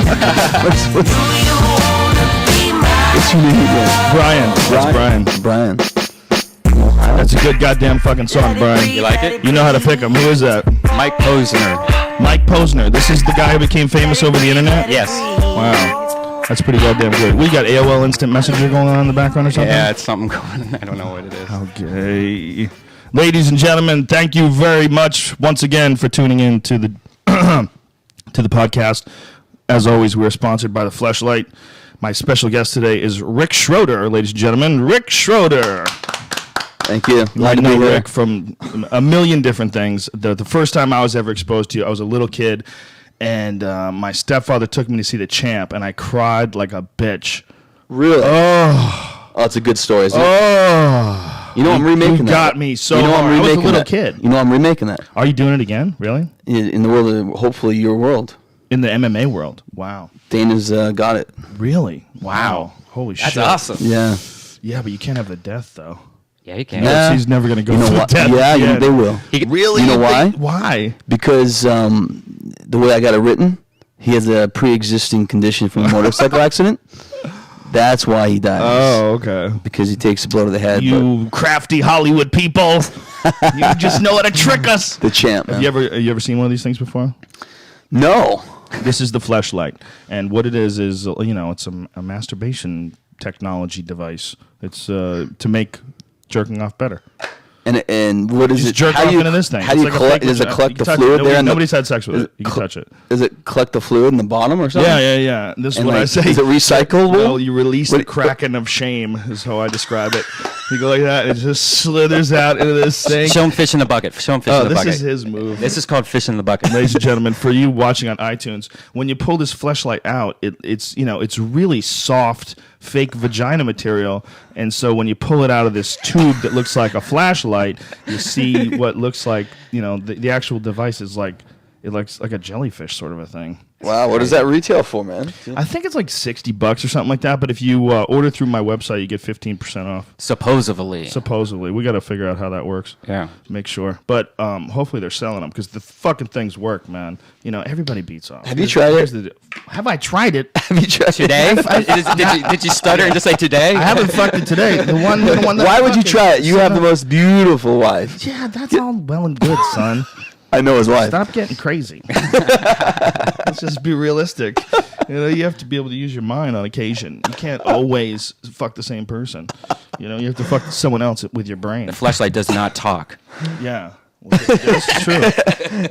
What's your name again? Brian. That's Brian. Brian. That's a good goddamn fucking song, Brian. You like it? You know how to pick him. Who is that? Mike Posner. Mike Posner. This is the guy who became famous over the internet? Yes. Wow. That's pretty goddamn good. We got AOL Instant Messenger going on in the background or something? Yeah, it's something going on. I don't know what it is. Okay. Ladies and gentlemen, thank you very much once again for tuning in to the to the podcast. As always, we are sponsored by the Fleshlight. My special guest today is Rick Schroder, ladies and gentlemen. Rick Schroder. Thank you. You might know Rick from a million different things. The first time I was ever exposed to you, I was a little kid, and my stepfather took me to see The Champ, and I cried like a bitch. Really? Oh, it's a good story, isn't it? Oh. You know I'm remaking that. You got me so hard. I was a little kid. You know I'm remaking that. Are you doing it again? Really? In the world of, hopefully, your world. In the MMA world. Wow. Dana's got it. Really? Wow. Holy shit. That's awesome. Yeah. Yeah, but you can't have the death, though. Yeah, you can. Yeah. He's never going to go You know for what? death. Yeah, they will. Really? You know why? Why? Because the way I got it written, he has a pre-existing condition from a motorcycle accident. That's why he dies. Oh, okay. Because he takes a blow to the head. You crafty Hollywood people. You just know how to trick us. The Champ, man. Have you ever seen one of these things before? No. This is the Fleshlight. And what it is, it's a masturbation technology device. It's to make jerking off better. And what is You it? just jerk off into this thing. How do you collect? Does it collect the fluid there? Nobody's had sex with it. You can touch it. Does it collect the fluid in the bottom or something? Yeah. This is what I say. Is it recyclable? Well, you release the kraken of shame, is how I describe it. You go like that, and it just slithers out into this thing. Show him fish in the bucket. Show him fish in the bucket. This is his move. This is called fish in the bucket. Ladies and gentlemen, for you watching on iTunes, when you pull this Fleshlight out, it's really soft, fake vagina material, and so when you pull it out of this tube that looks like a flashlight, you see what looks like the actual device is like. It looks like a jellyfish sort of a thing. Wow, what does that retail for, man? I think it's like $60 or something like that. But if you order through my website, you get 15% off. Supposedly, we got to figure out how that works. Yeah, make sure. But hopefully they're selling them because the fucking things work, man. Everybody beats off. Have you tried it? Have I tried it? Have you tried today? Did you stutter and just say today? I haven't fucked it today. The one. Why would you try it? You have the most beautiful wife. Yeah, that's all well and good, son. I know his wife. Stop getting crazy. Let's just be realistic. You have to be able to use your mind on occasion. You can't always fuck the same person. You have to fuck someone else with your brain. The Fleshlight does not talk. Yeah. It's true.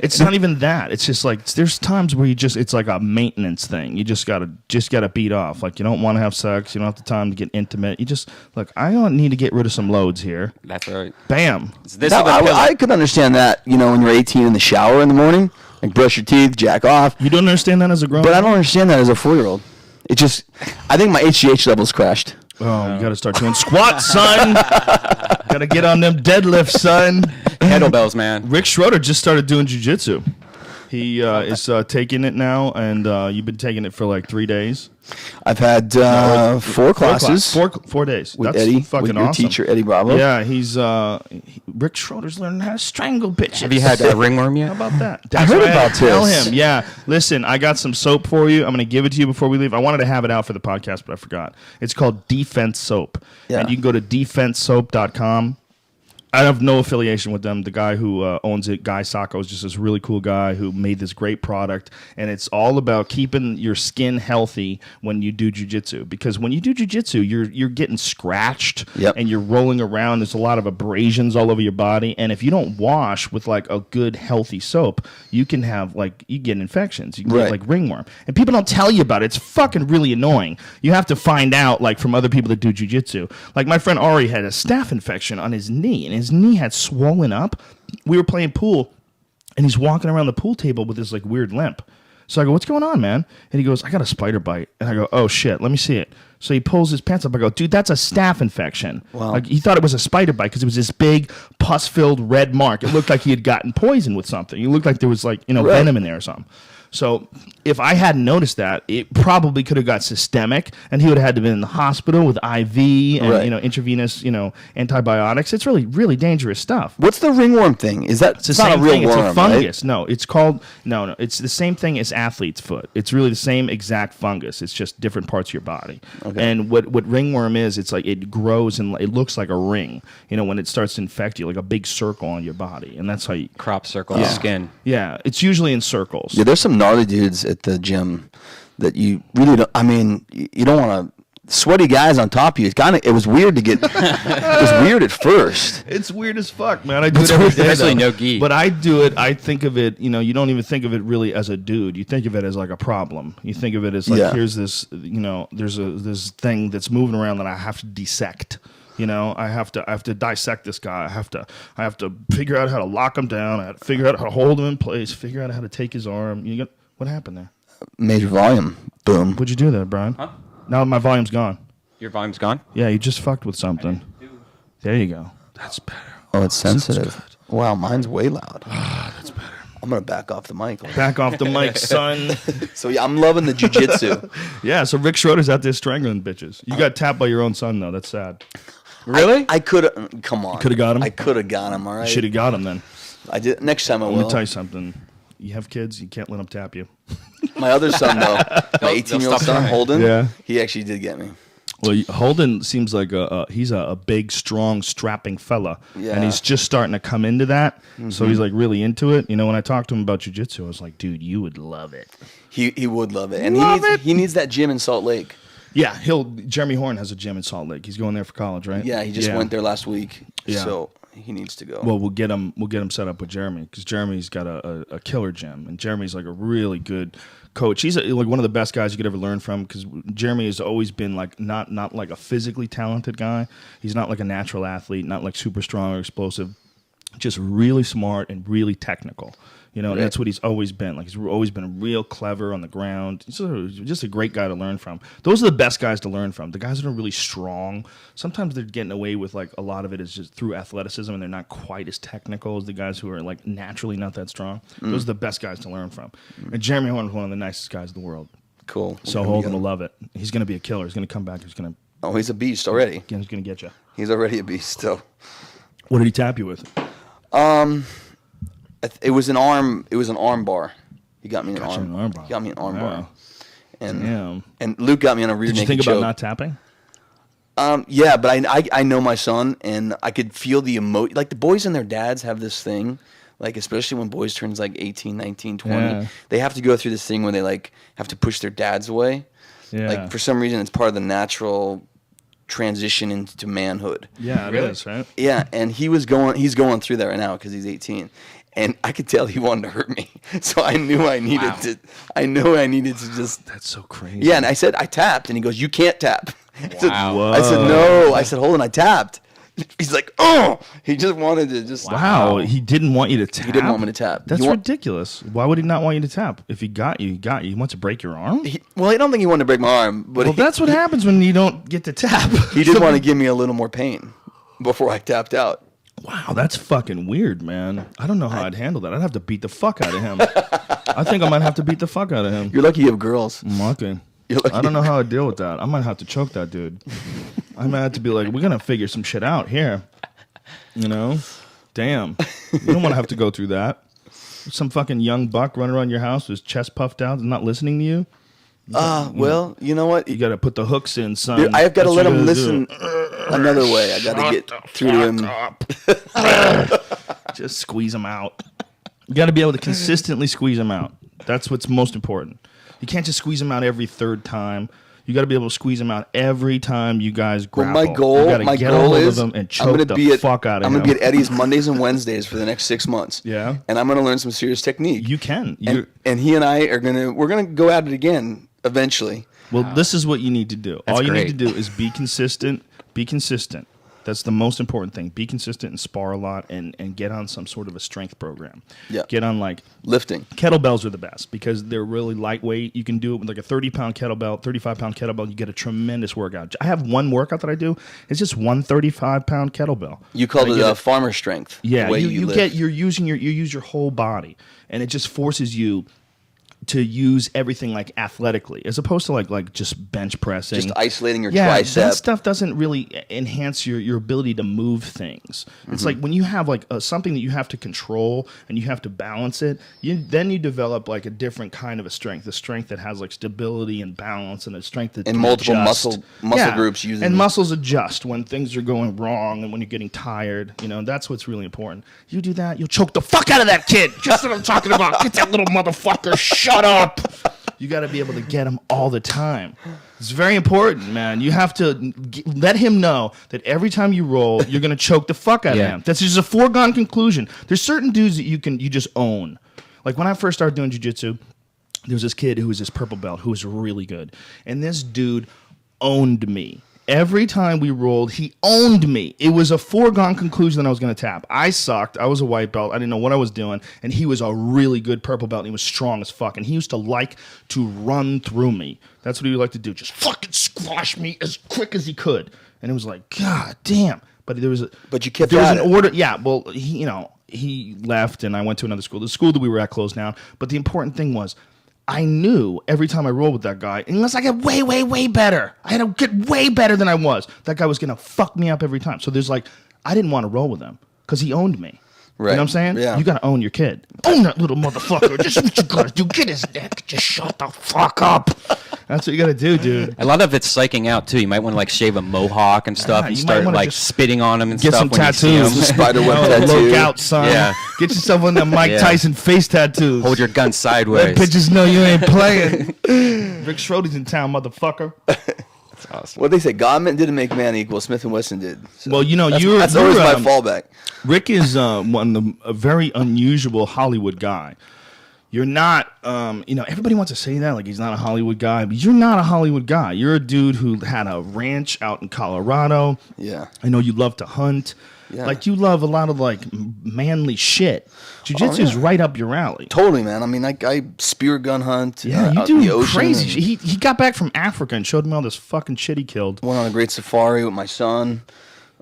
It's not even that. It's just like there's times where it's like a maintenance thing. You just gotta beat off. Like you don't want to have sex. You don't have the time to get intimate. You just look. I don't need to get rid of some loads here. That's right. Bam. I could understand that. When you're 18 in the shower in the morning, like brush your teeth, jack off. You don't understand that as a grown. But I don't understand that as a 4-year-old. I think my HGH levels crashed. Oh, you got to start doing squats, son. Got to get on them deadlifts, son. Kettlebells, man. Rick Schroder just started doing jiu-jitsu. He is taking it now, and you've been taking it for like 3 days. I've had 4 classes. 4 days. With That's Eddie, fucking with your awesome. teacher, Eddie Bravo. Yeah, Rick Schroder's learning how to strangle bitches. Have you had ringworm yet? How about that? I heard about Tell this. him. Yeah. Listen, I got some soap for you. I'm going to give it to you before we leave. I wanted to have it out for the podcast, but I forgot. It's called Defense Soap. Yeah. And you can go to defensesoap.com. I have no affiliation with them. The guy who owns it, Guy Sacco, is just this really cool guy who made this great product. And it's all about keeping your skin healthy when you do jiu-jitsu. Because when you do jiu-jitsu, you're getting scratched and you're rolling around. There's a lot of abrasions all over your body. And if you don't wash with like a good, healthy soap, you can have you get infections. You can get like ringworm. And people don't tell you about it. It's fucking really annoying. You have to find out from other people that do jiu-jitsu. Like my friend Ari had a staph infection on his knee. And his knee had swollen up. We were playing pool, and he's walking around the pool table with this weird limp. So I go, "What's going on, man?" And he goes, "I got a spider bite." And I go, "Oh shit, let me see it." So he pulls his pants up. I go, "Dude, that's a staph infection." Wow. He thought it was a spider bite because it was this big pus-filled red mark. It looked like he had gotten poisoned with something. It looked like there was venom in there or something. So if I hadn't noticed that, it probably could have got systemic, and he would have had to been in the hospital with IV and Right. Intravenous antibiotics. It's really really dangerous stuff. What's the ringworm thing? Is that It's the it's not same a real thing. worm, It's a fungus. right? No, it's called no. It's the same thing as athlete's foot. It's really the same exact fungus. It's just different parts of your body. Okay. And what ringworm is, it's like it grows and it looks like a ring. When it starts to infect you, like a big circle on your body, and that's how you. Crop circle of skin. Yeah, it's usually in circles. Yeah, there's some gnarly dudes at the gym that you really don't. I mean, you don't want to. Sweaty guys on top of you. It was weird to get. It was weird at first. It's weird as fuck, man. I do it every day. Especially though. no gi. But I do it. I think of it. You don't even think of it really as a dude. You think of it as like a problem. You think of it as like here's this. There's this thing that's moving around that I have to dissect. I have to dissect this guy. I have to figure out how to lock him down. I have to figure out how to hold him in place. Figure out how to take his arm. What happened there? Major volume. Boom. What'd you do there, Brian? Huh? Now my volume's gone. Your volume's gone? Yeah, you just fucked with something. There you go. That's better. Oh, it's sensitive. Wow, mine's way loud. That's better. I'm gonna back off the mic. Back off the mic, son. So yeah, I'm loving the jujitsu. Yeah, so Rick Schroder's out there strangling bitches. You got tapped by your own son, though. That's sad. Really? I could have. Come on. Coulda got him? I could have got him. All right. Should have got him then. I did. Next time I will. Let me tell you something. You have kids, you can't let them tap you. My other son, though, my 18-year-old stop son, trying. Holden. Yeah. He actually did get me. Well, Holden seems like he's a big, strong, strapping fella. Yeah. And he's just starting to come into that. So he's like really into it. When I talked to him about jiu-jitsu, I was like, dude, you would love it. He would love it, and Love he needs that gym in Salt Lake. Yeah, Jeremy Horn has a gym in Salt Lake. He's going there for college, right? Yeah, he just went there last week. Yeah. So he needs to go. Well, we'll get him set up with Jeremy, because Jeremy's got a killer gym, and Jeremy's like a really good coach. He's like one of the best guys you could ever learn from, because Jeremy has always been like not like a physically talented guy. He's not like a natural athlete, not like super strong or explosive, just really smart and really technical. And that's what he's always been. Like, he's always been real clever on the ground. He's just a great guy to learn from. Those are the best guys to learn from. The guys that are really strong, sometimes they're getting away with, like, a lot of it is just through athleticism, and they're not quite as technical as the guys who are, like, naturally not that strong. Those are the best guys to learn from. And Jeremy Horn is one of the nicest guys in the world. Cool. So Holden will love it. He's going to be a killer. He's going to come back. He's going Oh, he's a beast already. to get you. He's already a beast still. What did he tap you with? It was an arm. It was an arm bar. He got me an Got you arm. an arm bar. He got me an arm bar. And Damn. and Luke got me on a rear Did you naked think about choke. not tapping? Yeah, but I know my son, and I could feel the emotion. Like, the boys and their dads have this thing, like, especially when boys turns like 18, 19, 20, Yeah. they have to go through this thing where they like have to push their dads away. Yeah. Like, for some reason, it's part of the natural transition into manhood. Yeah, it is, right? Yeah, and he's going through that right now because he's 18. And I could tell he wanted to hurt me. So I knew I needed to just. That's so crazy. Yeah, and I said, I tapped. And he goes, you can't tap. Wow. I said, no. I said, hold on, I tapped. He's like, oh. He just wanted to just. Wow, he didn't want you to tap. He didn't want me to tap. That's He wa- ridiculous. Why would he not want you to tap? If he got you, he got you. He wants to break your arm? Well, I don't think he wanted to break my arm. But Well, that's what happens when you don't get to tap. he did want to give me a little more pain before I tapped out. Wow, that's fucking weird, man. I don't know how I'd handle that. I'd have to beat the fuck out of him. I think I might have to beat the fuck out of him. You're lucky you have girls. Okay. You're lucky. I don't know how I'd deal with that. I might have to choke that dude. I might have to be like, we're going to figure some shit out here. Damn. You don't want to have to go through that. Some fucking young buck running around your house with his chest puffed out and not listening to you. Well, you know what? You got to put the hooks in, son. Dude, I've got to That's let what him you listen gotta another way. I got to get through to him. do. Just squeeze them out. You got to be able to consistently squeeze them out. That's what's most important. You can't just squeeze them out every third time. You got to be able to squeeze them out every time you guys grapple. Well, my goal, you gotta get a hold of them and choke the fuck out of I'm him. going to be at Eddie's Mondays and Wednesdays for the next 6 months. Yeah. And I'm going to learn some serious technique. You can. And he and I we're going to go at it again eventually. Well, this is what you need to do. That's All you great. need to do is be consistent. Be consistent. That's the most important thing. Be consistent and spar a lot and get on some sort of a strength program. Yeah. Get on like Lifting. kettlebells are the best because they're really lightweight. You can do it with like a 30-pound kettlebell, 35-pound kettlebell. You get a tremendous workout. I have one workout that I do. It's just one 35-pound kettlebell. You called I it get farmer strength. Yeah, the way you lift. use your whole body, and it just forces you to use everything like athletically, as opposed to like just bench pressing. Just isolating your yeah, tricep. that stuff doesn't really enhance your ability to move things. It's like when you have like something that you have to control and you have to balance it, then you develop like a different kind of a strength that has like stability and balance, and a strength that and can multiple adjust. muscle groups using and muscles adjust when things are going wrong and when you're getting tired. That's what's really important. You do that, you'll choke the fuck out of that kid. Just what I'm talking about. Get that little motherfucker. Shut up. You got to be able to get him all the time. It's very important, man. You have to let him know that every time you roll, you're going to choke the fuck out of him. That's just a foregone conclusion. There's certain dudes that you just own. Like when I first started doing jiu-jitsu, there was this kid who was this purple belt who was really good. And this dude owned me. Every time we rolled, he owned me. It was a foregone conclusion that I was going to tap. I sucked. I was a white belt. I didn't know what I was doing. And he was a really good purple belt. And he was strong as fuck. And he used to like to run through me. That's what he would like to do. Just fucking squash me as quick as he could. And it was like, God damn. But there was But you kept there was at an it. order. Yeah, well, he left and I went to another school. The school that we were at closed down. But the important thing was, I knew every time I rolled with that guy, unless I get way, way, way better, I had to get way better than I was, that guy was going to fuck me up every time. So there's like, I didn't want to roll with him because he owned me. Right. You know what I'm saying? Yeah. You got to own your kid. Own that little motherfucker. Just what you got to do. Get his neck. Just shut the fuck up. That's what you got to do, dude. A lot of it's psyching out too. You might want to like shave a mohawk and stuff, and you start might wanna like just spitting on him and Get stuff. some when you see tattoos. him. Spiderweb tattoo. Look out, son. Yeah. Get yourself one of them Mike Yeah. Tyson face tattoos. Hold your gun Let sideways. bitches know you ain't playing. Rick Schroder's in town, motherfucker. That's awesome. What they say, God didn't make man equal. Smith and Wesson did. So Well, that's always my fallback. Rick is a very unusual Hollywood guy. You're not, everybody wants to say that, like he's not a Hollywood guy, but you're not a Hollywood guy. You're a dude who had a ranch out in Colorado. Yeah. I know you love to hunt. Yeah. Like you love a lot of like manly shit. Jiu-jitsu is right up your alley. Totally, man. I mean, I spear gun hunt. Yeah, you out in the do ocean crazy and shit. He got back from Africa and showed me all this fucking shit he killed. Went on a great safari with my son.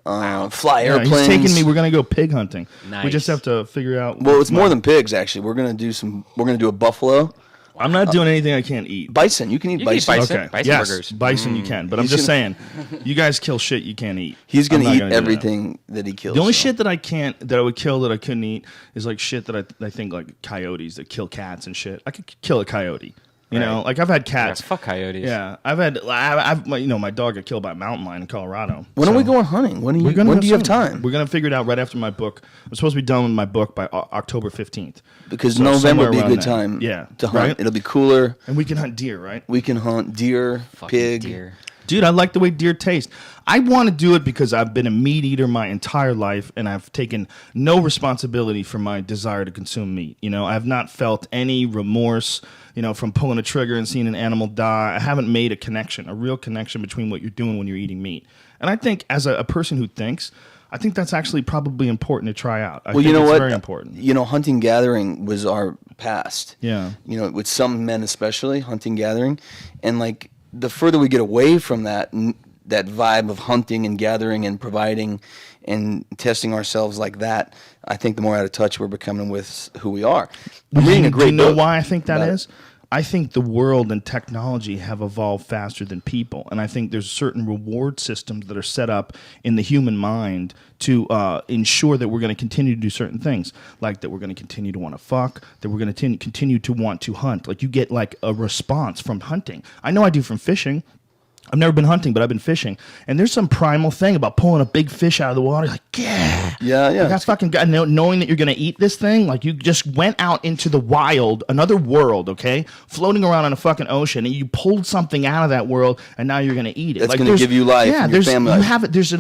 Fly Yeah, airplanes. he's taking me. We're gonna go pig hunting. We Nice. just have to figure out. Well, it's more than pigs, actually. We're gonna do a buffalo. I'm not doing anything I can't eat. Bison. You can eat You can eat bison. bison. Okay. Bison yes, burgers. bison you can. But I'm He's just gonna- saying, you guys kill shit you can't eat. He's I'm gonna not eat do that. everything that he kills. The only so. shit that I would kill that I couldn't eat is like shit that I think like coyotes that kill cats and shit. I could kill a coyote. You know, like I've had Yeah, cats. fuck coyotes. Yeah, I've my dog got killed by a mountain lion in Colorado. When So are we going hunting? When do we're you, gonna when go do you have soon. time? We're gonna figure it out right after my book. I'm supposed to be done with my book by October 15th. Because So November somewhere would be a around good there. time Yeah, to hunt. right? It'll be cooler. And we can hunt deer, right? We can hunt deer, Fucking pig. deer. Dude, I like the way deer taste. I want to do it because I've been a meat eater my entire life, and I've taken no responsibility for my desire to consume meat. I have not felt any remorse, from pulling a trigger and seeing an animal die. I haven't made a real connection between what you're doing when you're eating meat. And I think as a person who thinks, I think that's actually probably important to try out. I Well, think you know it's what? very important. Hunting gathering was our past. Yeah. With some men especially, hunting gathering, and like the further we get away from that vibe of hunting and gathering and providing and testing ourselves like that, I think the more out of touch we're becoming with who we are. I'm reading a great Do you know book why I think that about is? I think the world and technology have evolved faster than people. And I think there's certain reward systems that are set up in the human mind to ensure that we're going to continue to do certain things. Like that we're going to continue to want to fuck, that we're going to continue to want to hunt. Like you get like a response from hunting. I know I do from fishing. I've never been hunting, but I've been fishing. And there's some primal thing about pulling a big fish out of the water. Like, yeah. Yeah. Like that fucking guy, knowing that you're going to eat this thing, like you just went out into the wild, another world, okay? Floating around in a fucking ocean, and you pulled something out of that world, and now you're going to eat it. That's Like, gonna give you life Yeah, and your there's family you life. have it. There's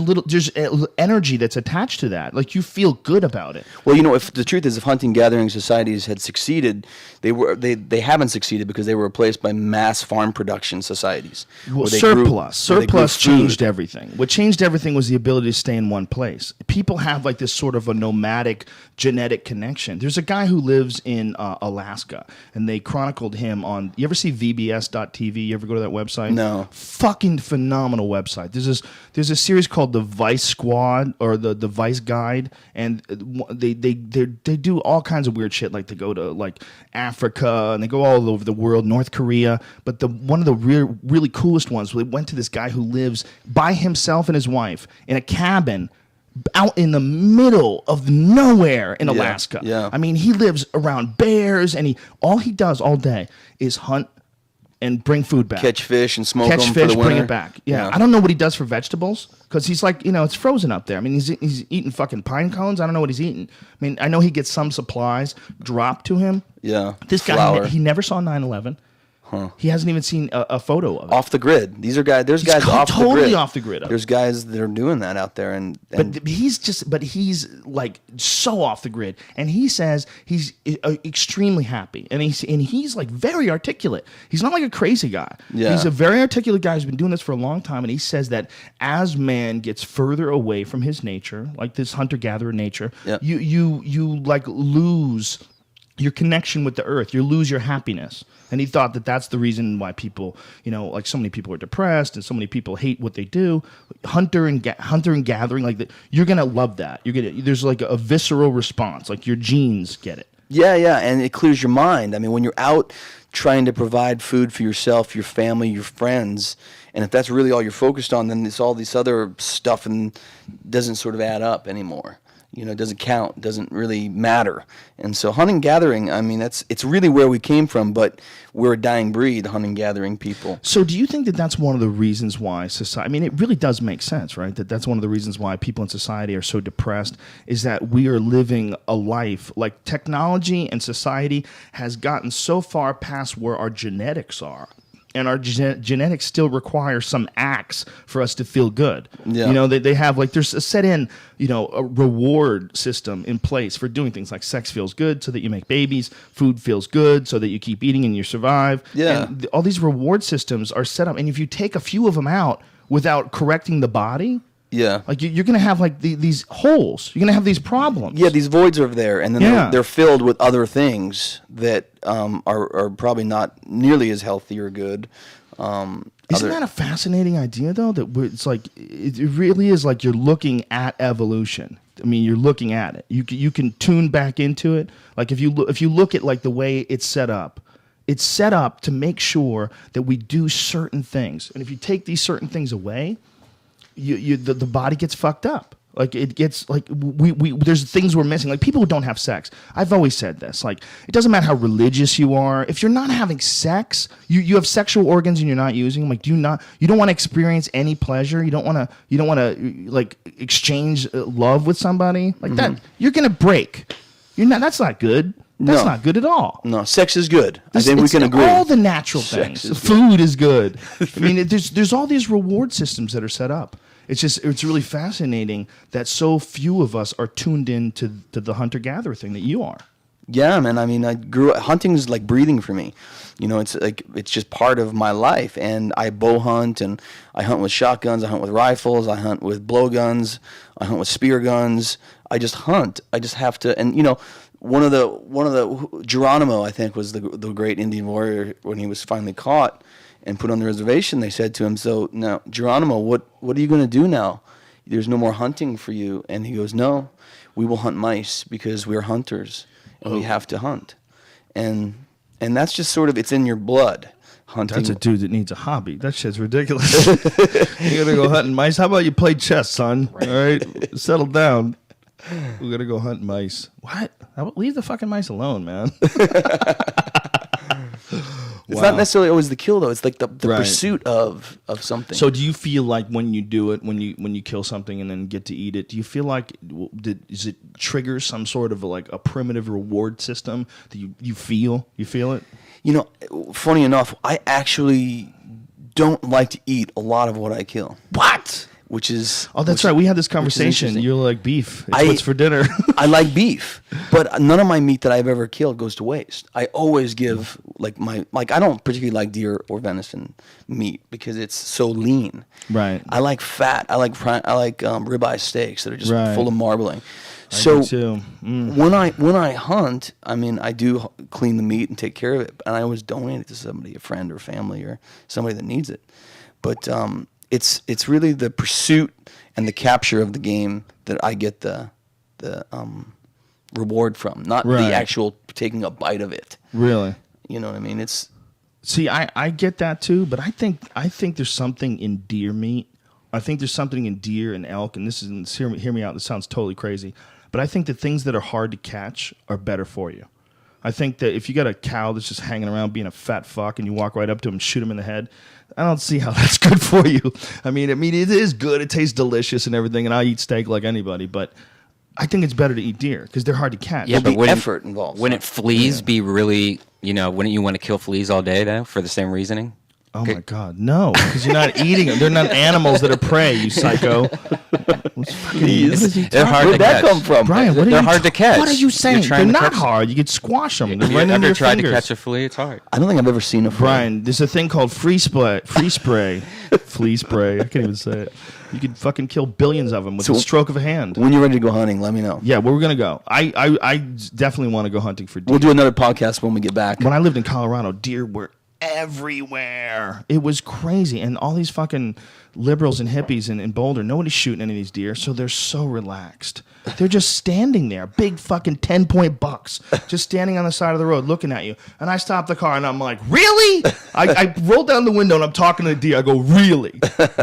energy that's attached to that. Like you feel good about it. Well, if the truth is, if hunting gathering societies had succeeded, they haven't succeeded because they were replaced by mass farm production societies. Well, where they surplus Surplus changed everything. What changed everything was the ability to stay in one place. People have like this sort of a nomadic genetic connection. There's a guy who lives in Alaska, and they chronicled him on. You ever see VBS.TV? You ever go to that website? No. Fucking phenomenal website. There's a series called the Vice Squad or the Vice Guide, and they do all kinds of weird shit. Like they go to like Africa and they go all over the world, North Korea. But one of the really coolest ones, they went to this guy who lives by himself and his wife in a cabin out in the middle of nowhere in Alaska. Yeah. I mean, he lives around bears, and all he does all day is hunt and bring food back. Catch fish and smoke them Catch for fish, the winter. bring it back. Yeah. I don't know what he does for vegetables because he's like, it's frozen up there. I mean, he's eating fucking pine cones. I don't know what he's eating. I mean, I know he gets some supplies dropped to him. Yeah. This Flour. guy, he never saw 9/11. He hasn't even seen a photo of it. Off the grid. These are guys. There's He's guys off the grid. totally off the grid. There's guys that are doing that out there, and But he's like so off the grid, and he says he's extremely happy, and he's like very articulate. He's not like a crazy guy. Yeah. He's a very articulate guy who's been doing this for a long time, and he says that as man gets further away from his nature, like this hunter-gatherer nature, you like lose your connection with the earth. You lose your happiness. And he thought that that's the reason why people, like so many people are depressed and so many people hate what they do. Hunter and gathering, like that, you're gonna love that. There's like a visceral response, like your genes get it. Yeah, and it clears your mind. I mean, when you're out trying to provide food for yourself, your family, your friends, and if that's really all you're focused on, then it's all this other stuff and doesn't sort of add up anymore. It doesn't count, doesn't really matter. And so hunting gathering, I mean, it's really where we came from, but we're a dying breed, hunting gathering people. So do you think that that's one of the reasons why society, I mean, it really does make sense, right? That's one of the reasons why people in society are so depressed, is that we are living a life, like technology and society has gotten so far past where our genetics are. And our genetics still require some acts for us to feel good. Yeah. They have like there's a set in, a reward system in place for doing things like sex feels good so that you make babies, food feels good so that you keep eating and you survive. Yeah. And all these reward systems are set up. And if you take a few of them out without correcting the body, like you're going to have like these holes. You're going to have these problems. Yeah, these voids are there, and then they're filled with other things that are probably not nearly as healthy or good. Isn't that a fascinating idea, though? That it's like it really is like you're looking at evolution. I mean, you're looking at it. You can tune back into it. Like if you look at like the way it's set up. It's set up to make sure that we do certain things, and if you take these certain things away, the body gets fucked up. Like it gets like we there's things we're missing. Like people who don't have sex. I've always said this. Like it doesn't matter how religious you are. If you're not having sex, you have sexual organs and you're not using them. Like you don't want to experience any pleasure. You don't want to like exchange love with somebody like that. You're gonna break. That's not good. That's not good at all. No, sex is good. I think we can agree. All the natural things. Food is good. I mean, there's all these reward systems that are set up. It's really fascinating that so few of us are tuned in to the hunter-gatherer thing that you are. Yeah, man. I mean, hunting is like breathing for me. It's just part of my life. And I bow hunt, and I hunt with shotguns. I hunt with rifles. I hunt with blowguns. I hunt with spear guns. I just hunt. I just have to. And one of the Geronimo, I think, was the great Indian warrior when he was finally caught and put on the reservation. They said to him, "So now, Geronimo, what are you going to do now? There's no more hunting for you." And he goes, "No, we will hunt mice because we're hunters and we have to hunt." And that's just sort of, it's in your blood. Hunting. That's a dude that needs a hobby. That shit's ridiculous. You gotta go hunting mice. How about you play chess, son? All right, settle down. We gotta go hunt mice. What? Leave the fucking mice alone, man. It's not necessarily always the kill, though. It's like the pursuit of something. So do you feel like when you do it, when you kill something and then get to eat it, do you feel like does it trigger some sort of like a primitive reward system that you feel? You feel it? Funny enough, I actually don't like to eat a lot of what I kill. What? which is that's right. We had this conversation. You're like, beef. It's what's for dinner. I like beef, but none of my meat that I've ever killed goes to waste. I always give I don't particularly like deer or venison meat because it's so lean. Right. I like fat. I like ribeye steaks that are just full of marbling. I do too. When I hunt, I mean, I do clean the meat and take care of it, and I always donate it to somebody, a friend or family or somebody that needs it. But it's really the pursuit and the capture of the game that I get the reward from, not the actual taking a bite of it. Really? You know what I mean? See, I get that too, but I think there's something in deer meat. I think there's something in deer and elk, and hear me out. This sounds totally crazy, but I think the things that are hard to catch are better for you. I think that if you got a cow that's just hanging around being a fat fuck and you walk right up to him and shoot him in the head, I don't see how that's good for you. I mean, it is good. It tastes delicious and everything, and I eat steak like anybody, but I think it's better to eat deer because they're hard to catch. Yeah, but effort involved. Wouldn't fleas be really, wouldn't you want to kill fleas all day, though, for the same reasoning? Oh, my God, no, because you're not eating them. They're not animals that are prey, you psycho. They're hard Where'd to that catch. come from? Brian, They're hard to catch. What are you saying? They're not hard. You could squash them. They're Have you right under ever your tried fingers. to catch a flea? It's hard. I don't think I've ever seen a flea. Brian, there's a thing called flea spray. Flea spray. I can't even say it. You could fucking kill billions of them with a stroke of a hand. When you're ready to go hunting, let me know. Yeah, where we're going to go. I definitely want to go hunting for deer. We'll do another podcast when we get back. When I lived in Colorado, deer were everywhere. It was crazy. And all these fucking liberals and hippies in Boulder, nobody's shooting any of these deer, so they're so relaxed. They're just standing there, big fucking 10-point bucks, just standing on the side of the road looking at you. And I stop the car and I'm like, really? I roll down the window and I'm talking to the deer. I go, really?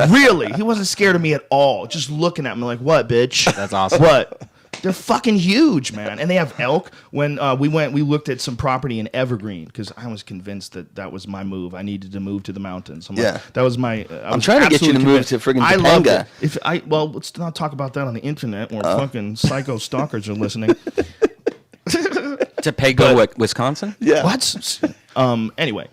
Really? He wasn't scared of me at all, just looking at me like, what, bitch? That's awesome. What? They're fucking huge, man. And they have elk. When we looked at some property in Evergreen because I was convinced that was my move. I needed to move to the mountains. That was my. I'm trying to get you to move to friggin' Topanga. Let's not talk about that on the internet where fucking psycho stalkers are listening. Topanga, Wisconsin? Yeah. What? Anyway.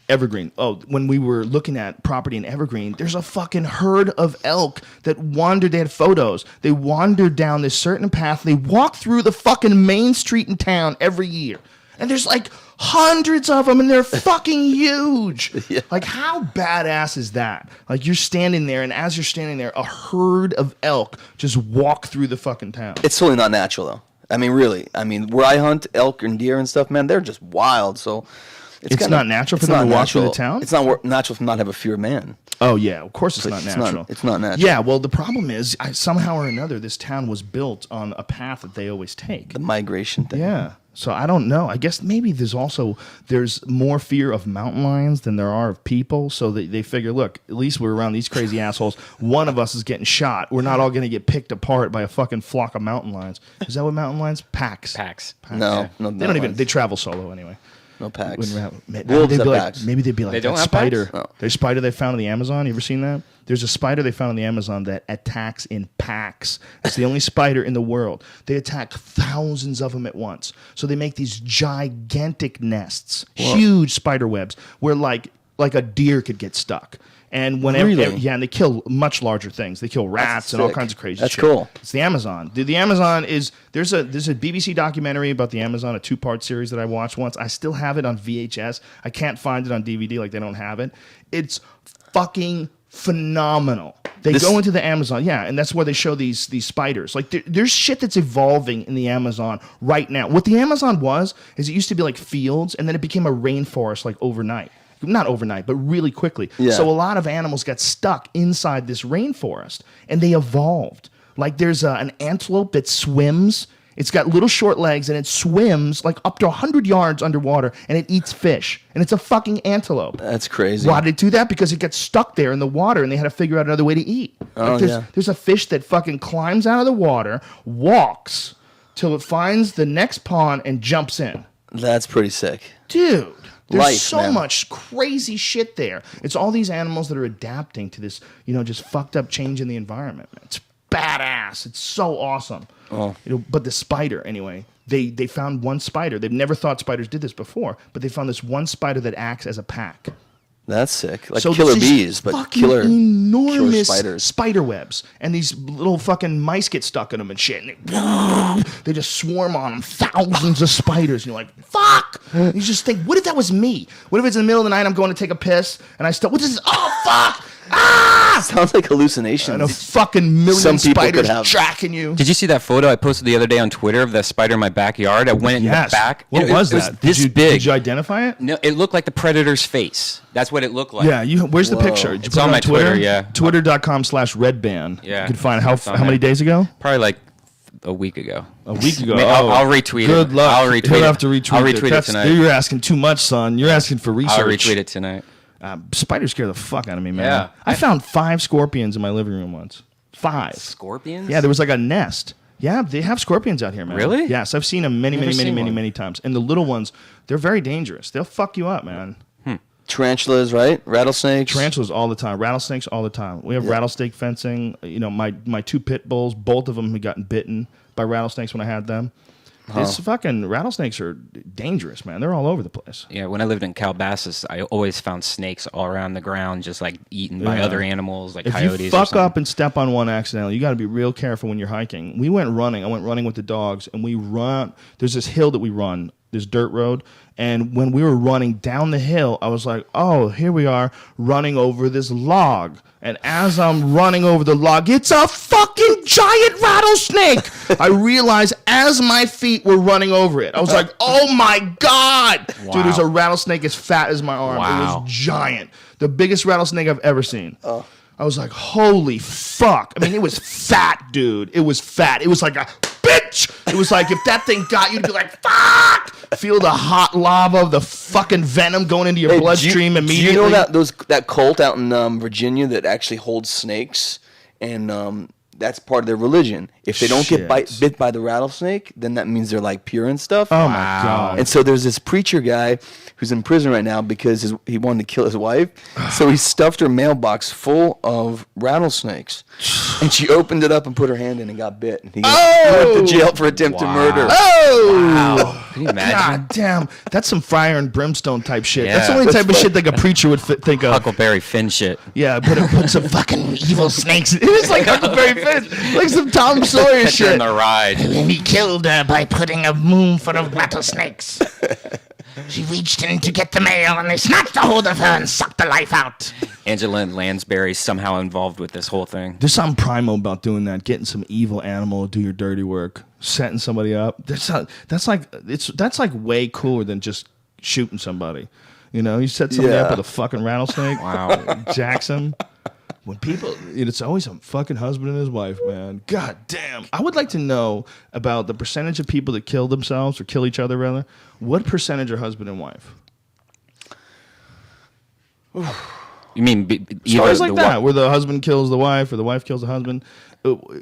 Evergreen. Oh, when we were looking at property in Evergreen, there's a fucking herd of elk that wandered. They had photos. They wandered down this certain path. They walk through the fucking main street in town every year. And there's like hundreds of them, and they're fucking huge. Yeah. Like, how badass is that? Like, you're standing there, and as you're standing there, a herd of elk just walk through the fucking town. It's totally not natural, though. I mean, really. I mean, where I hunt elk and deer and stuff, man, they're just wild, so... It's not natural for them to walk through the town? It's not natural to not have a fear of man. Oh, yeah. Of course it's not natural. It's not natural. Yeah, well, the problem is, somehow or another, this town was built on a path that they always take. The migration thing. Yeah. So I don't know. I guess maybe there's more fear of mountain lions than there are of people. So they figure, look, at least we're around these crazy assholes. One of us is getting shot. We're not all going to get picked apart by a fucking flock of mountain lions. Is that what mountain lions? Packs. No, they don't even. They travel solo anyway. No packs. Wolves have packs. Maybe they'd be like, they don't that have spider. packs? No. There's a spider they found in the Amazon. You ever seen that? There's a spider they found in the Amazon that attacks in packs. It's the only spider in the world. They attack thousands of them at once. So they make these gigantic nests, huge spider webs, where like a deer could get stuck. And whenever, and they kill much larger things. They kill rats and all kinds of crazy shit. That's cool. It's the Amazon. The Amazon is there's a BBC documentary about the Amazon, a 2-part series that I watched once. I still have it on VHS. I can't find it on DVD, like they don't have it. It's fucking phenomenal. They go into the Amazon, and that's where they show these spiders. Like there's shit that's evolving in the Amazon right now. What the Amazon is it used to be like fields, and then it became a rainforest like overnight. Not overnight, but really quickly. Yeah. So a lot of animals got stuck inside this rainforest, and they evolved. Like there's an antelope that swims. It's got little short legs, and it swims like up to 100 yards underwater, and it eats fish. And it's a fucking antelope. That's crazy. Why did it do that? Because it got stuck there in the water, and they had to figure out another way to eat. There's a fish that fucking climbs out of the water, walks till it finds the next pond, and jumps in. That's pretty sick. Dude. There's so man. much crazy shit there. It's all these animals that are adapting to this, just fucked up change in the environment. It's badass. It's so awesome. Oh. But the spider, anyway, they found one spider. They've never thought spiders did this before, but they found this one spider that acts as a pack. That's sick. Like So killer there's these bees, but fucking killer enormous spiders. spider webs, and these little fucking mice get stuck in them and shit. And they just swarm on them, thousands of spiders. And you're like, fuck! And you just think, what if that was me? What if it's in the middle of the night, I'm going to take a piss, and I still, what is this? Oh, fuck! Ah! Sounds like hallucinations. And a fucking million Some people spiders could have. tracking you. Did you see that photo I posted the other day on Twitter of the spider in my backyard? I went in the back. What was it that? was this did you, big. Did you identify it? No, it looked like the predator's face. That's what it looked like. Yeah, where's the Whoa. picture? Did you It's put it on my Twitter, Twitter, yeah. Twitter.com/Redban. Yeah. You can find It's on how many there. days ago? Probably like a week ago. A week ago. I'll retweet it. Good luck. I'll retweet He'll it. have to retweet I'll it. retweet it That's- tonight. You're asking too much, son. You're asking for research. I'll retweet it tonight. Spiders scare the fuck out of me, man. Yeah. I found 5 scorpions in my living room once. 5. Scorpions? Yeah, there was like a nest. Yeah, they have scorpions out here, man. Really? Yes, I've seen them many Never seen one. times. And the little ones, they're very dangerous. They'll fuck you up, man. Tarantulas, right? Rattlesnakes. Tarantulas all the time. Rattlesnakes all the time. We have rattlesnake fencing. You know, my 2 pit bulls, both of them had gotten bitten by rattlesnakes when I had them. These fucking rattlesnakes are dangerous, man. They're all over the place. Yeah, when I lived in Calabasas, I always found snakes all around the ground, just like eaten by Yeah. other animals, like If coyotes. you or fuck something. up and step on one accidentally, you got to be real careful when you're hiking. We went running. I went running with the dogs, and we run. There's this hill that we run, this dirt road. And when we were running down the hill, I was like, oh, here we are running over this log. And as I'm running over the log, it's a fucking giant rattlesnake. I realized as my feet were running over it, I was like, oh my God. Wow. Dude, there's a rattlesnake as fat as my arm. It Wow. was giant. The biggest rattlesnake I've ever seen. I was like, holy fuck. I mean, it was fat, dude. It was fat. It was like a bitch. It was like if that thing got you, you'd be like, fuck. Feel the hot lava of the fucking venom going into your bloodstream immediately. Do you know that cult out in Virginia that actually holds snakes, and that's part of their religion. If they don't Shit. get bit by the rattlesnake, then that means they're like pure and stuff. Oh my God. And so there's this preacher guy who's in prison right now because he wanted to kill his wife. So he stuffed her mailbox full of rattlesnakes. And she opened it up and put her hand in and got bit. And he went to jail for attempted murder. Oh! Wow. Can you imagine? God damn. That's some fire and brimstone type shit. Yeah. That's the only type of shit like a preacher would think of. Huckleberry Finn shit. Yeah, put some fucking evil snakes. It was like Huckleberry Finn. Like some Tom Sawyer Picture shit. in the ride. And he killed her by putting a moon full of rattlesnakes. She reached in to get the mail, and they snatched a hold of her and sucked the life out. Angela Lansbury's somehow involved with this whole thing. There's something primal about doing that. Getting some evil animal to do your dirty work, setting somebody up. That's like way cooler than just shooting somebody. You know, you set somebody up with a fucking rattlesnake. Wow. Jacks him. When people, it's always a fucking husband and his wife, man. God damn. I would like to know about the percentage of people that kill themselves or kill each other, rather. What percentage are husband and wife? You mean Stories like that, where the husband kills the wife or the wife kills the husband.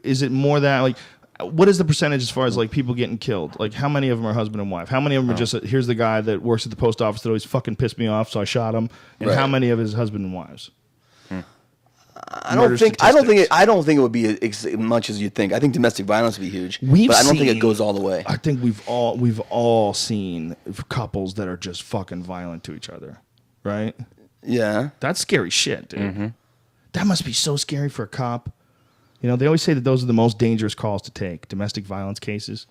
Is it more that, like, what is the percentage as far as, like, people getting killed? Like, how many of them are husband and wife? How many of them are just, here's the guy that works at the post office that always fucking pissed me off, so I shot him? And how many of his husband and wives? I don't think it would be as much as you think. I think domestic violence would be huge, but I don't think it goes all the way. I think we've all seen couples that are just fucking violent to each other, right? Yeah. That's scary shit, dude. That must be so scary for a cop. You know, they always say that those are the most dangerous calls to take, domestic violence cases.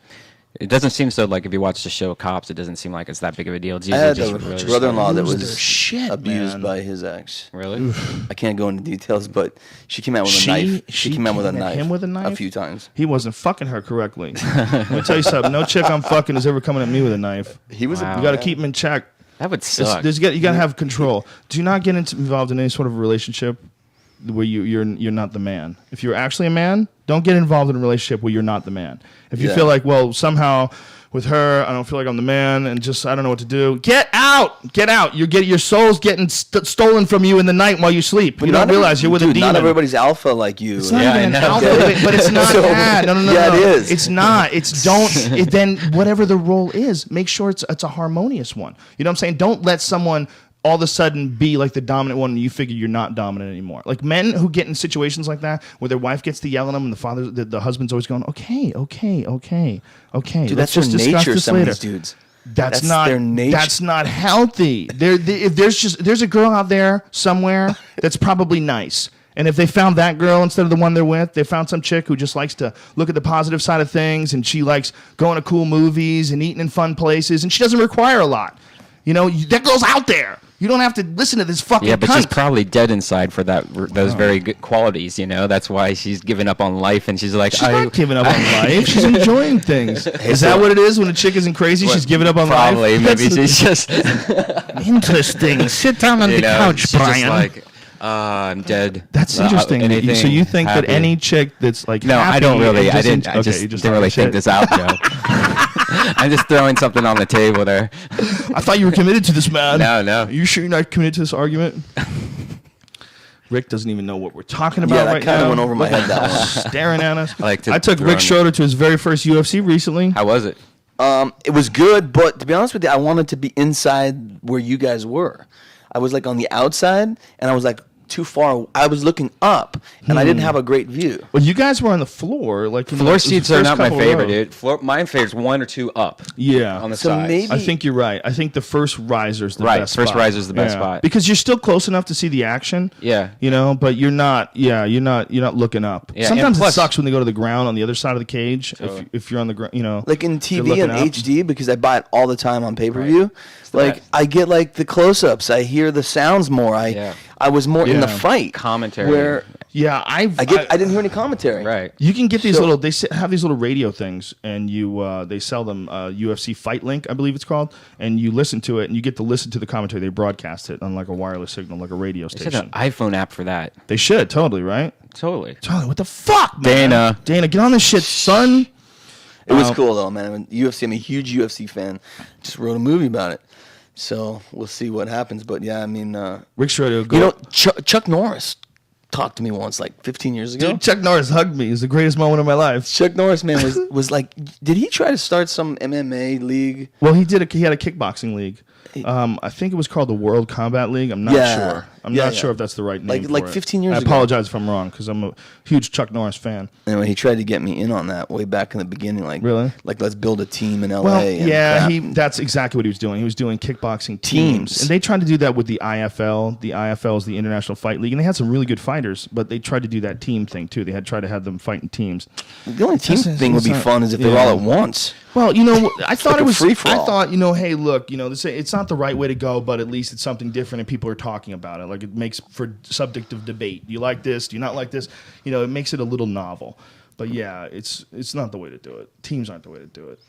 It doesn't seem so. Like if you watch the show Cops, it doesn't seem like it's that big of a deal. It's I usually had just a really brother-in-law that lose their was shit, abused man. by his ex. Really? I can't go into details, but she came out with a knife. She came out with a knife. Him with a knife a few times. He wasn't fucking her correctly. Let me tell you something. No chick I'm fucking is ever coming at me with a knife. He was. Wow. You got to keep him in check. That would suck. You got to have control. Do not get involved in any sort of relationship where you're not the man. If you're actually a man, don't get involved in a relationship where you're not the man. If you feel like, well, somehow with her, I don't feel like I'm the man, and just I don't know what to do. Get out! Get out! Your soul's getting stolen from you in the night while you sleep. You don't realize you're with a demon. Not everybody's alpha like you. It's not even an alpha, but it's not that. No. Yeah, it is. It's not. It's then whatever the role is, make sure it's a harmonious one. You know what I'm saying? Don't let someone all of a sudden be like the dominant one and you figure you're not dominant anymore. Like men who get in situations like that where their wife gets to yell at them and the husband's always going, okay. Dude, Let's that's just their discuss nature, this some of later. these dudes. That's That's not their nature. That's not healthy. If there's a girl out there somewhere that's probably nice. And if they found that girl instead of the one they're with, they found some chick who just likes to look at the positive side of things, and she likes going to cool movies and eating in fun places, and she doesn't require a lot. That girl's out there. You don't have to listen to this fucking but cunt. she's probably dead inside for those very good qualities. That's why she's giving up on life, and she's like, She's not giving up on life. She's enjoying things. Is that what it is when a chick isn't crazy? She's giving up on life? Probably. Maybe she's just, Interesting. Sit down on the couch, she's Brian. just like, I'm dead. That's interesting. Anything So you think happy. that any chick that's like No, happy I don't really. and I didn't. okay, I just you didn't really think shit. this out, Joe. I'm just throwing something on the table there. I thought you were committed to this, man. No. Are you sure you're not committed to this argument? Rick doesn't even know what we're talking about that right kind now. of went over my head, that one. Staring at us. I took throw Rick in- Schroder to his very first UFC recently. How was it? It was good, but to be honest with you, I wanted to be inside where you guys were. I was like on the outside, and I was like too far. I was looking up, and I didn't have a great view. Well, you guys were on the floor. Floor seats are not my favorite, dude. dude. My favorite's 1 or 2 up. Yeah. On the So sides. maybe- I think you're right. I think the first riser's the Right, best first spot. riser's the best spot. Because you're still close enough to see the action. Yeah. But you're not looking up. Yeah, Sometimes and it plus- sucks when they go to the ground on the other side of the cage if you're on the ground, Like in if you're TV and looking up. HD, because I buy it all the time on pay-per-view. the Like best. I get like the close-ups. I hear the sounds more. I was more in the Yeah. fight. Commentary. Where Yeah, I didn't hear any commentary. Right. You can get these So- have these little radio things, and they sell them UFC Fight Link, I believe it's called, and you listen to it, and you get to listen to the commentary. They broadcast it on like a wireless signal, like a radio They should have station. an iPhone app for that. They should totally, right? Totally. Totally. What the fuck, man? Dana, get on this shit, son. It was cool though, man. UFC. I'm a huge UFC fan. Just wrote a movie about it. So we'll see what happens. But yeah, I mean, Rick Schroder, Chuck Norris talked to me once, like 15 years ago. dude, Chuck Norris hugged me. It was the greatest moment of my life. Chuck Norris, man, was like, did he try to start some MMA league? Well, he had a kickboxing league. I think it was called the World Combat League. I'm not sure. I'm not sure if that's the right name. Like for it. 15 years I ago. apologize if I'm wrong because I'm a huge Chuck Norris fan. Anyway, he tried to get me in on that way back in the beginning. Like, Really? Like, let's build a team in LA. Well, and yeah, crap. that's exactly what he was doing. He was doing kickboxing teams. And they tried to do that with the IFL. The IFL is the International Fight League, and they had some really good fighters, but they tried to do that team thing too. They had tried to have them fight in teams. The only team That's- thing would be that's fun is if they're yeah. all at once. Well, I thought like it a was free-for-all. I thought, hey, look, it's not the right way to go, but at least it's something different and people are talking about it. Like it makes for subject of debate. Do you like this? Do you not like this? It makes it a little novel. But yeah, it's not the way to do it. Teams aren't the way to do it.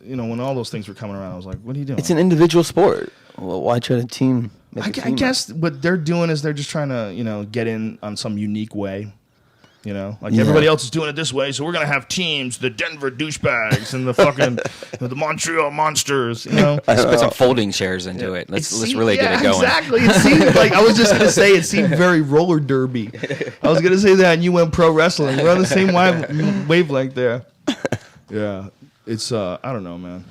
When all those things were coming around, I was like, what are you doing? It's an individual sport. Well, why try to team? Make a I team guess what they're doing is they're just trying to, get in on some unique way. Like Yeah. everybody else is doing it this way, so we're gonna have teams, the Denver douchebags and the fucking the Montreal monsters. Let's put some folding chairs into it. Let's really get it going. Exactly. It seemed like I was just gonna say it seemed very roller derby. I was gonna say that, and you went pro wrestling. We're on the same wavelength there. Yeah, it's I don't know, man.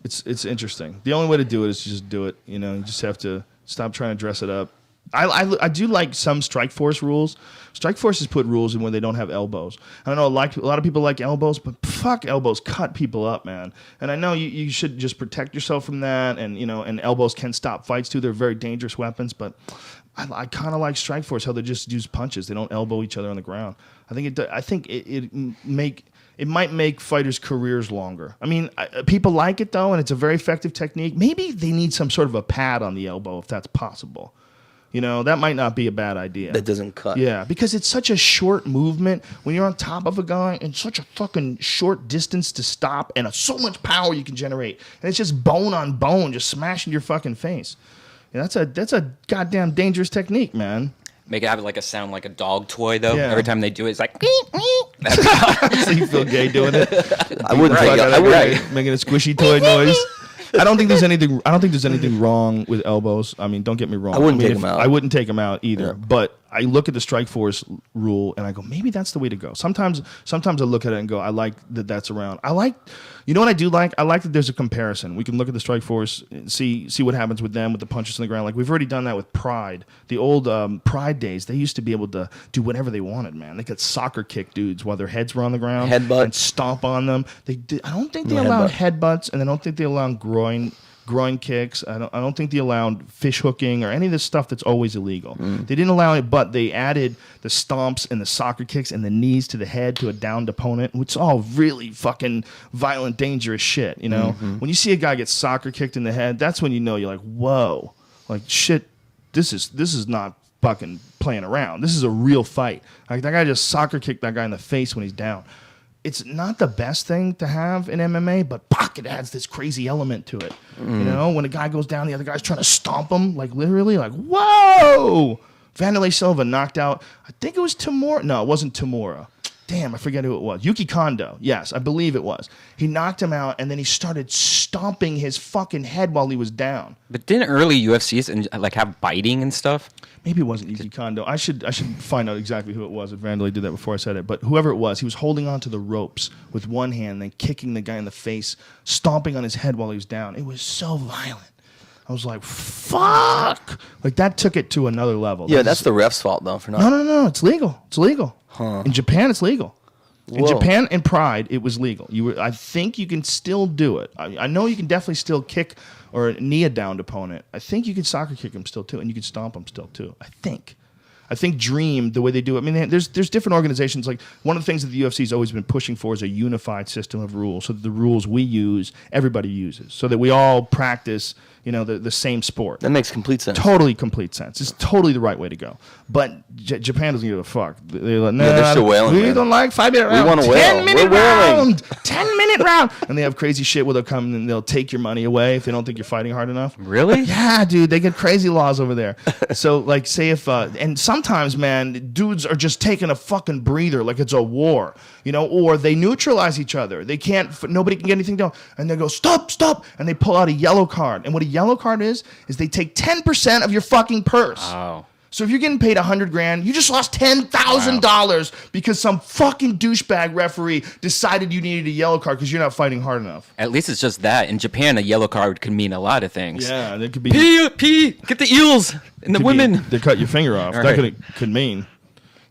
It's interesting. The only way to do it is to just do it. You just have to stop trying to dress it up. I do like some Strikeforce rules. Strikeforce has put rules in when they don't have elbows. I know a lot of people like elbows, but fuck elbows, cut people up, man. And I know you should just protect yourself from that. And and elbows can stop fights too. They're very dangerous weapons. But I kind of like Strikeforce how they just use punches. They don't elbow each other on the ground. I think it might make fighters' careers longer. I mean, people like it though, and it's a very effective technique. Maybe they need some sort of a pad on the elbow if that's possible. That might not be a bad idea. That doesn't cut. Yeah, because it's such a short movement when you're on top of a guy and such a fucking short distance to stop and so much power you can generate. And it's just bone on bone, just smashing your fucking face. Yeah, that's a goddamn dangerous technique, man. Make it have like a sound like a dog toy though. Yeah. Every time they do it, it's like. So you feel gay doing it? I wouldn't. Right, I would. right. Making a squishy toy noise. I don't think there's anything. I don't think there's anything wrong with elbows. I mean, don't get me wrong. I wouldn't take 'em out. I wouldn't take them out either. Yeah. But I look at the strike force rule and I go, maybe that's the way to go. Sometimes I look at it and go, I like that that's around. You know what I do like? I like that there's a comparison. We can look at the strike force and see what happens with them with the punches on the ground. Like we've already done that with Pride. The old Pride days, they used to be able to do whatever they wanted, man. They could soccer kick dudes while their heads were on the ground. Headbutt. And stomp on them. I don't think they allowed headbutts, and I don't think they allowed groin kicks. I don't think they allowed fish hooking or any of this stuff that's always illegal. They didn't allow it, but they added the stomps and the soccer kicks and the knees to the head to a downed opponent, which is all really fucking violent, dangerous shit, you know? When you see a guy get soccer kicked in the head, that's when you know you're like, whoa, like shit, this is not fucking playing around. This is a real fight. Like that guy just soccer kicked that guy in the face when he's down. It's not the best thing to have in MMA, but fuck, it adds this crazy element to it. You know, when a guy goes down, the other guy's trying to stomp him, like literally, like, whoa! Vanderlei Silva knocked out, I think it was Tamura. No, it wasn't Tamura. Damn, I forget who it was. Yuki Kondo. Yes, I believe it was. He knocked him out, and then he started stomping his fucking head while he was down. But didn't early UFCs like have biting and stuff? Maybe it wasn't Yuki Kondo. I should find out exactly who it was. If Vanderlei did that before I said it, but whoever it was, he was holding onto the ropes with one hand, then kicking the guy in the face, stomping on his head while he was down. It was so violent. I was like, fuck! Like that took it to another level. Yeah, that's the ref's fault though for not. No. It's legal. It's legal. Huh. In Japan, it's legal. In Whoa. Japan and Pride, it was legal. I think you can still do it. I know you can definitely still kick or knee a downed opponent. I think you can soccer kick him still too, and you can stomp him still too. I think Dream, the way they do it, I mean, there's different organizations. Like one of the things that the UFC has always been pushing for is a unified system of rules, so that the rules we use, everybody uses, so that we all practice, you know, the same sport. That makes complete sense. Totally complete sense. It's totally the right way to go. But Japan doesn't give a fuck. They're like, they're still wailing. We man. don't like 5-minute round. We want to wail. 10-minute We're wailing. round. 10-minute round. And they have crazy shit where they'll come and they'll take your money away if they don't think you're fighting hard enough. Really? Yeah, dude. They get crazy laws over there. So, like, say if, and sometimes, man, dudes are just taking a fucking breather like it's a war, you know, or they neutralize each other. They can't, nobody can get anything done. And they go, stop. And they pull out a yellow card. And what a yellow card is they take 10% of your fucking purse. Oh. So if you're getting paid $100,000, you just lost $10,000 because some fucking douchebag referee decided you needed a yellow card because you're not fighting hard enough. At least it's just that. In Japan, a yellow card could mean a lot of things. Yeah, it could be Pee, get the eels and the women. They cut your finger off. All That right. could mean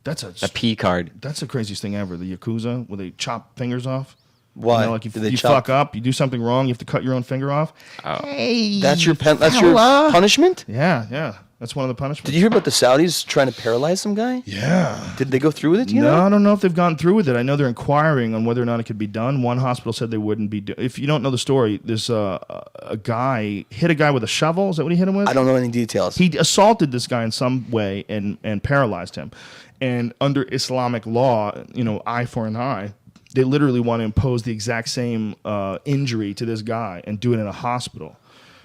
that's a P card. That's the craziest thing ever. The Yakuza, where they chop fingers off. Why? You know, like Do they you chop- fuck up, you do something wrong, you have to cut your own finger off. Oh. Hey, That's your fella. punishment. Yeah. That's one of the punishments. Did you hear about the Saudis trying to paralyze some guy? Yeah. Did they go through with it? Do you No, know? I don't know if they've gone through with it. I know they're inquiring on whether or not it could be done. One hospital said they wouldn't be. If you don't know the story, there's a guy hit a guy with a shovel. Is that what he hit him with? I don't know any details. He assaulted this guy in some way and paralyzed him. And under Islamic law, you know, eye for an eye, they literally want to impose the exact same injury to this guy and do it in a hospital.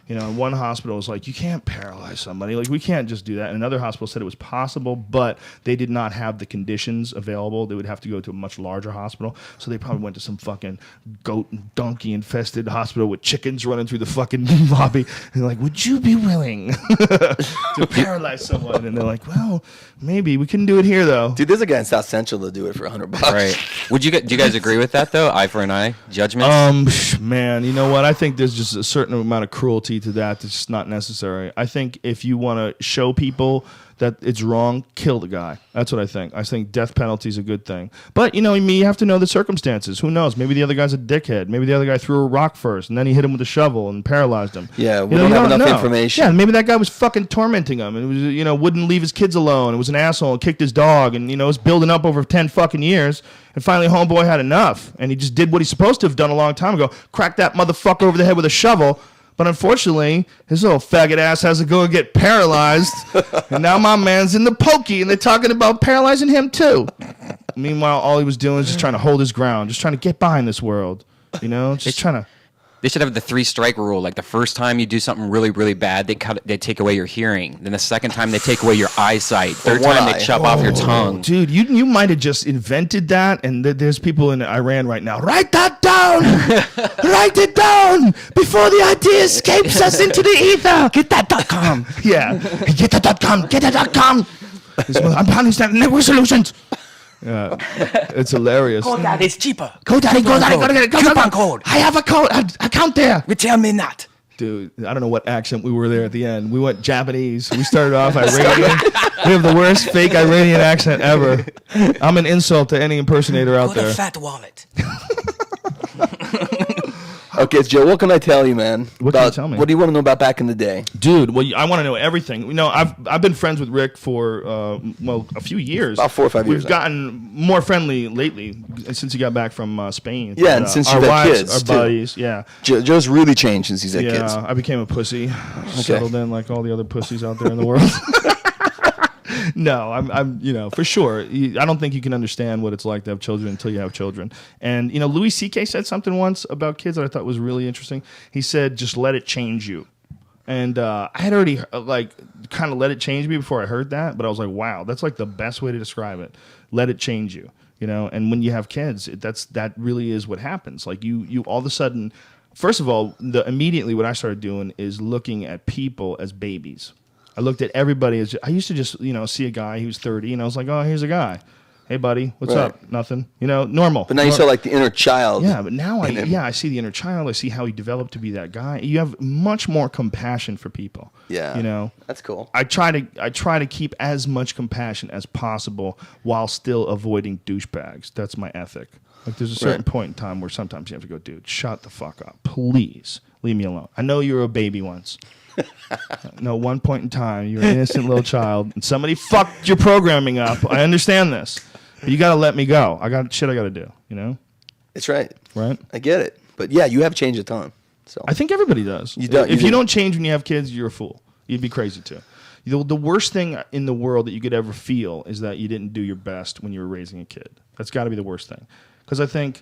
You know, and one hospital was like, you can't paralyze somebody. Like, we can't just do that. And another hospital said it was possible, but they did not have the conditions available. They would have to go to a much larger hospital. So they probably went to some fucking goat and donkey infested hospital with chickens running through the fucking lobby. And they're like, would you be willing to paralyze someone? And they're like, well, maybe. We couldn't do it here, though. Dude, there's a guy in South Central that do it for $100. Right. Do you guys agree with that though? Eye for an eye judgments? Man, you know what? I think there's just a certain amount of cruelty to that that's just not necessary. I think if you want to show people that it's wrong, kill the guy. That's what I think. I think death penalty is a good thing. But, you know, you have to know the circumstances. Who knows? Maybe the other guy's a dickhead. Maybe the other guy threw a rock first, and then he hit him with a shovel and paralyzed him. Yeah, we You know, don't you have enough know. information. Yeah, maybe that guy was fucking tormenting him, and it was, you know, wouldn't leave his kids alone. It was an asshole and kicked his dog, and, you know, it was building up over 10 fucking years. And finally, homeboy had enough, and he just did what he's supposed to have done a long time ago. Cracked that motherfucker over the head with a shovel. But unfortunately, his little faggot ass has to go and get paralyzed. And now my man's in the pokey, and they're talking about paralyzing him too. Meanwhile, all he was doing is just trying to hold his ground, just trying to get by in this world. You know, just trying to. They should have the 3-strike rule. Like the first time you do something really, really bad, they take away your hearing. Then the second time they take away your eyesight. Third one time eye. they chop off your tongue. Dude, you might have just invented that, and there's people in Iran right now. Write that down! Write it down before the idea escapes us into the ether! Get that .com. Yeah. Get that .com! Get that .com! I'm pounding snap network solutions. Yeah, it's hilarious. Code that is cheaper. Go, Daddy, go, Daddy, go, Daddy, go, Coupon go. code. I have a code, account there. You tell me not. Dude, I don't know what accent we were there at the end. We went Japanese. We started off Iranian. We have the worst fake Iranian accent ever. I'm an insult to any impersonator out Go to there. Fat Wallet. Okay, Joe, what can I tell you, man? What can you tell me? What do you want to know about back in the day? Dude, well, I want to know everything. You know, I've been friends with Rick for a few years. About 4 or 5 years We've now. gotten more friendly lately since he got back from Spain. Yeah, But, and since our you've had wives, kids, our too. buddies, yeah. Joe's really changed since he's had Yeah, kids. I became a pussy. Settled in like all the other pussies out there in the world. No, I'm, you know, for sure. I don't think you can understand what it's like to have children until you have children. And, you know, Louis C.K. said something once about kids that I thought was really interesting. He said, just let it change you. And I had already, like, kind of let it change me before I heard that. But I was like, wow, that's like the best way to describe it. Let it change you, you know? And when you have kids, that really is what happens. Like, you all of a sudden, first of all, immediately what I started doing is looking at people as babies. I looked at everybody as I used to just, you know, see a guy who's 30 and I was like, oh, here's a guy. Hey, buddy, what's Right. up? Nothing. You know, normal. But now you saw like the inner child. Yeah, but now in him. I see the inner child. I see how he developed to be that guy. You have much more compassion for people. Yeah. You know, That's cool. I try to keep as much compassion as possible while still avoiding douchebags. That's my ethic. Like there's a certain Right. point in time where sometimes you have to go, dude, shut the fuck up. Please leave me alone. I know you were a baby once. No, one point in time, you were an innocent little child, and somebody fucked your programming up. I understand this. But you got to let me go. I got shit I got to do, you know? It's right. Right? I get it. But yeah, you have changed a ton. So I think everybody does. You don't- If you you do. don't change when you have kids, you're a fool. You'd be crazy too. The worst thing in the world that you could ever feel is that you didn't do your best when you were raising a kid. That's got to be the worst thing. Because I think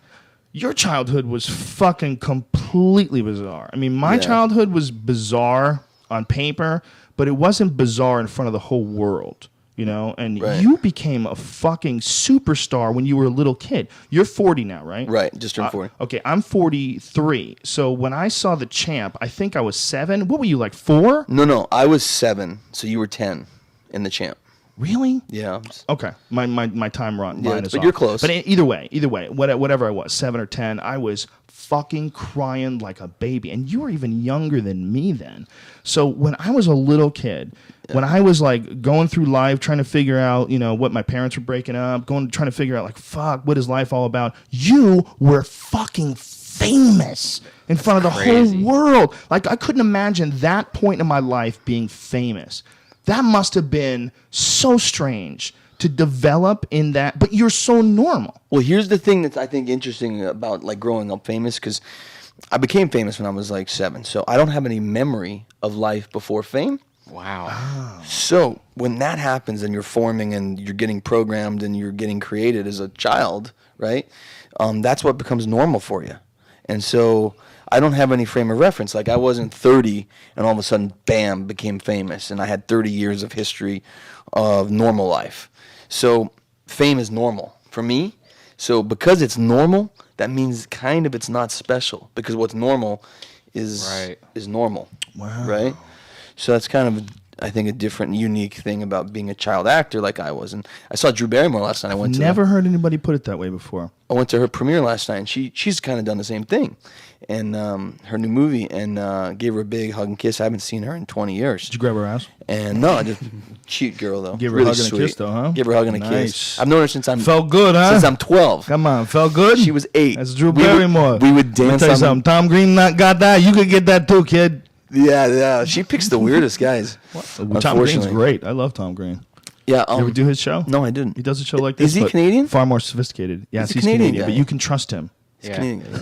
your childhood was fucking completely bizarre. I mean, my Yeah. childhood was bizarre on paper, but it wasn't bizarre in front of the whole world. You know, and Right. you became a fucking superstar when you were a little kid. You're 40 now, right? Right, just turned 40. Okay, I'm 43. So when I saw the champ, I think I was 7. What were you, like 4? No, I was 7, so you were 10 in the champ. Really? Yeah. Okay, my time run. Yeah, line is but off. you're close. But either way, whatever I was, 7 or 10, I was fucking crying like a baby. And you were even younger than me then. So when I was a little kid, when I was like going through life trying to figure out, you know, what my parents were breaking up, trying to figure out like, fuck, what is life all about? You were fucking famous in front of the crazy. whole world. Like I couldn't imagine that point in my life being famous. That must have been so strange to develop in that, but you're so normal. Well, here's the thing that's I think interesting about like growing up famous, because I became famous when I was like 7, so I don't have any memory of life before fame. Wow. So when that happens and you're forming and you're getting programmed and you're getting created as a child, right? That's what becomes normal for you. And so I don't have any frame of reference. Like I wasn't 30 and all of a sudden, bam, became famous. And I had 30 years of history of normal life. So fame is normal for me. So because it's normal, that means kind of it's not special, because what's normal is normal. Wow. Right? So that's kind of, I think, a different, unique thing about being a child actor like I was. And I saw Drew Barrymore last night. Never heard anybody put it that way before. I went to her premiere last night, and she's kind of done the same thing, and her new movie, and gave her a big hug and kiss. I haven't seen her in 20 years. Did you grab her ass? And no, just cute girl though. Give her a really hug and a sweet. kiss, though, huh? Give her a hug and a Nice. kiss. I've known her since Felt good, huh? since I'm 12. Come on, felt good? She was 8. That's Drew We would- Barrymore. we would Let me dance tell you on- something. Tom Green not got that. You could get that too, kid. Yeah. She picks the weirdest guys. Tom Green's Unfortunately. great. I love Tom Green. Yeah. You ever do his show? No, I didn't. He does a show like this. Is he but Canadian? Far more sophisticated. Yes, He's a he's Canadian Canadian, guy. but you can trust him. It's Yeah. Canadian.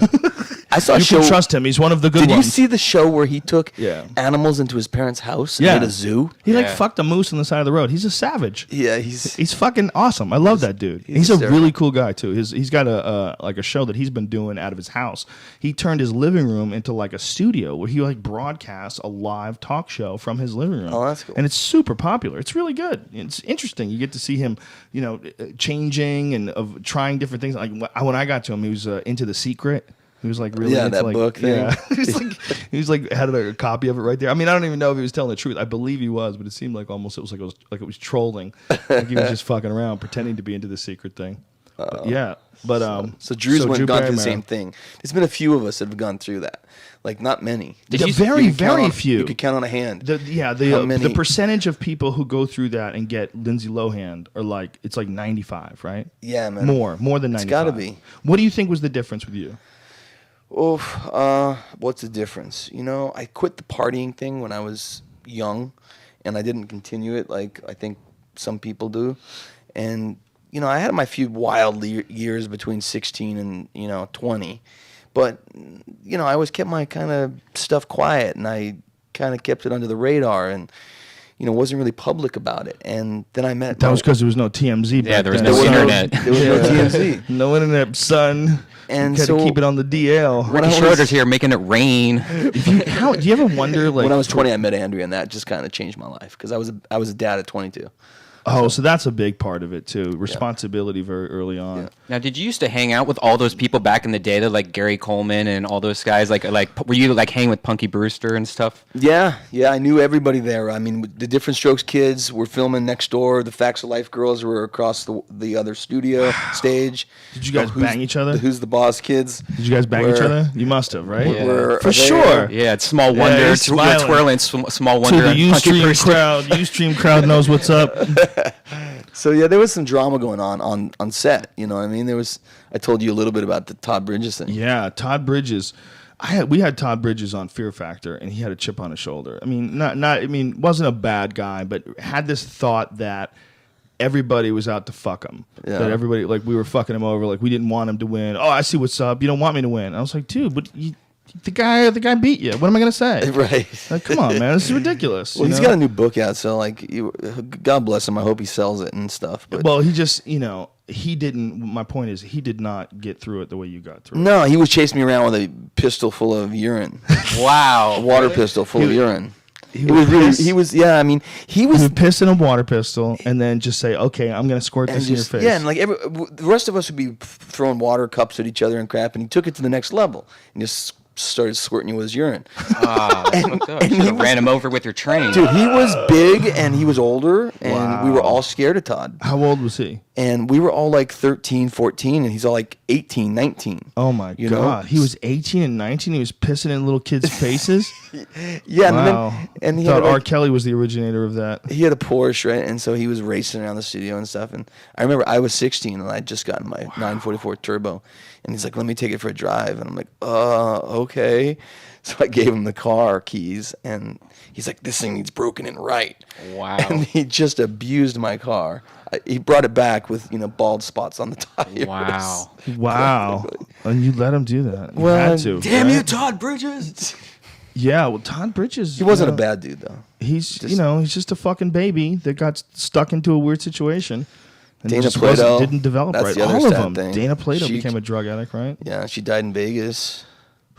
I saw a You show. can trust him. He's one of the good Did you ones. see the show where he took Yeah. animals into his parents' house and Yeah. made a zoo? He like Yeah. fucked a moose on the side of the road. He's a savage. Yeah, he's He's fucking awesome. I love that dude. he's He's a hysterical. really cool guy too. He's got a show that he's been doing out of his house. He turned his living room into like a studio where he like broadcasts a live talk show from his living room. Oh, that's cool. And it's super popular. It's really good. It's interesting. You get to see him, changing and of trying different things. Like when I got to him, he was into The Secret. He was like really Yeah, into that like, book thing. Yeah. he was like had a copy of it right there. I mean, I don't even know if he was telling the truth. I believe he was, but it seemed like almost it was trolling. Like he was just fucking around, pretending to be into the secret thing. But yeah. But so Drew's Drew gone through the Barrymore. same thing. There's been a few of us that have gone through that. Like not many. Very few. You could count on a hand. The percentage of people who go through that and get Lindsay Lohan are like it's like 95, right? Yeah, man. More than 95. It's got to be. What do you think was the difference with you? What's the difference? You know, I quit the partying thing when I was young, and I didn't continue it like I think some people do. And you know, I had my few wild years between 16 and 20, but you know, I always kept my kind of stuff quiet, and I kind of kept it under the radar, and wasn't really public about it. And then I met. That was because there was no TMZ. Yeah, there was then. no internet. There was no TMZ. No internet, son. And you so to keep it on the DL. Ricky Schroder's here making it rain. Do you ever wonder like when I was 20, I met Andrea, and that just kind of changed my life because I was a dad at 22. Oh, so that's a big part of it too. Responsibility very early on. Yeah. Now, did you used to hang out with all those people back in the day, that like Gary Coleman and all those guys? Like, were you like hanging with Punky Brewster and stuff? Yeah, I knew everybody there. I mean, the Different Strokes kids were filming next door. The Facts of Life girls were across the other studio stage. Did you guys bang each other? The Who's the Boss kids. Did you guys bang each other? You must have, right? Yeah. For sure. Yeah, it's Small Wonder. he's smiling. Twirling Small Wonder. To the and Punky Ustream Brewster. crowd. Ustream crowd knows what's up. So yeah, there was some drama going on set. You know what I mean? I told you a little bit about the Todd Bridges thing. Yeah, Todd Bridges. We had Todd Bridges on Fear Factor, and he had a chip on his shoulder. I mean, wasn't a bad guy, but had this thought that everybody was out to fuck him. Yeah. That everybody, like, we were fucking him over. Like, we didn't want him to win. Oh, I see what's up. You don't want me to win. I was like, dude, but the guy beat you. What am I gonna say? Right. Like, come on, man. This is ridiculous. Well, he's got a new book out, so like, God bless him. I hope he sells it and stuff. But Well, he just, he didn't. My point is, he did not get through it the way you got through it. no, he was chasing me around with a pistol full of urine, Wow. a water pistol full of urine. He would piss in a water pistol and then just say, "Okay, I'm gonna squirt this in your face." Yeah, and like the rest of us would be throwing water cups at each other and crap, and he took it to the next level and just started squirting you with his urine. You ran him over with your train. Dude, he was big and he was older, and we were all scared of Todd. How old was he? And we were all like 13, 14, and he's all like 18, 19. Oh my You god, know? he was 18 and 19. He was pissing in little kids' faces. Yeah, Wow. and he thought had R. like, Kelly was the originator of that. he had a Porsche, right? And so he was racing around the studio and stuff. And I remember I was 16 and I'd just gotten my 944 Turbo. And he's like, let me take it for a drive. And I'm like, okay. So I gave him the car keys, and he's like, this thing needs broken in right. Wow. And he just abused my car. He brought it back with, bald spots on the tires. Wow. Wow, and you let him do that? You Well, had to. Damn right? you, Todd Bridges. Yeah, well, Todd Bridges. He wasn't a bad dude, though. He's he's just a fucking baby that got stuck into a weird situation. And Dana just Plato, didn't develop that's right. the other All of sad them. thing. Dana Plato She- became a drug addict, right? Yeah, she died in Vegas.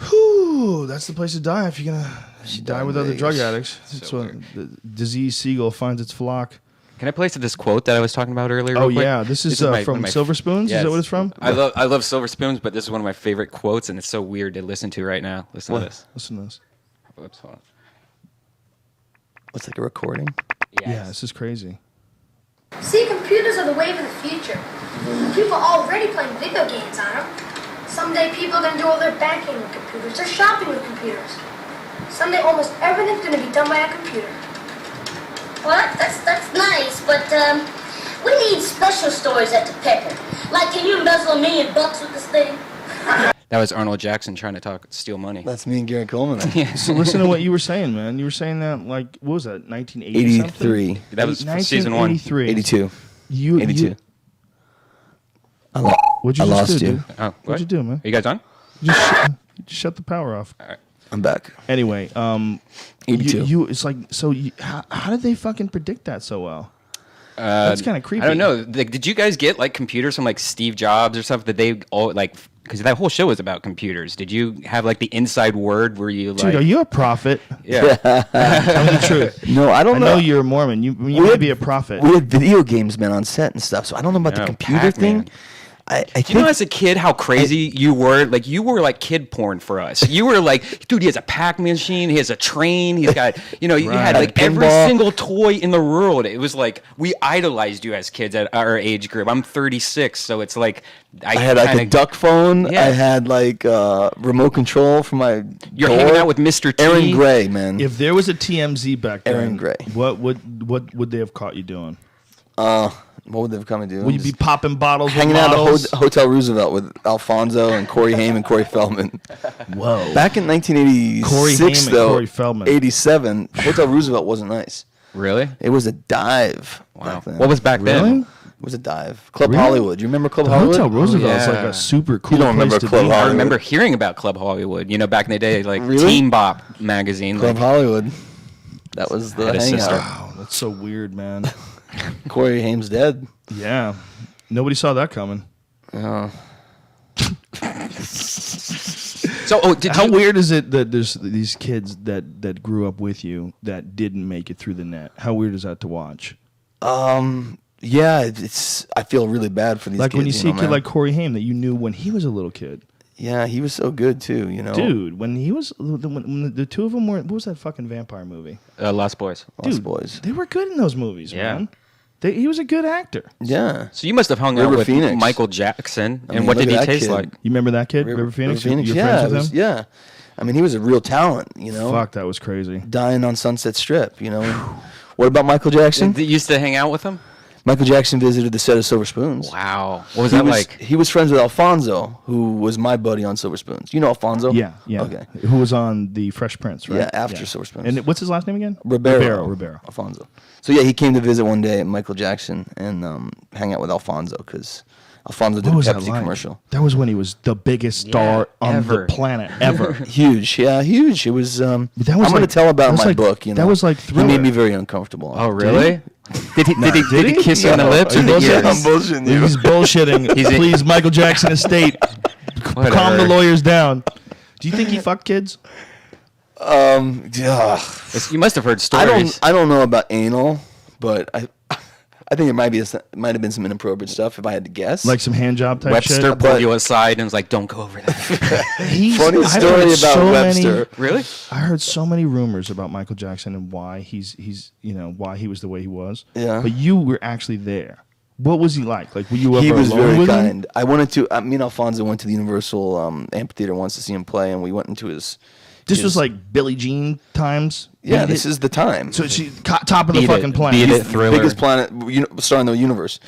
Whew, that's the place to die if you're gonna die died with in other drug Vegas. addicts. That's what the disease seagull finds its flock. Can I place this quote that I was talking about earlier? Oh real quick? yeah, this is one from of my- Silver Spoons. Yes. Is that what it's from? I love Silver Spoons, but this is one of my favorite quotes, and it's so weird to listen to right now. Listen to this. Listen to this. Oops, hold on. What's like a recording? Yeah, this is crazy. See, computers are the wave of the future. People are already playing video games on them. Someday people are going to do all their banking with computers, their shopping with computers. Someday almost everything's going to be done by a computer. Well, that's nice, but we need special stores at the Pepper. Like, can you embezzle $1 million with this thing? That was Arnold Jackson trying to steal money. That's me and Gary Coleman. So listen to what you were saying, man. You were saying that like what was that? 1980 83. That was for season one. 1983. 82. You 82. What'd you I just lost do, you. dude? Oh, what? What'd you do, man? Are you guys done? You just shut the power off. I'm back. Anyway, 82. it's like so. How did they fucking predict that so well? That's kind of creepy. I don't know. Like, did you guys get like computers from like Steve Jobs or something that they all like? Because that whole show was about computers. Did you have like the inside word where you like? Dude, are you a prophet? Yeah. Tell me the truth. No, I don't I know. know you're a Mormon. You may be a prophet. We had video games, man, on set and stuff, so I don't know about the Yeah, computer Pac-Man. thing. I Do you know as a kid how crazy you were? Like you were like kid porn for us. You were like, dude, he has a Pac-Man machine, he has a train, he's got, you had like every Pinball. single toy in the world. It was like we idolized you as kids at our age group. I'm 36, so it's like I had like a duck phone. Yeah. I had like remote control for my You're door. hanging out with Mr. T. Aaron Gray, man. If there was a TMZ back then, Aaron Gray. what would they have caught you doing? What would they have come and do? Would you be popping bottles? hanging with out at models? Hotel Roosevelt with Alfonso and Corey Haim and Corey Feldman? Whoa. Back in Corey Haim 1986, and though, Corey Feldman. 87, Hotel Roosevelt wasn't nice. Really? It was a dive. Wow. Back then. What was back Really? then? It was a dive. Club Really? Hollywood. You remember Club The Hollywood? Hotel Roosevelt's yeah. like a super cool don't place remember to Club be. I Hollywood? remember hearing about Club Hollywood. Back in the day, like Really? Teen Bop magazine. Club Like, Hollywood. That was the had a hangout. sister. Wow, that's so weird, man. Corey Haim's dead. Yeah. Nobody saw that coming. so, did How you, weird is it that there's these kids that grew up with you that didn't make it through the net? How weird is that to watch? Yeah, it's. I feel really bad for these Like kids. when you see a kid man. like Corey Haim that you knew when he was a little kid. Yeah, he was so good too. Dude, when he was when the two of them were, what was that fucking vampire movie? Lost Boys. Lost Dude, Boys. They were good in those movies, Yeah. man. He was a good actor. Yeah. So you must have hung out River with Phoenix. Michael Jackson. I And mean, what look did he at that taste kid. like? You remember that kid, River Phoenix? You're yeah, friends with him? yeah. I mean, he was a real talent. Fuck, that was crazy. Dying on Sunset Strip. What about Michael Jackson? You used to hang out with him? Michael Jackson visited the set of Silver Spoons. Wow. What was that like? He was friends with Alfonso, who was my buddy on Silver Spoons. You know Alfonso? Yeah. Okay. Who was on the Fresh Prince, right? Yeah, after Silver Spoons. And what's his last name again? Ribeiro. Alfonso. So yeah, he came to visit one day at Michael Jackson and hang out with Alfonso because Alfonso did What a was that Pepsi like? commercial. That was when he was the biggest star on ever. the planet ever. Huge, yeah, huge. It was. I'm That was going to like- tell that about was my like- book. that was like he made Thriller. me very uncomfortable. Oh, really? Did he kiss you on the No, lips or I'm the bullshitting- ears? I'm bullshitting you. He's bullshitting. Please, Michael Jackson estate, calm the Whatever. lawyers down. Do you think he fucked kids? Yeah. You must have heard stories. I don't know about anal, but I think it might have been some inappropriate stuff if I had to guess. Like some hand job type Webster shit? pulled you aside and was like, "Don't go over there." Funny I've story heard about so Webster. Really? I heard so many rumors about Michael Jackson and why he's why he was the way he was. Yeah. But you were actually there. What was he like? Like, were you ever He was alone very with him? kind. I wanted to. Me and Alfonso went to the Universal Amphitheater once to see him play, and we went into his. This was like Billie Jean times. Yeah, Beat this It. is the time. So she top of the Beat fucking It. planet. Beat It. Thriller. Biggest planet, star in the universe.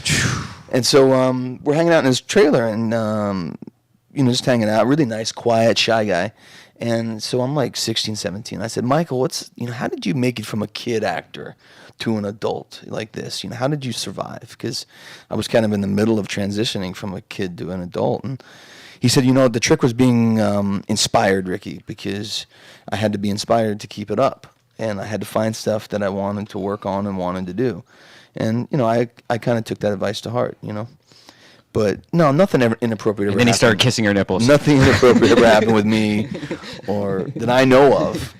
And so we're hanging out in his trailer, and just hanging out. Really nice, quiet, shy guy. And so I'm like 16, 17. I said, Michael, how did you make it from a kid actor to an adult like this? How did you survive? Because I was kind of in the middle of transitioning from a kid to an adult. And he said, the trick was being inspired, Ricky, because I had to be inspired to keep it up. And I had to find stuff that I wanted to work on and wanted to do. And, I kind of took that advice to heart, But no, nothing ever inappropriate ever And then he happened. started kissing your nipples. Nothing inappropriate ever happened with me or that I know of.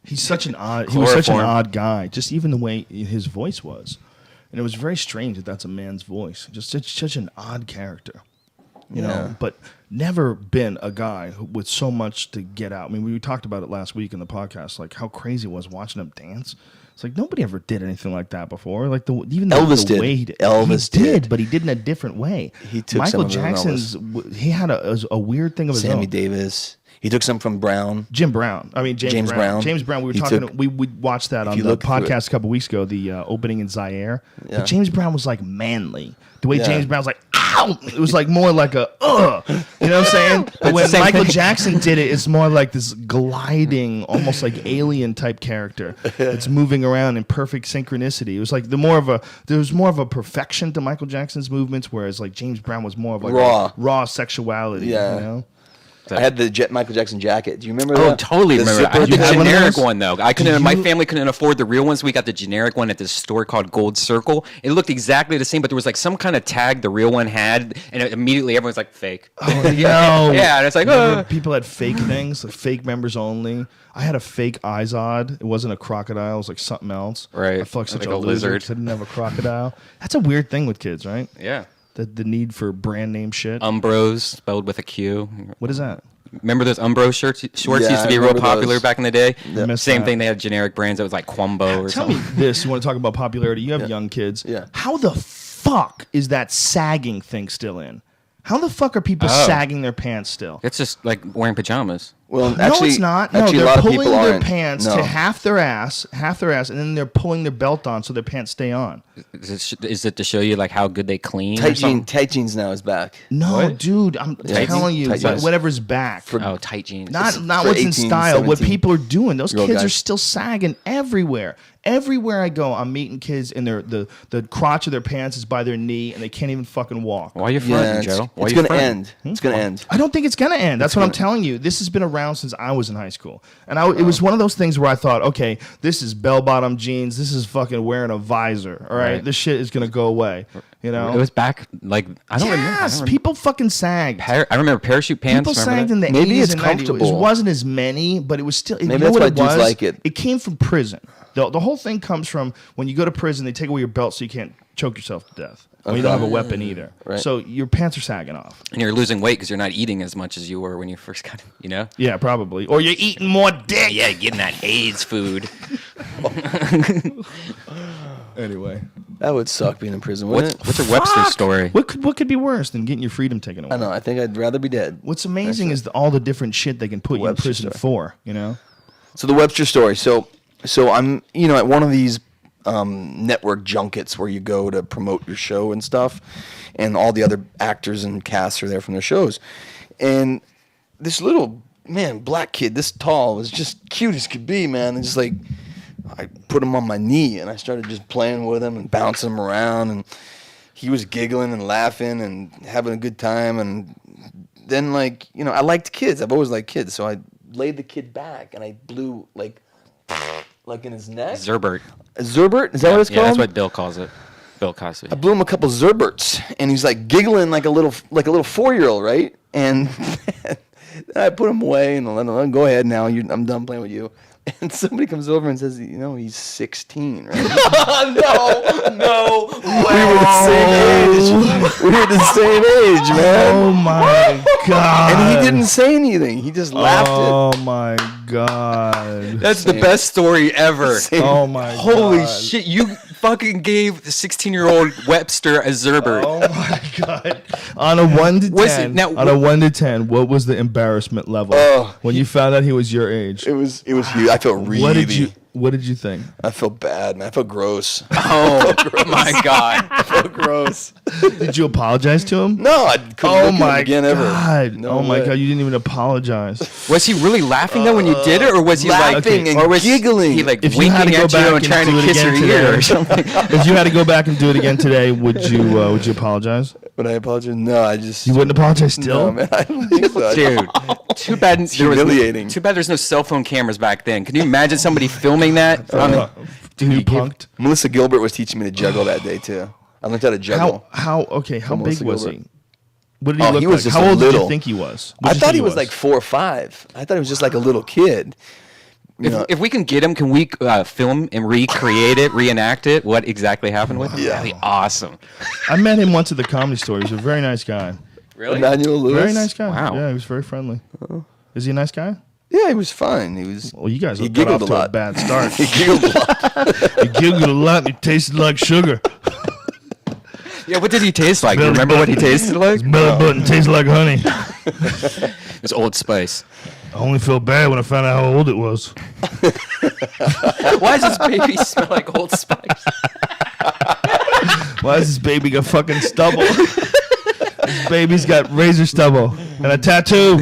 He was such an Chloroform. odd guy. Just even the way his voice was, and it was very strange that that's a man's voice. Just such an odd character, you Yeah. know. But never been a guy with so much to get out. I mean, we talked about it last week in the podcast, like how crazy it was watching him dance. It's like nobody ever did anything like that before. Like Elvis the did. way he did. Elvis he did. but he did in a different way. He took Michael some of it from Jackson's. He had a weird thing of his Sammy own. Davis. He took some from Brown. James Brown. James Brown. James Brown. We were He talking. took- We watched that on you the look through podcast a couple weeks ago. The opening in Zaire. Yeah. But James Brown was like manly. The way Yeah. James Brown's like, ow! It was like more like a, You know what I'm saying? But when the same Michael thing. Jackson did it, it's more like this gliding, almost like alien type character that's moving around in perfect synchronicity. It was like there was more of a perfection to Michael Jackson's movements, whereas like James Brown was more of like Raw. a raw sexuality. Yeah. You know? I had the Michael Jackson jacket. Do you remember Oh, that? totally The remember. I had zipper the had one of generic those? one though. My family couldn't afford the real ones. So we got the generic one at this store called Gold Circle. It looked exactly the same, but there was like some kind of tag the real one had, and immediately everyone's like fake. Oh, yeah, no. yeah, and it's like, Remember people had fake things, like fake members only. I had a fake Izod. It wasn't a crocodile. It was like something else. Right. I felt like such Like a a lizard. lizard. 'Cause I didn't have a crocodile. That's a weird thing with kids, right? yeah. The need for brand name shit. Umbros spelled with a Q. What is that? Remember those Umbro shorts Yeah, used to be I real remember popular those. back in the day? Missed Same that. thing. They had generic brands that was like Quumbo or Tell me something. this. You want to talk about popularity? You have young kids. Yeah. How the fuck is that sagging thing still in? How the fuck are people Oh. sagging their pants still? It's just like wearing pajamas. Well, No, actually, it's not. No, actually, a they're lot of pulling people their aren't. pants No. to half their ass, and then they're pulling their belt on so their pants stay on. Is it to show you like how good they clean? or something? Tight jeans now is back. No, dude, I'm Tight telling jeans? you, Tight jeans. whatever's back. Oh, tight jeans. Not for what's in 18, style. What 17 people are doing. Those year old kids are guys. still sagging everywhere. Everywhere I go, I'm meeting kids, and the crotch of their pants is by their knee, and they can't even fucking walk. Why are you Yeah, fronting, it's, Joe? Why it's are you gonna fronting? end. It's gonna end. I don't think it's gonna end. That's what I'm telling you. This has been around since I was in high school, and it was one of those things where I thought, okay, this is bell-bottom jeans. This is fucking wearing a visor. All right, Right. this shit is gonna go away. You know, It was back like I don't remember. I yes, don't remember. people fucking sagged. I remember parachute pants. People remember sagged that? in the Maybe 80s it's and 90s. It comfortable. wasn't as many, but it was still. Maybe you know that's what why it dudes was? like it. It came from prison. The whole thing comes from when you go to prison, they take away your belt so you can't choke yourself to death. When you don't have a weapon either. Right. So your pants are sagging off. And you're losing weight because you're not eating as much as you were when you first got it. You know? Yeah, probably. Or you're eating more dick. Yeah, getting that AIDS food. Anyway. That would suck being in prison, wouldn't What's it? your Webster story? What could be worse than getting your freedom taken away? I know. I think I'd rather be dead. What's amazing is all the different shit they can put you in Webster prison story. for, you know? So the Webster story. So I'm at one of these network junkets where you go to promote your show and stuff, and all the other actors and casts are there from their shows, and this little black kid, this tall, was just cute as could be, man, and just like I put him on my knee and I started just playing with him and bouncing him around, and he was giggling and laughing and having a good time, and then I liked kids. I've always liked kids, so I laid the kid back and I blew like in his neck. Zerbert. Zerbert? Is that what it's Yeah, called? that's what Bill calls it. Bill Cosby. I blew him a couple Zerberts, and he's like giggling like a little 4-year-old, right? And I put him away and let him go ahead now. I'm done playing with you. And somebody comes over and says, he's 16, right? No way. We were the same age, man. Oh my God. And he didn't say anything. He just laughed Oh my God. That's the best story ever. Oh my Holy God. shit! You fucking gave the 16-year-old Webster a Zerbert. Oh my God. On a 1 to 10. Was it- now, on a 1 to 10, what was the embarrassment level when you found out he was your age? It was huge. I felt really. What did you think? I felt bad, man. I felt gross. Oh my God! I felt gross. Did you apologize to him? No, I couldn't Oh look at my him again God. ever. No Oh my way. God, you didn't even apologize. Was he really laughing though when you did it, or was he laughing and or was giggling. he like If you had winking to go at back you and and trying do to it kiss again your ear today- or something? If you had to go back and do it again today, would you apologize? Would I apologize? No, I just. You wouldn't apologize still? No, man. I don't think so. Dude, too bad humiliating. Too bad there's no cell phone cameras back then. Can you imagine somebody filming that? Dude, you punked. Melissa Gilbert was teaching me to juggle that day too. I learned how to juggle. How big Melissa was Gilbert. he? What did he Oh, look he was like? just How a old did you little. think he was? I thought he was like 4 or 5. I thought he was just like a little kid. You know, If we can get him, can we film and recreate it, reenact it? What exactly happened with him? Yeah. That'd be awesome. I met him once at the Comedy Store. He was a very nice guy. Really? Emmanuel Lewis. Very nice guy. Wow. Yeah, he was very friendly. Is he a nice guy? Yeah, he was fine. He was. Well, you guys He got off giggled a to a lot. bad start. He giggled a lot. He giggled a lot and he tasted like sugar. Yeah, what did he taste like? Do you remember what he tasted like? Belly button tasted like honey. It's Old Spice. I only felt bad when I found out how old it was. Why does this baby smell like Old Spice? Why does this baby got fucking stubble? This baby's got razor stubble and a tattoo.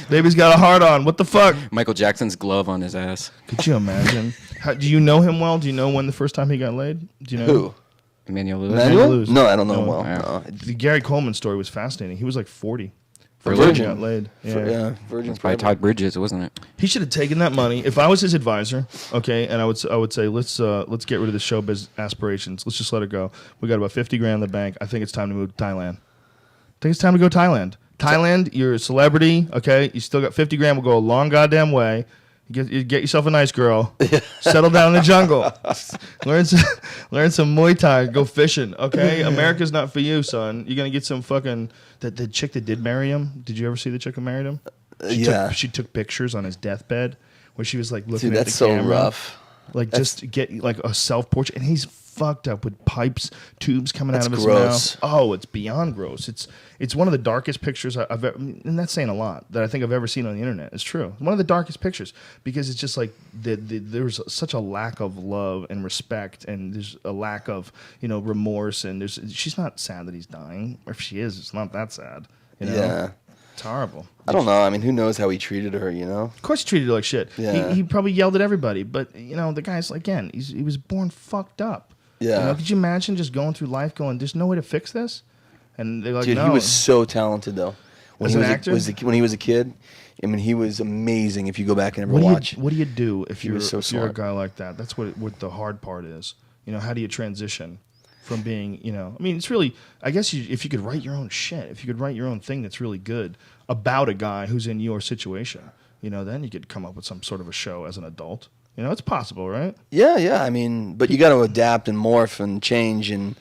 Baby's got a heart on. What the fuck? Michael Jackson's glove on his ass. Could you imagine? Do you know him well? Do you know when the first time he got laid? Do you know? Who? Emmanuel Lewis. Emmanuel? Lewis. No, I don't know him No. well. Wow. No. The Gary Coleman story was fascinating. He was like 40. Virgin. When he got laid. Yeah. Yeah, Virgin. By Todd Bridges, wasn't it? He should have taken that money. If I was his advisor, okay, and I would say let's get rid of the showbiz aspirations. Let's just let it go. We got about 50 grand in the bank. I think it's time to move to Thailand. I think it's time to go Thailand. Thailand, you're a celebrity, okay? You still got 50 grand. Will go a long goddamn way. You get yourself a nice girl. Settle down in the jungle. learn some Muay Thai. Go fishing. Okay, America's not for you, son. You're gonna get some fucking the chick that did marry him. Did you ever see the chick who married him? She took pictures on his deathbed where she was like looking at the camera. That's so rough. Like just get like a self portrait, and he's fucked up with pipes, tubes coming out of his gross. mouth. Oh, it's beyond gross. It's one of the darkest pictures I've ever, and that's saying a lot, that I think I've ever seen on the internet. It's true. One of the darkest pictures because it's just like there's such a lack of love and respect, and there's a lack of remorse, and she's not sad that he's dying, or if she is, it's not that sad. Yeah. It's horrible. I don't know. I mean, who knows how he treated her, Of course he treated her like shit. Yeah. He probably yelled at everybody, but, the guy's, again, he was born fucked up. Yeah. Could you imagine just going through life going, there's no way to fix this? And they're like, Dude, no. he was so talented, though. As an actor? When he was a kid, I mean, he was amazing if you go back and ever watch. What do you do if you're a guy like that? That's what the hard part is. How do you transition from being, I mean, it's really, I guess if you could write your own shit, if you could write your own thing that's really good about a guy who's in your situation, then you could come up with some sort of a show as an adult. It's possible, right? Yeah. I mean, but you got to adapt and morph and change and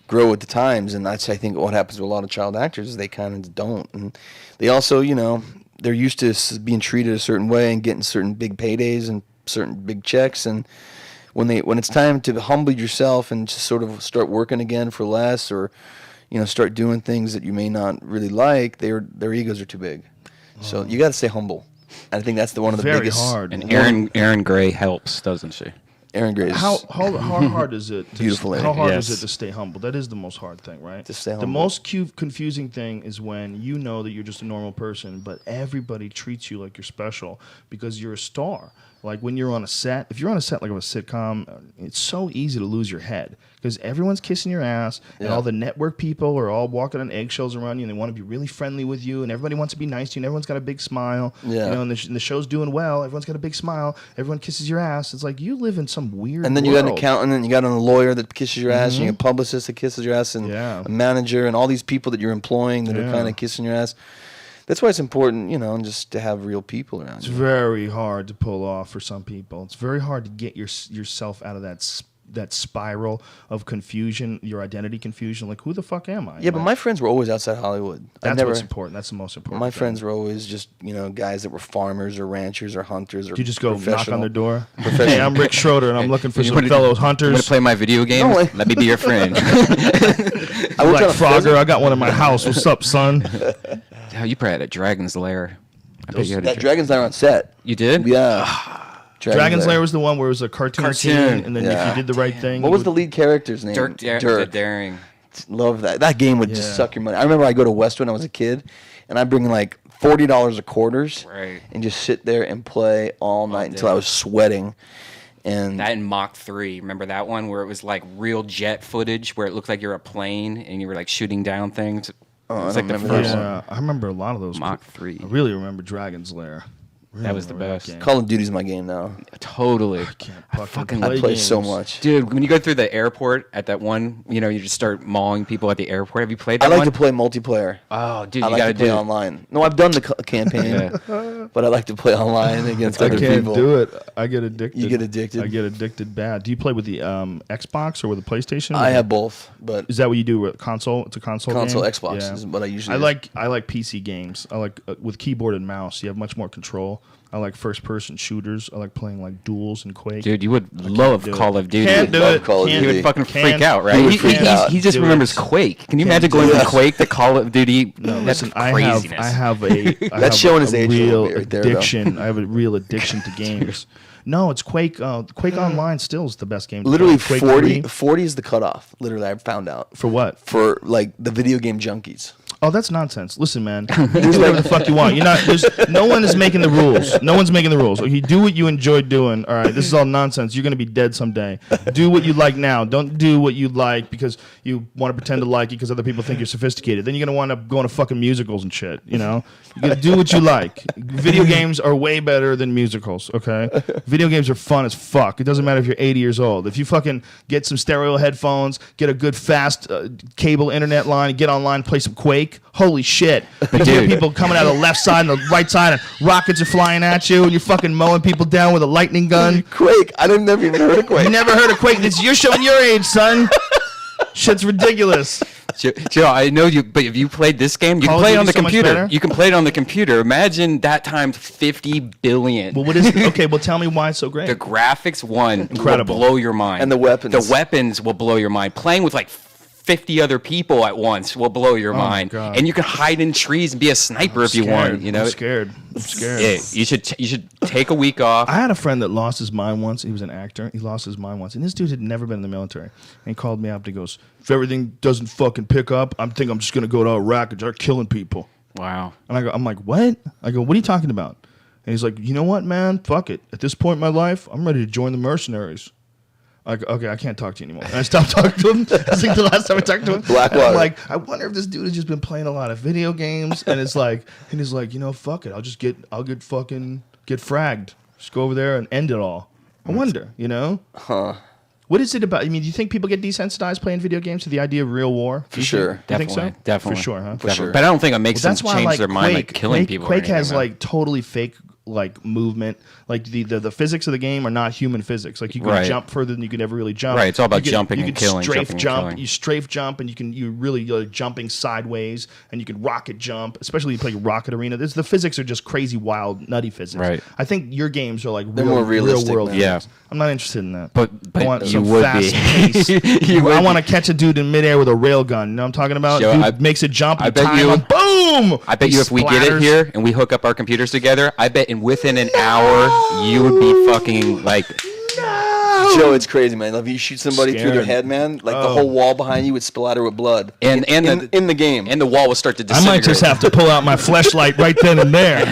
grow with the times. And that's, I think, what happens with a lot of child actors is they kind of don't. And they also, they're used to being treated a certain way and getting certain big paydays and certain big checks. And when it's time to humble yourself and just sort of start working again for less, or start doing things that you may not really like, their egos are too big. So you got to stay humble. And I think that's one of the Very biggest. hard. And Erin Gray helps, doesn't she? Erin Gray is how hard is it? Beautiful lady. How hard Yes. is it to stay humble? That is the most hard thing, right? To stay The humble. most confusing thing is when you know that you're just a normal person, but everybody treats you like you're special because you're a star. Like when you're on a set, if you're on a set like of a sitcom, it's so easy to lose your head because everyone's kissing your ass, and all the network people are all walking on eggshells around you, and they want to be really friendly with you, and everybody wants to be nice to you, and everyone's got a big smile. Yeah. And the show's doing well, everyone's got a big smile, everyone kisses your ass. It's like you live in some weird And then you got an accountant, and you got a lawyer that kisses your ass, and you got a publicist that kisses your ass, and Yeah. a manager, and all these people that you're employing that are Yeah. kind of kissing your ass. That's why it's important, just to have real people around It's you. very hard to pull off for some people. It's very hard to get yourself out of that spiral of confusion, your identity confusion. Like, who the fuck am I? Yeah, but my friends were always outside Hollywood. That's what's important. That's the most important. My thing. friends were always just, guys that were farmers or ranchers or hunters or Do you just go knock on professional. their door? Hey, I'm Rick Schroder, and I'm looking for some fellow You want hunters. to play my video game? No, Let me be your friend. I I'm worked like on a Frogger, pheasant. I got one in my house. What's up, son? Oh, you probably had a dragon's lair. I bet you had a That Dragon's Lair on set. You did? Yeah. Dragon's Lair was the one where it was a cartoon scene, and then Yeah. if you did the right thing. What was the lead character's name? Dirk, the Daring. Love that. That game would just Yeah. suck your money. I remember I go to Westwood when I was a kid, and I'd bring like $40 of quarters Right. and just sit there and play all night until I day. was sweating. And That and Mach 3. Remember that one where it was like real jet footage where it looked like you're a plane and you were like shooting down things? Oh, It was I like don't the remember first that one. Yeah, I remember a lot of those. Mach 3. I really remember Dragon's Lair. That was the remember best. game. Call of Duty's my game now. Totally. Can't fucking I play games. so much. Dude, when you go through the airport at that one, you just start mauling people at the airport. Have you played I that like one? to play multiplayer. Oh, dude, I you like got to to play do it. online. No, I've done the campaign, but I like to play online against I other can't people. do it. I get addicted. You get addicted? I get addicted bad. Do you play with the Xbox or with the PlayStation? I have both, but Is that what you do with console? It's a console. console game? Xbox Yeah. is what I usually. I like PC games. I like with keyboard and mouse. You have much more control. I like first person shooters. I like playing like Duels and Quake. Dude, you would love do it. Call of Duty. Can't do love it. Call of Can't He Duty. would fucking Can't- freak out, right? He would He, freak he- out. he just Do remembers it. Quake. Can you Can't imagine do going it. from Quake to Call of Duty? No, That's listen, craziness. I have a That's showing his age a little real bit right there, though. addiction. I have a real addiction to games. No, it's Quake. Quake Online still is the best game. to literally play. Quake 40, 3. 40 is the cutoff. Literally, I found out For what? for like the video game junkies. Oh, that's nonsense. Listen, man. You do whatever the fuck you want. You're not. No one is making the rules. No one's making the rules. Okay, do what you enjoy doing. All right. This is all nonsense. You're gonna be dead someday. Do what you like now. Don't do what you like because you want to pretend to like it because other people think you're sophisticated. Then you're gonna wind up going to fucking musicals and shit. You know. You gotta do what you like. Video games are way better than musicals. Okay. Video games are fun as fuck. It doesn't matter if you're 80 years old. If you fucking get some stereo headphones, get a good fast cable internet line, get online, play some Quake. Quake. Holy shit! You hear people coming out of the left side and the right side, and rockets are flying at you, and you're fucking mowing people down with a lightning gun. Quake. I didn't never even heard of Quake. You never heard of Quake? You're showing your age, son. Shit's ridiculous. Joe, I know you, but if you played this game, you Call can of play it Duty on the so much computer. better? You can play it on the computer. Imagine that times 50 billion. Well, what is it? Okay, well, tell me why it's so great. The graphics, Incredible. will blow your mind. And the weapons. The weapons will blow your mind. Playing with like 50 other people at once will blow your mind. God. And you can hide in trees and be a sniper if you want. You know, I'm scared. I'm scared. Yeah, you should take a week off. I had a friend that lost his mind once. He was an actor. He lost his mind once. And this dude had never been in the military. And he called me up and he goes, if everything doesn't fucking pick up, I'm just going to go to Iraq and start killing people. Wow. And I'm like, what? I go, what are you talking about? And he's like, you know what, man? Fuck it. At this point in my life, I'm ready to join the mercenaries. I go, okay, I can't talk to you anymore. And I stopped talking to him. That's like the last time I talked to him. Blackwater. I'm like, I wonder if this dude has just been playing a lot of video games. And he's like, you know, fuck it. I'll get fragged. Just go over there and end it all. I wonder, you know? Huh. What is it about? I mean, do you think people get desensitized playing video games to the idea of real war? For sure. You think so? Definitely. For sure, huh? For sure. But I don't think it makes Well, them that's why change like their mind, like Quake, killing Quake, people. or Quake anything, has man. like totally fake like movement. Like the physics of the game are not human physics. Like you can Right. jump further than you could ever really jump. Right, it's all about You jumping you and can killing, Strafe jumping and jump. killing. You strafe jump, and you really jumping sideways, and you can rocket jump. Especially you play Rocket Arena. The physics are just crazy, wild, nutty physics. Right. I think your games are like They're real, more realistic, real world. man. Yeah. Physics. I'm not interested in that. But I want you some would fast be. pace. I want to catch a dude in midair with a rail gun. You know what I'm talking about? Joe, Dude makes it jump. I You bet time you- him, boom. I bet He you if we get it splatters. here and we hook up our computers together, I bet within an hour you would be fucking like. Joe, it's crazy, man. If you shoot somebody through their Scared. head, man, like the whole wall behind you would splatter with blood. And in the game. And the wall will start to I disintegrate. might just have to pull out my fleshlight right then and there.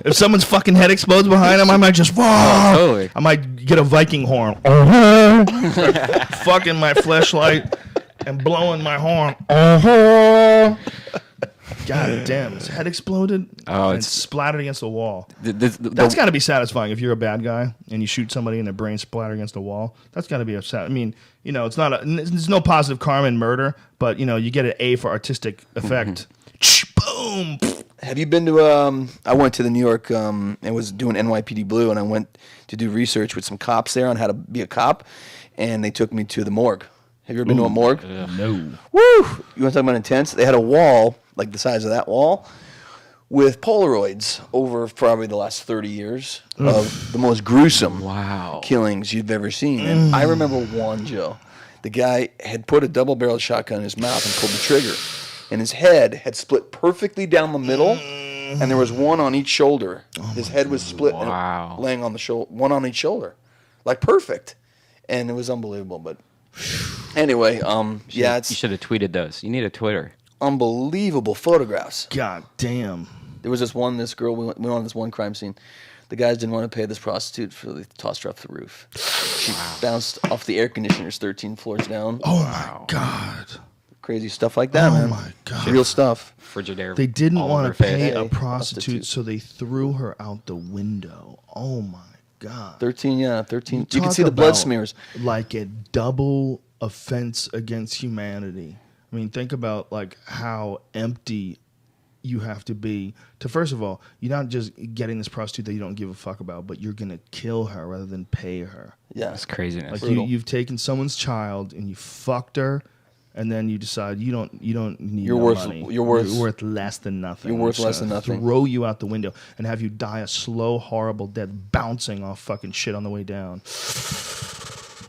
If someone's fucking head explodes behind him, I might just totally. I might get a Viking horn. Fucking my fleshlight and blowing my horn. God damn, his head exploded. Oh, and it's- splattered against the wall. The- That's got to be satisfying if you're a bad guy and you shoot somebody and their brain splatter against the wall. That's got to be upset. I mean, you know, it's not there's no positive karma in murder, but you know, you get an A for artistic effect. Boom. Have you been to? I went to the New York and was doing NYPD Blue, and I went to do research with some cops there on how to be a cop, and they took me to the morgue. Have you ever been to a morgue? No. Woo! You want to talk about intense? They had a wall like the size of that wall with Polaroids over probably the last 30 years of the most gruesome killings you've ever seen. And I remember one, Joe. The guy had put a double-barreled shotgun in his mouth and pulled the trigger. And his head had split perfectly down the middle, and there was one on each shoulder. His head was split and laying on the shoulder, one on each shoulder. Like perfect. And it was unbelievable. But anyway, yeah, it's You should have tweeted those. You need a Twitter. unbelievable photographs. God damn. There was this girl, we went on this one crime scene. The guys didn't want to pay this prostitute, so they tossed her off the roof. She bounced off the air conditioners 13 floors down. Oh my God. Crazy stuff like that, man. Oh my God. Real stuff. Frigidaire. They didn't all want over to her face. pay Hey, a prostitute, prostitute. so they threw her out the window. Oh my God. 13, yeah, 13. You can Talk see the blood about, smears. Like a double offense against humanity. I mean, think about like how empty you have to be to, first of all, you're not just getting this prostitute that you don't give a fuck about, but you're gonna kill her rather than pay her. Yeah. That's craziness. Like Brutal. you've taken someone's child and you fucked her, and then you decide you don't need You're no worth- money. you're worth- less than nothing. you're worth I'm less just than gonna nothing. Throw you out the window and have you die a slow, horrible death, bouncing off fucking shit on the way down.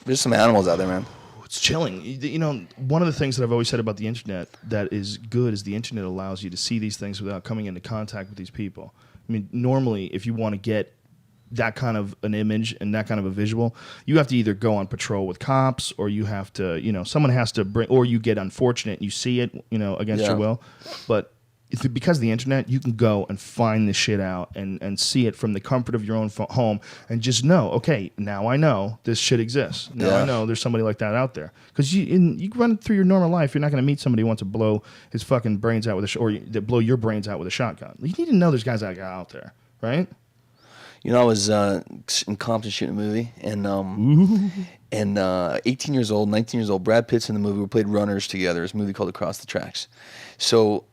There's some animals out there, man. It's chilling. You know, one of the things that I've always said about the internet that is good is the internet allows you to see these things without coming into contact with these people. I mean, normally, if you want to get that kind of an image and that kind of a visual, you have to either go on patrol with cops, or you have to, you know, someone has to bring, or you get unfortunate and you see it, you know, against Yeah. your will. But because of the internet, you can go and find this shit out and see it from the comfort of your own home and just know, okay, now I know this shit exists. Now Yeah. I know there's somebody like that out there. Because you run through your normal life, you're not going to meet somebody who wants to blow his fucking brains out with or that blow your brains out with a shotgun. You need to know there's guys like that out there, right? I was in Compton shooting a movie, and 18 years old, 19 years old, Brad Pitt's in the movie. We played runners together. It's a movie called Across the Tracks. So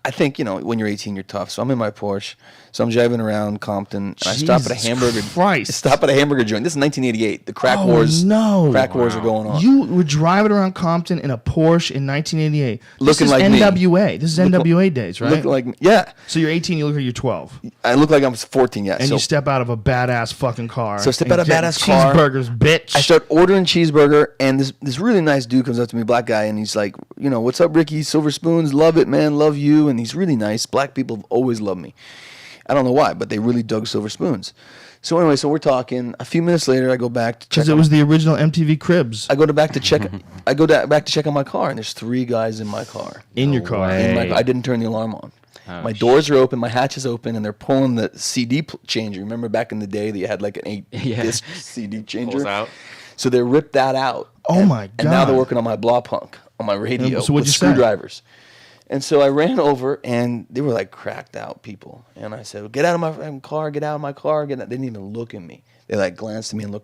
I think, when you're 18, you're tough. So I'm in my Porsche. So I'm driving around Compton, and I stop at a hamburger. Stop at a hamburger joint. This is 1988. The crack wars. No, crack wars are going on. You were driving around Compton in a Porsche in 1988. Looking like NWA. me. This is NWA days, right? Look like me. Yeah. So you're 18. You look like you're 12. I look like I'm 14. Yeah. And so you step out of a badass fucking car. So step out of a badass car. Cheeseburgers, bitch. I start ordering cheeseburger, and this really nice dude comes up to me, black guy, and he's like, what's up, Ricky? Silver Spoons, love it, man, love you. And he's really nice. Black people have always loved me. I don't know why, but they really dug Silver Spoons. So anyway, we're talking. A few minutes later, I go back to check. Because it was the original MTV Cribs. I go back to check. back to check on my car, and there's 3 guys in my car. In your car. In my car. I didn't turn the alarm on. My doors are open, my hatch is open, and they're pulling the CD changer. Remember back in the day that you had like an 8-disc CD changer? Pulls out. So they ripped that out. My God. And now they're working on my blah punk, on my radio, So with what'd you say? screwdrivers. And so I ran over, and they were like cracked out people. And I said, well, get out of my car, get out of my car. They didn't even look at me. They like glanced at me and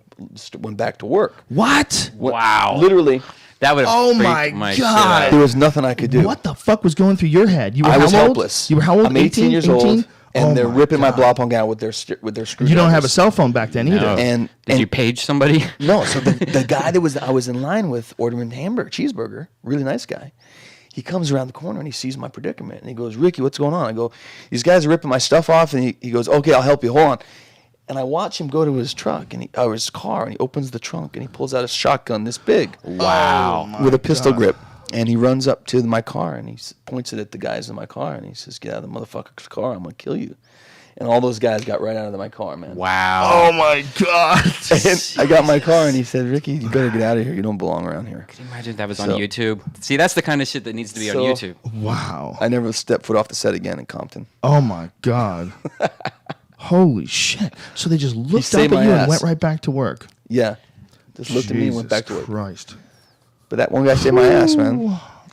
went back to work. What? Wow. Literally. That would have Oh freaked my my God. shit out. There was nothing I could do. What the fuck was going through your head? You were I was how old? helpless. You were how old? I'm 18 years old, and they're ripping my blah punk out with their screwdrivers. You don't have a cell phone back then either. No. And Did you page somebody? No, so the guy that I was in line with ordering cheeseburger, really nice guy. He comes around the corner and he sees my predicament and he goes, Ricky, what's going on? I go, these guys are ripping my stuff off, and he goes, okay, I'll help you. Hold on. And I watch him go to his truck or his car, and he opens the trunk and he pulls out a shotgun this big. Wow. With a pistol grip. And he runs up to my car and he points it at the guys in my car and he says, get out of the motherfucker's car, I'm going to kill you. And all those guys got right out of my car, man. Wow. Oh my God. And I got in my car and he said, Ricky, you better get out of here. You don't belong around here. Can you imagine if that was on YouTube? See, that's the kind of shit that needs to be on YouTube. Wow. I never stepped foot off the set again in Compton. Oh my God. Holy shit. So they just looked up saved at my you ass. and went right back to work. Yeah. Just looked at me and went back to work. Christ. But that one guy saved my ass, man.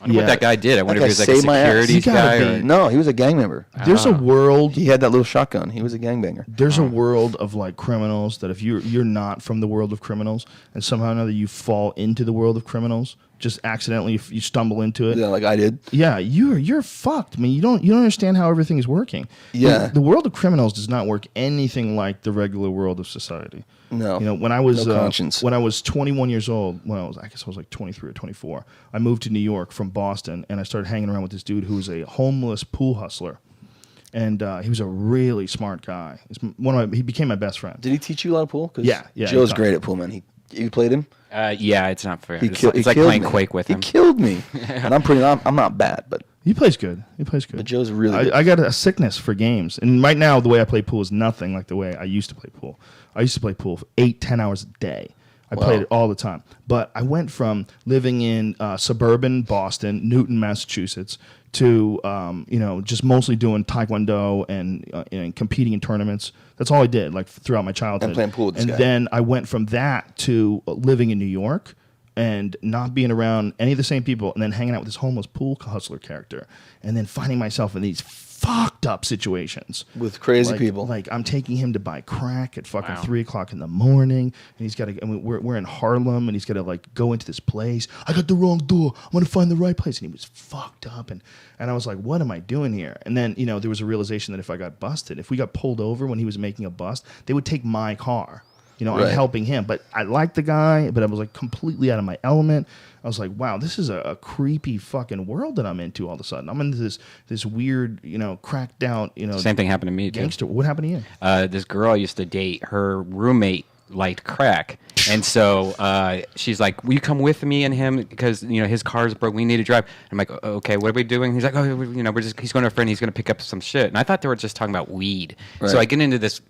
I wonder what that guy did. I wonder if he guy was like a saved my ass. security He gotta guy. be- No, he was a gang member. There's a world. He had that little shotgun. He was a gangbanger. There's a world of like criminals that if you're not from the world of criminals and somehow or another you fall into the world of criminals, just accidentally if you stumble into it. Yeah, like I did. Yeah, you're fucked. I mean, you don't understand how everything is working. Yeah. The world of criminals does not work anything like the regular world of society. No. When I was No conscience. when I was 21 years old, I guess I was like 23 or 24, I moved to New York from Boston, and I started hanging around with this dude who was a homeless pool hustler, and he was a really smart guy. He became my best friend. Did he teach you a lot of pool? 'Cause Yeah, Joe's he taught great me. at pool, man. You played him? Yeah, it's not fair. He It's, killed it's like killed playing me. Quake with him. He killed me. And I'm not bad, but He plays good. But Joe's really good. I got a sickness for games, and right now the way I play pool is nothing like the way I used to play pool. I used to play pool for 8-10 hours a day. I played it all the time. But I went from living in suburban Boston, Newton, Massachusetts, to just mostly doing taekwondo and competing in tournaments. That's all I did, like throughout my childhood. And playing pool with this and guy. then I went from that to living in New York and not being around any of the same people, and then hanging out with this homeless pool hustler character, and then finding myself in these fucked up situations with crazy people. Like I'm taking him to buy crack at fucking 3 o'clock in the morning, and he's got to. We're in Harlem, and he's got to like go into this place. I got the wrong door. I'm gonna find the right place, and he was fucked up, and I was like, what am I doing here? And then there was a realization that if I got busted, if we got pulled over when he was making a bust, they would take my car. I'm Right. helping him, but I liked the guy, but I was like completely out of my element. I was like, wow, this is a creepy fucking world that I'm into all of a sudden. I'm into this weird, cracked out, Same thing happened to me, too. gangster. What happened to you? This girl I used to date, her roommate liked crack. And so she's like, will you come with me and him? Because, his car's broke. We need to drive. I'm like, okay, what are we doing? He's like, he's going to a friend. He's going to pick up some shit. And I thought they were just talking about weed. Right. So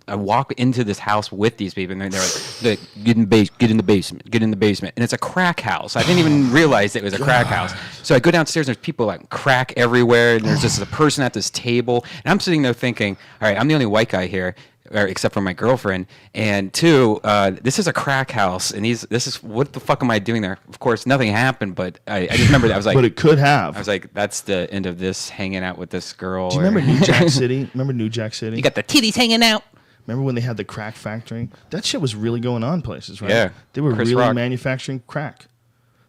I walk into this house with these people, and they're like, get in the basement. And it's a crack house. I didn't even realize it was a crack house. So I go downstairs, and there's people like crack everywhere. And there's just a person at this table. And I'm sitting there thinking, all right, I'm the only white guy here, except for my girlfriend, and two, this is a crack house, and this is what the fuck am I doing there? Of course, nothing happened, but I just remember that I was like, but it could have. I was like, that's the end of this hanging out with this girl. Do you remember New Jack City? Remember New Jack City? You got the titties hanging out. Remember when they had the crack factory? That shit was really going on places, right? Yeah. They were Chris really Rock. manufacturing crack.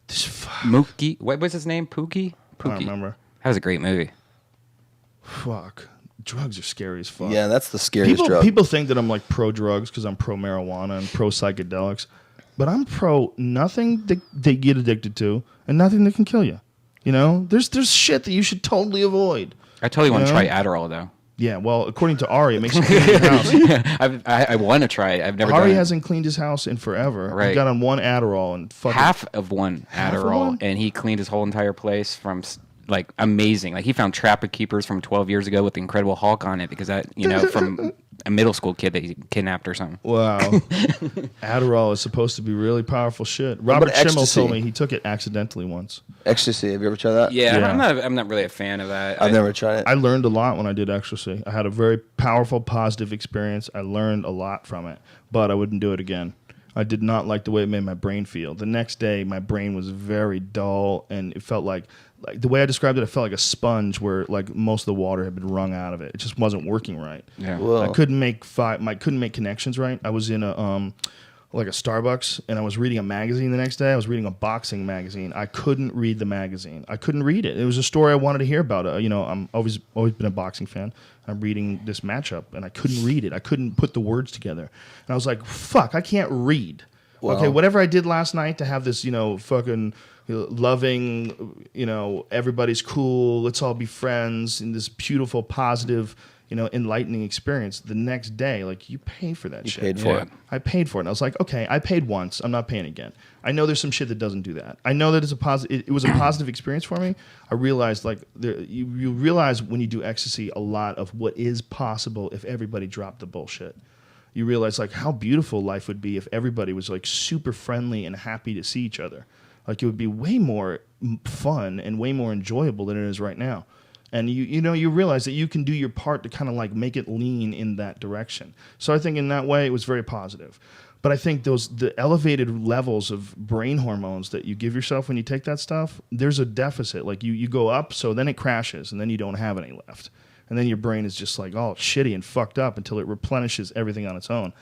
Mookie. What was his name? Pookie? I don't remember. That was a great movie. Fuck. Drugs are scary as fuck. Yeah, that's the scariest drug. People think that I'm like pro drugs because I'm pro marijuana and pro psychedelics, but I'm pro nothing that they get addicted to and nothing that can kill you. You know, there's shit that you should totally avoid. I totally want to You know? try Adderall though. Yeah, well, according to Ari, it makes you clean his house. I want to try it. I've never Ari done it. hasn't cleaned his house in forever. He Right. got on one Adderall and fucking half of one Half of Adderall, one? and he cleaned his whole entire place from like amazing. Like he found Trapper Keepers from 12 years ago with the Incredible Hulk on it because that from a middle school kid that he kidnapped or something. Wow. Adderall is supposed to be really powerful shit. Robert about Schimmel ecstasy? told me he took it accidentally once. Ecstasy. Have you ever tried that? Yeah, Yeah. I'm not really a fan of that. I've never tried it. I learned a lot when I did ecstasy. I had a very powerful, positive experience. I learned a lot from it, but I wouldn't do it again. I did not like the way it made my brain feel. The next day, my brain was very dull, and it felt like the way I described it, I felt like a sponge where like most of the water had been wrung out of it. It just wasn't working right. Yeah. Whoa. I couldn't make connections right. I was in a like a Starbucks, and I was reading a magazine the next day. I was reading a boxing magazine. I couldn't read the magazine. I couldn't read it. It was a story I wanted to hear about. I'm always been a boxing fan. I'm reading this matchup, and I couldn't read it. I couldn't put the words together. And I was like, fuck, I can't read. Wow. Okay, whatever I did last night to have this, fucking loving, everybody's cool, let's all be friends, in this beautiful, positive, enlightening experience. The next day, like, you pay for that shit. paid for it. I paid for it. And I was like, okay, I paid once. I'm not paying again. I know there's some shit that doesn't do that. I know that it's a positive. It was a positive experience for me. I realized, like, you realize when you do ecstasy a lot of what is possible if everybody dropped the bullshit. You realize, like, how beautiful life would be if everybody was, like, super friendly and happy to see each other. Like, it would be way more fun and way more enjoyable than it is right now. And you realize that you can do your part to kind of like make it lean in that direction. So I think in that way it was very positive. But I think the elevated levels of brain hormones that you give yourself when you take that stuff, there's a deficit. Like you go up, so then it crashes, and then you don't have any left. And then your brain is just like all shitty and fucked up until it replenishes everything on its own.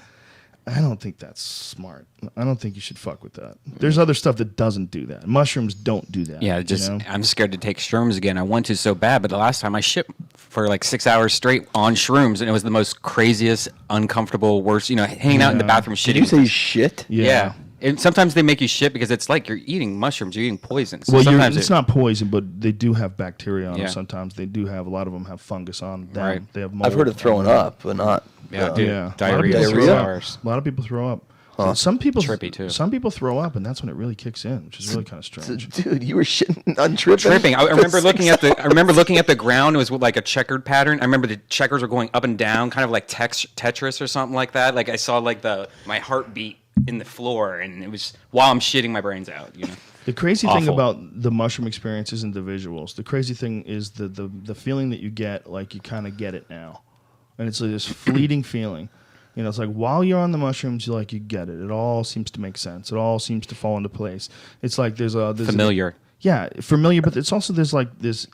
I don't think that's smart. I don't think you should fuck with that. There's other stuff that doesn't do that. Mushrooms don't do that. Yeah, I'm scared to take shrooms again. I want to so bad, but the last time I shit for like 6 hours straight on shrooms, and it was the most craziest, uncomfortable, worst. Hanging out in the bathroom shitting. Did you say shit? Yeah. And sometimes they make you shit because it's like you're eating mushrooms, you're eating poison. So Well, sometimes it's not poison, but they do have bacteria on them. Yeah. Sometimes they do have. A lot of them have fungus on them. Right. They have mold. I've heard of throwing up, but not. Yeah, dude. Yeah, Diarrhea. A lot of people throw up. Hours. A lot of people throw up. Some people Trippy, too. Some people throw up, and that's when it really kicks in, which is really kind of strange. Dude, you were shitting on tripping. Tripping. I remember looking at the ground. It was like a checkered pattern. I remember the checkers were going up and down, kind of like Tetris or something like that. Like I saw like my heartbeat in the floor, and it was while I'm shitting my brains out. The crazy thing Awful. about the mushroom experience isn't the visuals. The crazy thing is the feeling that you get, like you kind of get it now, and it's like this fleeting feeling. It's like while you're on the mushrooms, you get it. It all seems to make sense. It all seems to fall into place. It's like there's Familiar. Yeah, familiar, but it's also there's like this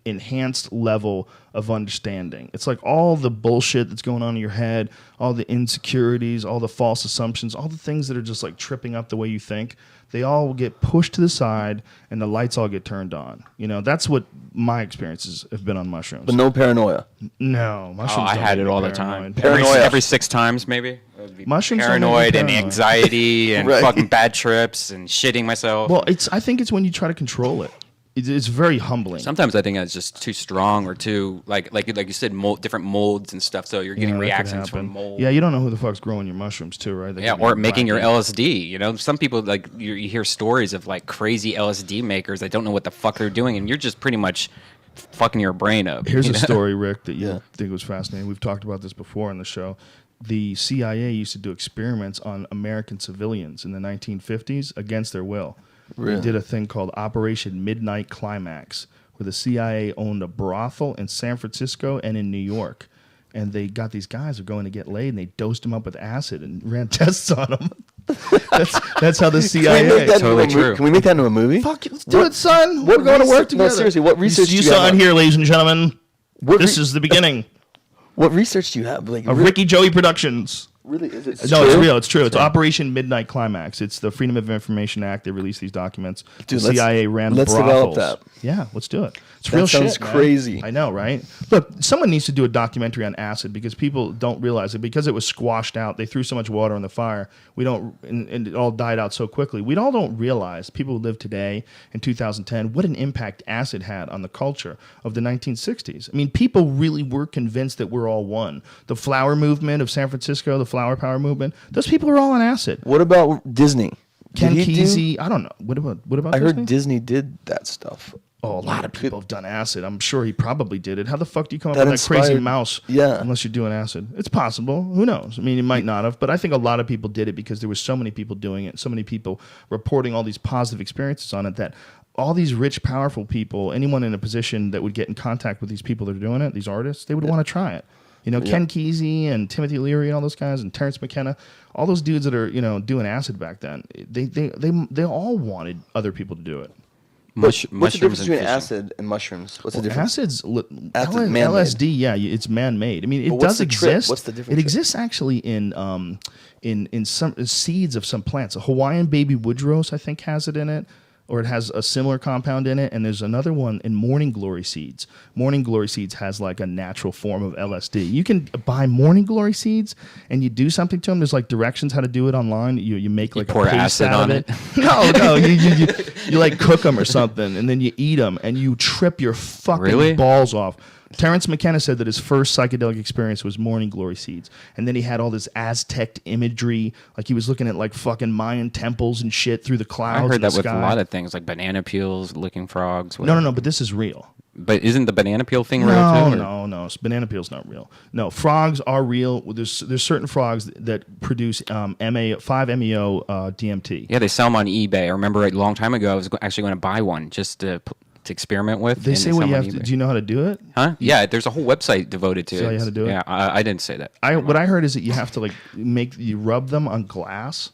enhanced level of understanding. It's like all the bullshit that's going on in your head, all the insecurities, all the false assumptions, all the things that are just like tripping up the way you think. They all get pushed to the side, and the lights all get turned on. That's what my experiences have been on mushrooms. But no paranoia. No, mushrooms. I don't had make it me all the paranoid. time. Paranoia. Every 6 times, maybe. Mushrooms don't make me paranoid and paranoid. anxiety and Right. fucking bad trips and shitting myself. Well, I think it's when you try to control it. It's very humbling. Sometimes I think it's just too strong or too like you said, different molds and stuff. So you're getting Yeah, that could reactions happen. from mold. Yeah, you don't know who the fuck's growing your mushrooms too, right? They Yeah, could be or making your black. LSD. Some people like you hear stories of like crazy LSD makers that don't know what the fuck they're doing, and you're just pretty much fucking your brain up. Here's you a know? story, Rick, that you Yeah. think was fascinating. We've talked about this before on the show. The CIA used to do experiments on American civilians in the 1950s against their will. Really? They did a thing called Operation Midnight Climax, where the CIA owned a brothel in San Francisco and in New York. And they got these guys who were going to get laid, and they dosed them up with acid and ran tests on them. that's how the CIA. Totally true. Can we make that into a movie? Fuck it, let's do it, son. We're what going to work research- no, together. seriously, what research You do you saw have it on- here, ladies and gentlemen. What This re- is the beginning. What research do you have? Like Of Ricky Joey Productions. really is it? No, it's real. It's true. It's Operation Midnight Climax. It's the Freedom of Information Act. They released these documents. Dude, the CIA ran let's brothels. develop that. Yeah, let's do it. It's That real sounds shit, man. crazy. I know, right? Look, someone needs to do a documentary on acid because people don't realize it. Because it was squashed out, they threw so much water on the fire. We don't, and it all died out so quickly. We all don't realize, people who live today in 2010, what an impact acid had on the culture of the 1960s. I mean, people really were convinced that we're all one. The flower movement of San Francisco, the flower power movement, those people are all on acid. What about Disney? Ken Did he do- Kesey, I don't know. What about I Disney? heard Disney did that stuff. Oh, a lot of people have done acid. I'm sure he probably did it. How the fuck do you come up That with that crazy inspired- mouse? Yeah. Unless you're doing acid. It's possible. Who knows? I mean, it might not have, but I think a lot of people did it because there was so many people doing it, so many people reporting all these positive experiences on it that all these rich, powerful people, anyone in a position that would get in contact with these people that are doing it, these artists, they would want to try it. You know, Ken Kesey and Timothy Leary and all those guys and Terrence McKenna, all those dudes that are, you know, doing acid back then, they all wanted other people to do it. What's the mushrooms difference and between fishing. acid and mushrooms? What's the difference? Acid's Acid, man-made. LSD. Yeah, it's man-made. I mean, it But what's does the trip? exist. What's the difference It trip? exists actually in some seeds of some plants. A Hawaiian baby woodrose, I think, has it in it, or it has a similar compound in it. And there's another one in morning glory seeds. Morning glory seeds has like a natural form of LSD. You can buy morning glory seeds and you do something to them. There's like directions how to do it online. You make like pour a paste acid out on of it. No, you like cook them or something, and then you eat them, and you trip your fucking Really? balls off. Terrence McKenna said that his first psychedelic experience was morning glory seeds, and then he had all this Aztec imagery, like he was looking at like fucking Mayan temples and shit through the clouds. I heard and the that with sky. a lot of things, like banana peels, licking frogs. No, but this is real. But isn't the banana peel thing real No, too? or- no. Banana peel's not real. No, frogs are real. There's certain frogs that produce 5-MeO DMT. Yeah, they sell them on eBay. I remember a long time ago, I was actually going to buy one just to experiment with. They and say sell what them you on have to. eBay. Do you know how to do it? Huh? Yeah, there's a whole website devoted to Tell it. you how to do it? Yeah, I didn't say that. What I heard is that you have to like you rub them on glass,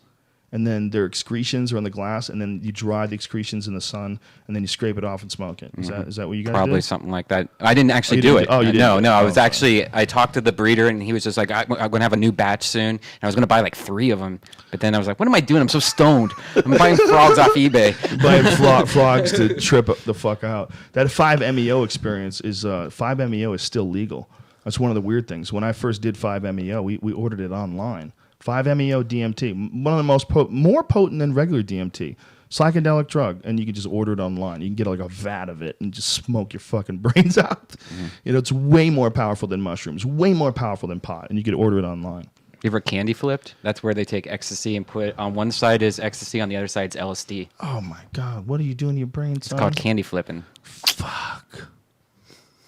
and then their excretions are on the glass, and then you dry the excretions in the sun, and then you scrape it off and smoke it. Is that what you guys Probably do? something like that. I didn't actually you do didn't it. do- oh, you didn't No, do it. no. I Oh, was okay. actually. I talked to the breeder, and he was just like, "I'm going to have a new batch soon." And I was going to buy like 3 of them, but then I was like, "What am I doing? I'm so stoned. I'm buying frogs off eBay." Buying frogs to trip the fuck out. That 5-MeO experience is 5-MeO is still legal. That's one of the weird things. When I first did 5-MeO, we ordered it online. 5-MeO DMT, one of the most more potent than regular DMT. Psychedelic drug, and you can just order it online. You can get like a vat of it and just smoke your fucking brains out. You know, it's way more powerful than mushrooms, way more powerful than pot, and you could order it online. You ever candy flipped? That's where they take ecstasy and put on one side is ecstasy, on the other side is LSD. Oh my God, what are you doing to your brain, son? It's called candy flipping. Fuck.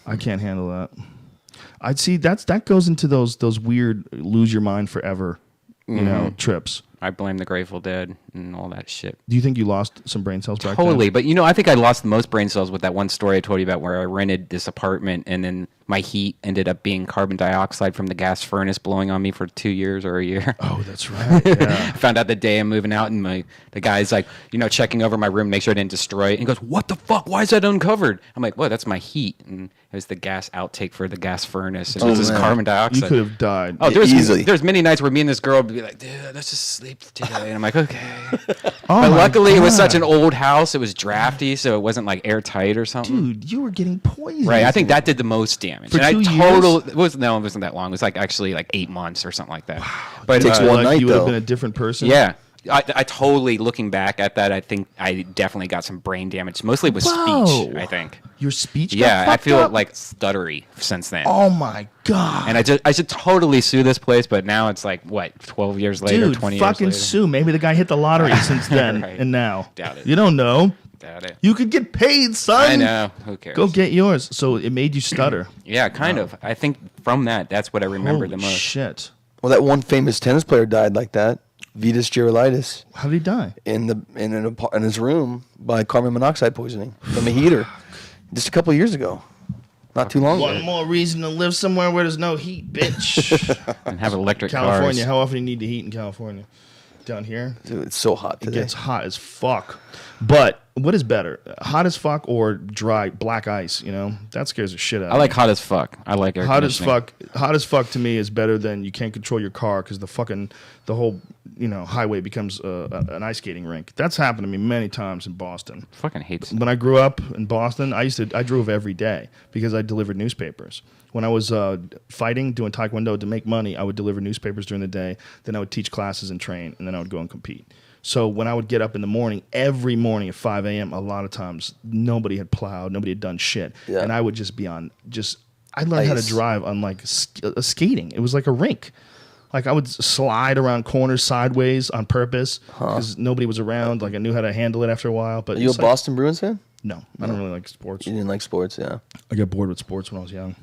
I can't handle that. I'd see that goes into those weird lose your mind forever, you know, trips. I blame the Grateful Dead and all that shit. Do you think you lost some brain cells back Totally, then? but I think I lost the most brain cells with that one story I told you about where I rented this apartment and then my heat ended up being carbon dioxide from the gas furnace blowing on me for 2 years or a year. Oh, that's right. Yeah. I found out the day I'm moving out and the guy's like, checking over my room, make sure I didn't destroy it. And he goes, "What the fuck? Why is that uncovered?" I'm like, "Well, that's my heat." And it was the gas outtake for the gas furnace. It was this man. carbon dioxide. You could have died. Oh, Easily. there's many nights where me and this girl would be like, "Dude, let's just sleep today." And I'm like, "Okay." Oh But my luckily, it was such God. an old house. It was drafty, so it wasn't like airtight or something. Dude, you were getting poisoned. Right, I think that did the most damage. For and 2 I years? it wasn't that long. It was like actually like 8 months or something like that. But Takes Like, one night, you would have though. been a different person. yeah, I totally looking back at that. I think I definitely got some brain damage, mostly with Whoa. speech. I think. Your speech. got Yeah, I fucked feel up? like stuttery since then. Oh my God. And I should totally sue this place, but now it's like what 12 years later, Dude, 20 fucking years later. sue. Maybe the guy hit the lottery since then Right. and now. Doubt it. You don't know. Doubt it. You could get paid, son. I know. Who cares? Go get yours. So it made you stutter. Yeah, kind of. I think from that's what I remember the Holy most. shit. Well, that one famous tennis player died like that. Vitas Gerulaitis How did he die? in his room by carbon monoxide poisoning from a heater, just a couple of years ago, not too long One ago. more reason to live somewhere where there's no heat, bitch. And have electric California. cars. How often do you need the heat in California? Down here, Dude, it's so hot it today. gets hot as fuck. But what is better, hot as fuck or dry black ice? You know, that scares the shit out of me. I like hot as fuck. I like air Hot as conditioning. fuck. Hot as fuck to me is better than you can't control your car because the whole highway becomes an ice skating rink. That's happened to me many times in Boston. Fucking hates it. When I grew up in Boston, I drove every day because I delivered newspapers. When I was fighting, doing taekwondo to make money, I would deliver newspapers during the day. Then I would teach classes and train, and then I would go and compete. So when I would get up in the morning, every morning at 5 a.m., a lot of times nobody had plowed, nobody had done shit, and I would just be on I learned how to drive on like skating. It was like a rink. Like I would slide around corners sideways on purpose because nobody was around. Like I knew how to handle it after a while. But Are you a Boston Bruins fan? No, I don't really like sports. You didn't like sports, yeah. I got bored with sports when I was young.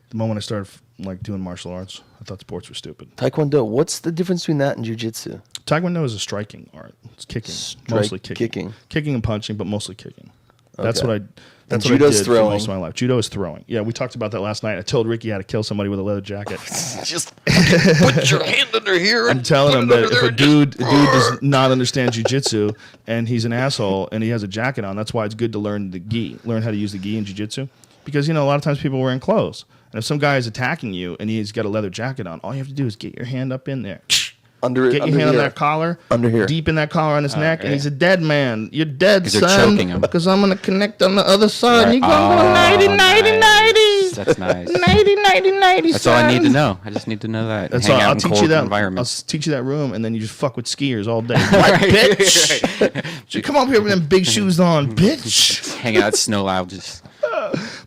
The moment I started like doing martial arts, I thought sports were stupid. Taekwondo. What's the difference between that and jiu-jitsu? Taekwondo is a striking art. It's kicking, mostly kicking, kicking and punching, but mostly kicking. That's Okay. what I. That's And what I judo's did for throwing. most of my life. Judo is throwing. Yeah, we talked about that last night. I told Ricky how to kill somebody with a leather jacket. Just put your hand under here. I'm telling him that if a dude does not understand jiu-jitsu and he's an asshole and he has a jacket on, that's why it's good to learn the gi, learn how to use the gi in jiu-jitsu. Because, a lot of times people are wearing clothes. And if some guy is attacking you and he's got a leather jacket on, all you have to do is get your hand up in there. Get your hand on that collar. Under here. Deep in that collar on his neck. right. And he's a dead man. You're dead, 'Cause you're son. choking him. Because I'm going to connect on the other side. Right. You're going to go nighty, nighty, nice. nighty. That's nice. Nighty, nighty, nighty, That's all I need to know. I just need to know that. That's Hang all. out I'll in teach cold you that. I'll environments. teach you that room, and then you just fuck with skiers all day. Right, bitch. You come up here with them big shoes on, bitch. Hang out at snow lounges.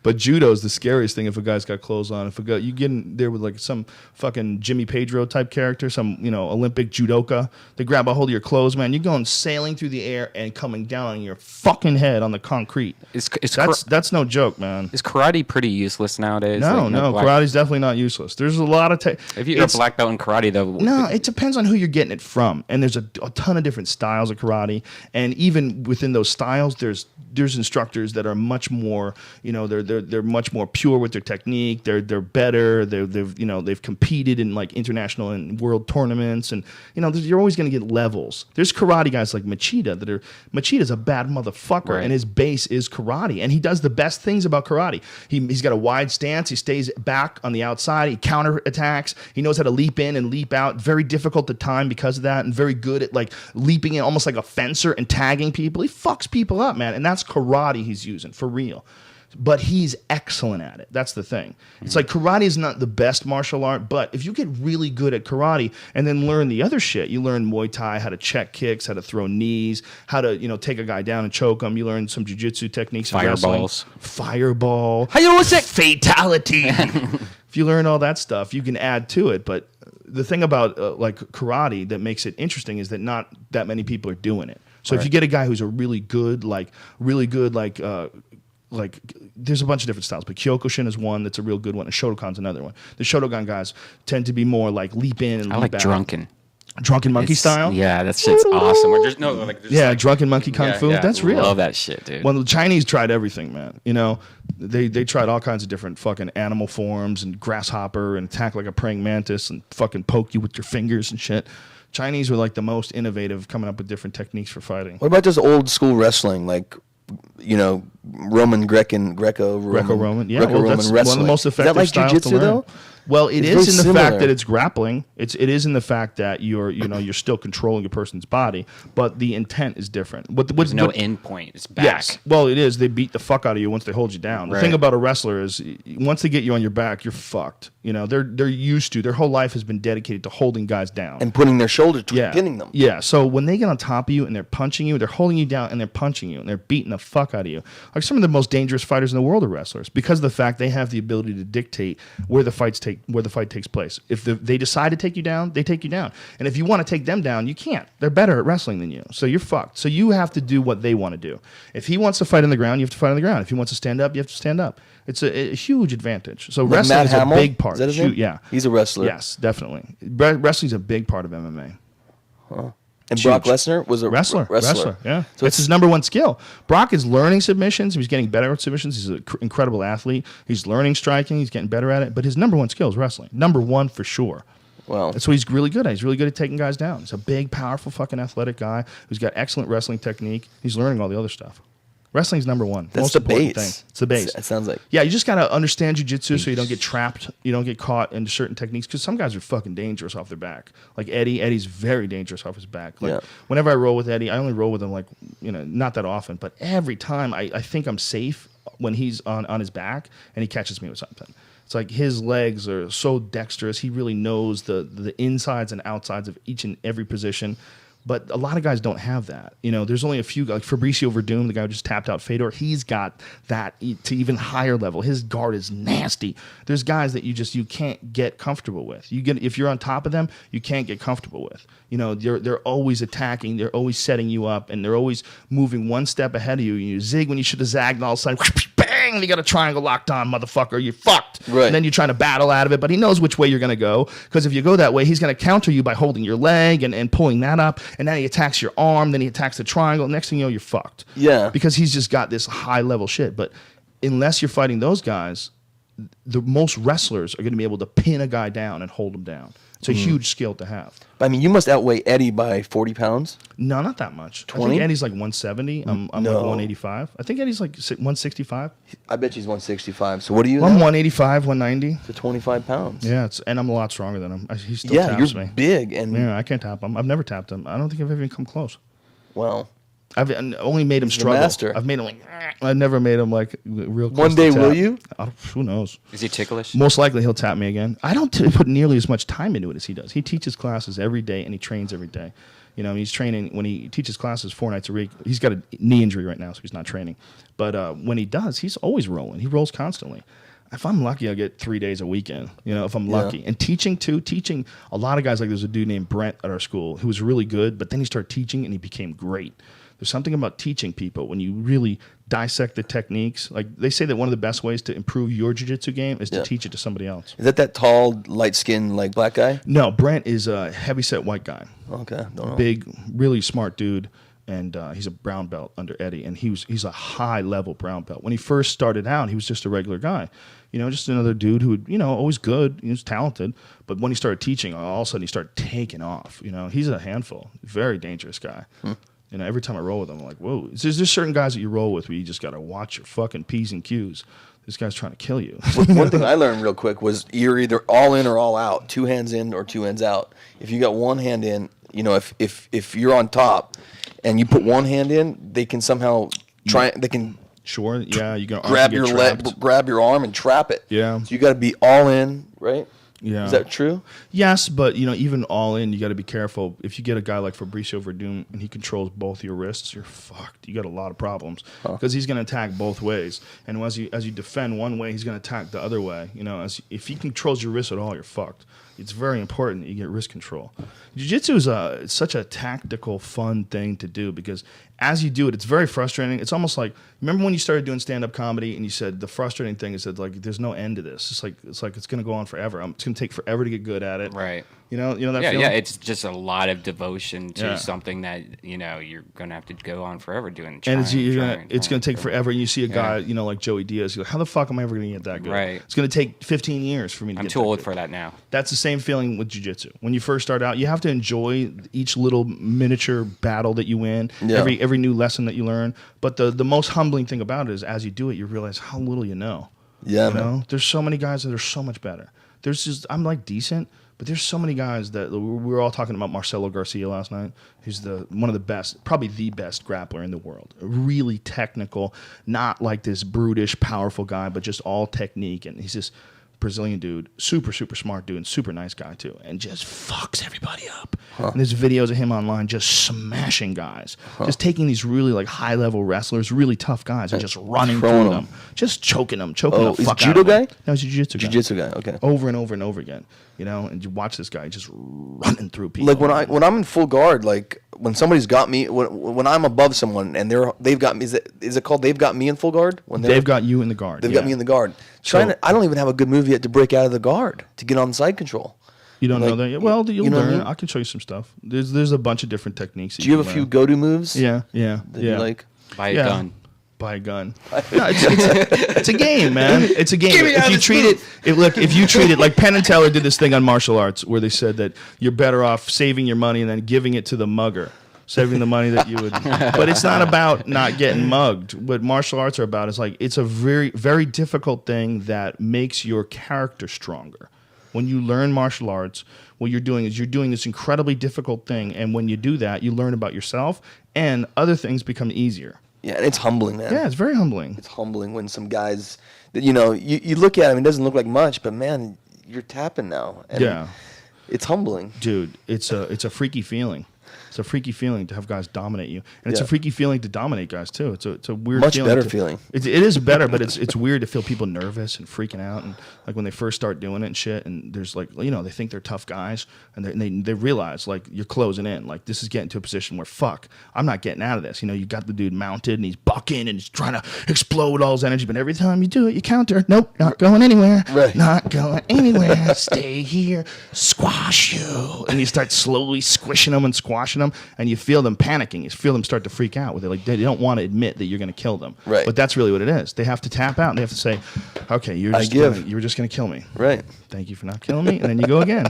But judo is the scariest thing if a guy's got clothes on. If you get in there with like some fucking Jimmy Pedro type character, some Olympic judoka, they grab a hold of your clothes, man. You're going sailing through the air and coming down on your fucking head on the concrete. That's no joke, man. Is karate pretty useless nowadays? No, Like, karate's definitely not useless. There's a lot of If you're a black belt in karate, though, No, it depends on who you're getting it from, and there's a ton of different styles of karate, and even within those styles, there's instructors that are much more, they're much more pure with their technique. They're better. They've competed in like international and world tournaments, and you're always going to get levels. There's karate guys like Machida Machida's a bad motherfucker, Right. and his base is karate, and he does the best things about karate. He's got a wide stance. He stays back on the outside. He counterattacks. He knows how to leap in and leap out. Very difficult to time because of that, and very good at like leaping in almost like a fencer and tagging people. He fucks people up, man, and that's karate he's using for real. But he's excellent at it. That's the thing. It's like karate is not the best martial art, but if you get really good at karate and then learn the other shit, you learn Muay Thai, how to check kicks, how to throw knees, how to take a guy down and choke him. You learn some jiu-jitsu techniques, and Fireballs. fireball, fatality. If you learn all that stuff, you can add to it. But the thing about like karate that makes it interesting is that not that many people are doing it. So if you get a guy who's a really good, there's a bunch of different styles, but Kyokushin is one that's a real good one, and Shotokan's another one. The Shotokan guys tend to be more like leap in and I leap like out. drunken Monkey style? Yeah, that shit's awesome. Where there's no like, there's Yeah, like, drunken monkey kung fu. yeah, That's real. Love that shit, dude. When the Chinese tried everything, man. They tried all kinds of different fucking animal forms and grasshopper and attack like a praying mantis and fucking poke you with your fingers and shit. Chinese were like the most innovative, coming up with different techniques for fighting. What about just old school wrestling, like Roman Greco-Roman? Yeah, well, that's wrestling. one of the most effective Is that like styles jiu-jitsu to learn. though? Well, it It's is very in the fact similar. that it's grappling. It is in the fact that you're still controlling a person's body, but the intent is different. There's no end point. It's back. Yes. Well, it is. They beat the fuck out of you once they hold you down. The Right. thing about a wrestler is once they get you on your back, you're fucked. They're used to. Their whole life has been dedicated to holding guys down. And putting their shoulder to pinning them. Yeah. So when they get on top of you and they're punching you, they're holding you down and they're punching you and they're beating the fuck out of you. Like some of the most dangerous fighters in the world are wrestlers because of the fact they have the ability to dictate where the fight takes place. If they decide to take you down, they take you down. And if you want to take them down, you can't. They're better at wrestling than you. So you're fucked. So you have to do what they want to do. If he wants to fight on the ground, you have to fight on the ground. If he wants to stand up, you have to stand up. It's a huge advantage. So Like wrestling Matt is a Hamill? big part. Is that his name? Yeah. He's a wrestler. Yes, definitely. Wrestling's a big part of MMA. And Huge. Brock Lesnar was a Wrestler. Yeah. So It's his number one skill. Brock is learning submissions. He's getting better at submissions. He's an incredible athlete. He's learning striking. He's getting better at it. But his number one skill is wrestling. Number one for sure. Wow. That's what he's really good at. He's really good at taking guys down. He's a big, powerful, fucking athletic guy who's got excellent wrestling technique. He's learning all the other stuff. Wrestling's number one. That's Most the important base. thing. It's the base. It sounds like. Yeah, you just got to understand jiu-jitsu so you don't get trapped. You don't get caught in certain techniques because some guys are fucking dangerous off their back. Like Eddie. Eddie's very dangerous off his back. Like whenever I roll with Eddie, I only roll with him like, not that often. But every time I think I'm safe when he's on his back and he catches me with something. It's like his legs are so dexterous. He really knows the insides and outsides of each and every position. But a lot of guys don't have that. There's only a few, like Fabricio Verdum, the guy who just tapped out Fedor. He's got that to even higher level. His guard is nasty. There's guys that you can't get comfortable with. If you're on top of them, you can't get comfortable with. They're always attacking. They're always setting you up, and they're always moving one step ahead of you. You zig when you should have zagged, and all of a sudden, bang! You got a triangle locked on, motherfucker. You're fucked. Right. And then you're trying to battle out of it, but he knows which way you're going to go. Because if you go that way, he's going to counter you by holding your leg and pulling that up. And then he attacks your arm. Then he attacks the triangle. Next thing you know, you're fucked. Yeah. Because he's just got this high level shit. But unless you're fighting those guys, the most wrestlers are going to be able to pin a guy down and hold him down. It's a huge skill to have. I mean, you must outweigh Eddie by 40 pounds. No, not that much. 20? I think Eddie's like 170. I'm like 185. I think Eddie's like 165. I bet he's 165. So what are you? I'm now? 185, 190. To 25 pounds. Yeah, and I'm a lot stronger than him. He still Yeah, taps you're me. big and Yeah, I can't tap him. I've never tapped him. I don't think I've even come close. well. I've only made him He's the struggle. master. I've made him like. I've never made him like real. Close One to day, tap. will you? Who knows? Is he ticklish? Most likely he'll tap me again. I don't put nearly as much time into it as he does. He teaches classes every day and he trains every day. He's training when he teaches classes 4 nights a week. He's got a knee injury right now, so he's not training. But when he does, he's always rolling. He rolls constantly. If I'm lucky, I'll get 3 days a weekend, if I'm lucky. And teaching, a lot of guys, like there's a dude named Brent at our school who was really good, but then he started teaching and he became great. There's something about teaching people when you really dissect the techniques. Like they say that one of the best ways to improve your jiu-jitsu game is to teach it to somebody else. Is that tall, light-skinned, like black guy? No, Brent is a heavy-set white guy. Okay, don't know. Big, really smart dude. And he's a brown belt under Eddie, and he's a high-level brown belt. When he first started out, he was just a regular guy, just another dude who would, always good, he was talented. But when he started teaching, all of a sudden he started taking off. He's a handful, very dangerous guy. Every time I roll with him, I'm like, whoa. There's certain guys that you roll with where you just got to watch your fucking P's and Q's. This guy's trying to kill you. One thing I learned real quick was you're either all in or all out, 2 hands in or 2 hands out. If you got one hand in, if you're on top and you put one hand in, they can somehow they can Sure, yeah, you can grab your leg, grab your arm and trap it. Yeah. So you got to be all in, right? Yeah. Is that true? Yes, but even all in, you got to be careful. If you get a guy like Fabricio Verdum and he controls both your wrists, you're fucked. You got a lot of problems because he's going to attack both ways. And as you defend one way, he's going to attack the other way. If he controls your wrists at all, you're fucked. It's very important that you get wrist control. Jiu-jitsu is such a tactical, fun thing to do because as you do it, it's very frustrating. It's almost like, remember when you started doing stand-up comedy and you said the frustrating thing is that like there's no end to this. It's like it's going to go on forever. It's going to take forever to get good at it. Right. You know that Yeah, feeling? yeah. It's just a lot of devotion to Yeah. something that you're gonna have to go on forever doing. And it's trying going to take forever. And you see a guy, like Joey Diaz, you're like, how the fuck am I ever going to get that good? Right. It's going to take 15 years for me to I'm get too that old good. for that now. That's the same feeling with jiu-jitsu. When you first start out, you have to enjoy each little miniature battle that you win, Yeah. every new lesson that you learn. But the most humbling thing about it is as you do it, you realize how little you know. Yeah, You man. know? There's so many guys that are so much better. I'm like decent, but there's so many guys that we were all talking about Marcelo Garcia last night. He's one of the best, probably the best grappler in the world. Really technical, not like this brutish, powerful guy, but just all technique. And he's this Brazilian dude, super, super smart dude, and super nice guy too, and just fucks everybody up. And there's videos of him online just smashing guys, just taking these really like high level wrestlers, really tough guys, and just running throwing through them. them, just choking them, the Oh, is fuck he out judo of them. guy? No, he's a jiu-jitsu guy. Jiu-jitsu guy, okay. Over and over and over again, and you watch this guy just running through people. Like when I'm in full guard, like when somebody's got me, when I'm above someone and they've got me, is it called they've got me in full guard? When they've got you in the guard. They've got me in the guard. I don't even have a good move yet to break out of the guard to get on side control. You don't know that yet? Well, you'll know what I learn. mean? I can show you some stuff. There's a bunch of different techniques. Do you have a few go-to moves? Yeah. That you like? Buy a Yeah. gun. buy a gun. No, it's a game, man. It's a game. If you treat it like Penn and Teller did this thing on martial arts where they said that you're better off saving your money and then giving it to the mugger. Saving the money that you would, but it's not about not getting mugged. What martial arts are about is like it's a very, very difficult thing that makes your character stronger. When you learn martial arts, what you're doing is you're doing this incredibly difficult thing, and when you do that, you learn about yourself, and other things become easier. Yeah, and it's humbling, man. Yeah, it's very humbling. It's humbling when some guys that you look at him, it doesn't look like much, but man, you're tapping now. And Yeah, it's humbling, dude. It's a freaky feeling. It's a freaky feeling to have guys dominate you, and it's a Yeah. freaky feeling to dominate guys too. It's a weird, Much feeling better to- feeling. It is better, but it's weird to feel people nervous and freaking out, and like when they first start doing it and shit. And there's like they think they're tough guys, and they realize like you're closing in. Like this is getting to a position where fuck, I'm not getting out of this. You got the dude mounted and he's bucking and he's trying to explode all his energy, but every time you do it, you counter. Nope, not going anywhere. Right. Not going anywhere. Stay here. Squash you, and you start slowly squishing them and squashing them, and you feel them panicking. You feel them start to freak out. They don't want to admit that you're going to kill them. Right. But that's really what it is. They have to tap out and they have to say, "Okay, you were just going to kill me. right? Thank you for not killing me." And then you go again.